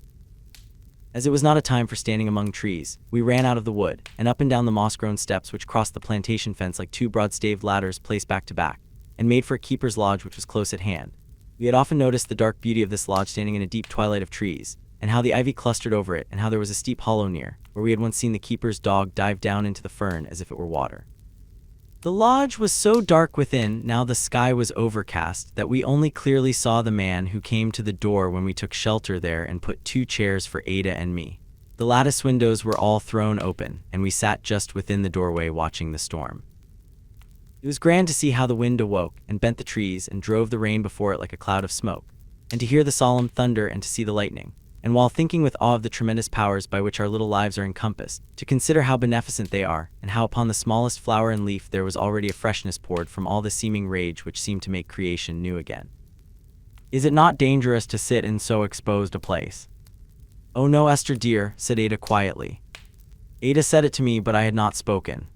As it was not a time for standing among trees, we ran out of the wood, and up and down the moss-grown steps which crossed the plantation fence like two broad-staved ladders placed back to back, and made for a keeper's lodge which was close at hand. We had often noticed the dark beauty of this lodge standing in a deep twilight of trees, and how the ivy clustered over it, and how there was a steep hollow near, where we had once seen the keeper's dog dive down into the fern as if it were water. The lodge was so dark within, now the sky was overcast, that we only clearly saw the man who came to the door when we took shelter there and put 2 chairs for Ada and me. The lattice windows were all thrown open, and we sat just within the doorway watching the storm. It was grand to see how the wind awoke and bent the trees and drove the rain before it like a cloud of smoke, and to hear the solemn thunder and to see the lightning, and while thinking with awe of the tremendous powers by which our little lives are encompassed, to consider how beneficent they are, and how upon the smallest flower and leaf there was already a freshness poured from all the seeming rage which seemed to make creation new again. Is it not dangerous to sit in so exposed a place? Oh no, Esther dear, said Ada quietly. Ada said it to me, but I had not spoken.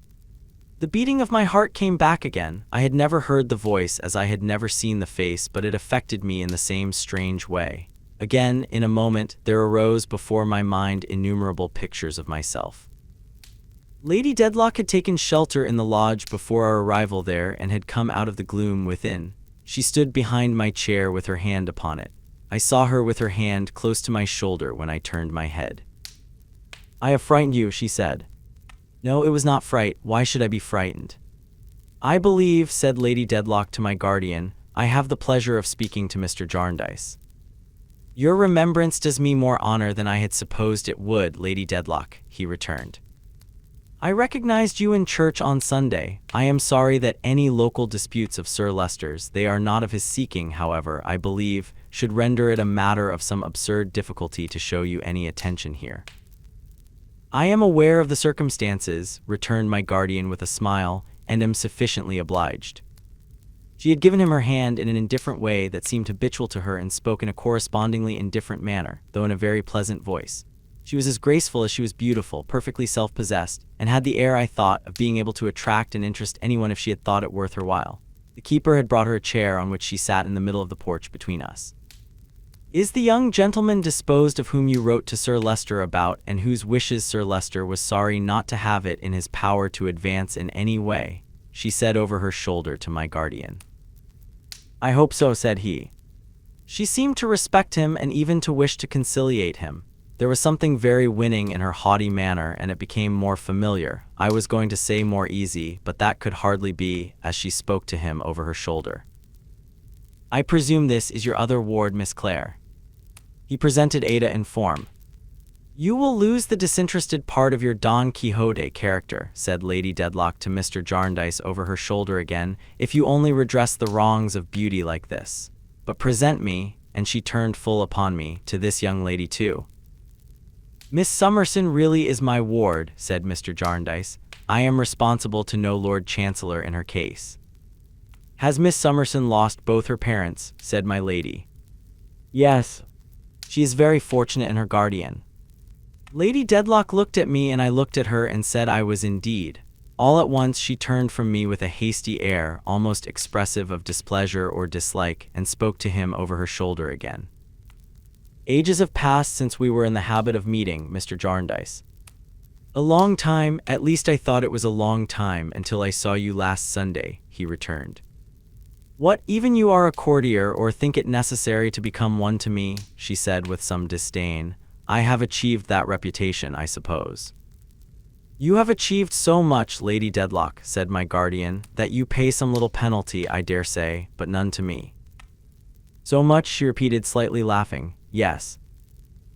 The beating of my heart came back again. I had never heard the voice as I had never seen the face, but it affected me in the same strange way. Again, in a moment, there arose before my mind innumerable pictures of myself. Lady Dedlock had taken shelter in the lodge before our arrival there and had come out of the gloom within. She stood behind my chair with her hand upon it. I saw her with her hand close to my shoulder when I turned my head. I have frightened you, she said. No, it was not fright. Why should I be frightened? I believe, said Lady Dedlock to my guardian, I have the pleasure of speaking to Mr. Jarndyce. Your remembrance does me more honor than I had supposed it would, Lady Dedlock, he returned. I recognized you in church on Sunday. I am sorry that any local disputes of Sir Leicester's, they are not of his seeking, however, I believe, should render it a matter of some absurd difficulty to show you any attention here. I am aware of the circumstances, returned my guardian with a smile, and am sufficiently obliged. She had given him her hand in an indifferent way that seemed habitual to her and spoke in a correspondingly indifferent manner, though in a very pleasant voice. She was as graceful as she was beautiful, perfectly self-possessed, and had the air, I thought, of being able to attract and interest anyone if she had thought it worth her while. The keeper had brought her a chair on which she sat in the middle of the porch between us. Is the young gentleman disposed of whom you wrote to Sir Leicester about, and whose wishes Sir Leicester was sorry not to have it in his power to advance in any way? She said over her shoulder to my guardian. I hope so, said he. She seemed to respect him and even to wish to conciliate him. There was something very winning in her haughty manner, and it became more familiar. I was going to say more easy, but that could hardly be, as she spoke to him over her shoulder. I presume this is your other ward, Miss Clare. He presented Ada in form. You will lose the disinterested part of your Don Quixote character, said Lady Dedlock to Mr. Jarndyce over her shoulder again, if you only redress the wrongs of beauty like this. But present me, and she turned full upon me, to this young lady too. Miss Summerson really is my ward, said Mr. Jarndyce. I am responsible to no Lord Chancellor in her case. Has Miss Summerson lost both her parents, said my lady. Yes. She is very fortunate in her guardian. Lady Dedlock looked at me and I looked at her and said I was indeed. All at once she turned from me with a hasty air, almost expressive of displeasure or dislike, and spoke to him over her shoulder again. Ages have passed since we were in the habit of meeting, Mr. Jarndyce. A long time, at least I thought it was a long time until I saw you last Sunday, he returned. What, even you are a courtier or think it necessary to become one to me, she said with some disdain. I have achieved that reputation, I suppose. You have achieved so much, Lady Dedlock, said my guardian, that you pay some little penalty, I dare say, but none to me. So much, she repeated, slightly laughing. Yes.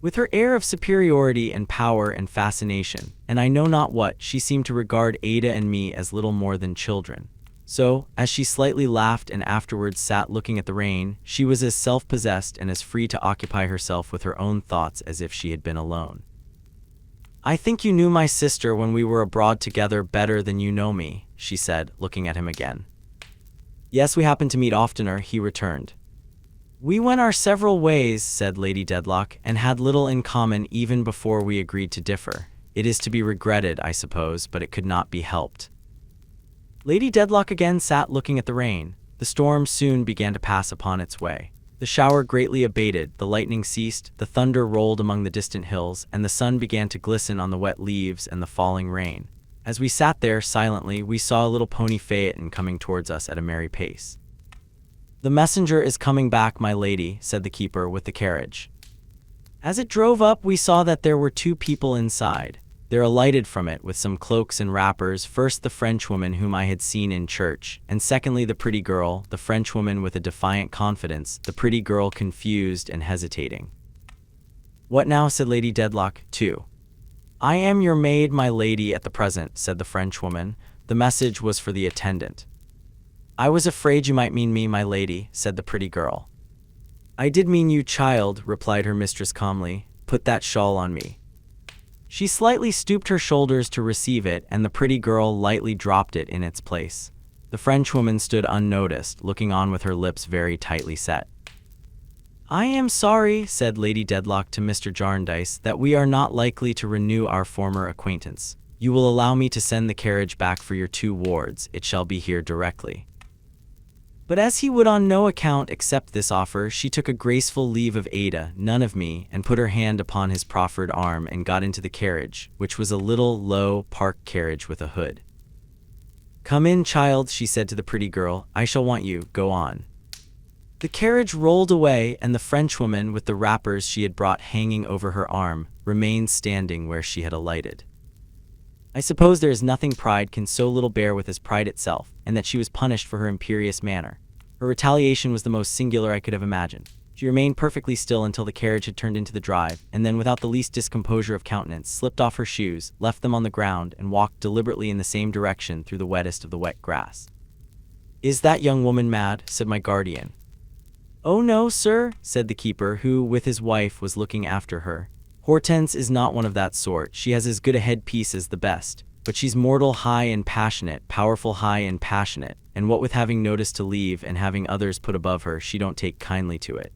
With her air of superiority and power and fascination, and I know not what, she seemed to regard Ada and me as little more than children. So, as she slightly laughed and afterwards sat looking at the rain, she was as self-possessed and as free to occupy herself with her own thoughts as if she had been alone. I think you knew my sister when we were abroad together better than you know me, she said, looking at him again. Yes, we happened to meet oftener, he returned. We went our several ways, said Lady Dedlock, and had little in common even before we agreed to differ. It is to be regretted, I suppose, but it could not be helped. Lady Dedlock again sat looking at the rain. The storm soon began to pass upon its way. The shower greatly abated, the lightning ceased, the thunder rolled among the distant hills, and the sun began to glisten on the wet leaves and the falling rain. As we sat there silently, we saw a little pony phaeton coming towards us at a merry pace. The messenger is coming back, my lady, said the keeper with the carriage. As it drove up, we saw that there were two people inside. There alighted from it with some cloaks and wrappers, first the Frenchwoman whom I had seen in church, and secondly the pretty girl, the Frenchwoman with a defiant confidence, the pretty girl confused and hesitating. What now, said Lady Dedlock, too. I am your maid, my lady, at the present, said the Frenchwoman. The message was for the attendant. I was afraid you might mean me, my lady, said the pretty girl. I did mean you, child, replied her mistress calmly. Put that shawl on me. She slightly stooped her shoulders to receive it, and the pretty girl lightly dropped it in its place. The Frenchwoman stood unnoticed, looking on with her lips very tightly set. I am sorry, said Lady Dedlock to Mr. Jarndyce, that we are not likely to renew our former acquaintance. You will allow me to send the carriage back for your two wards. It shall be here directly. But as he would on no account accept this offer, she took a graceful leave of Ada, none of me, and put her hand upon his proffered arm and got into the carriage, which was a little, low, park carriage with a hood. Come in, child, she said to the pretty girl. I shall want you. Go on. The carriage rolled away, and the Frenchwoman, with the wrappers she had brought hanging over her arm, remained standing where she had alighted. I suppose there is nothing pride can so little bear with as pride itself, and that she was punished for her imperious manner. Her retaliation was the most singular I could have imagined. She remained perfectly still until the carriage had turned into the drive, and then, without the least discomposure of countenance, slipped off her shoes, left them on the ground, and walked deliberately in the same direction through the wettest of the wet grass. Is that young woman mad? Said my guardian. Oh no, sir, said the keeper, who, with his wife, was looking after her. Hortense is not one of that sort. She has as good a headpiece as the best, but she's mortal high and passionate, powerful high and passionate, and what with having notice to leave and having others put above her, she don't take kindly to it.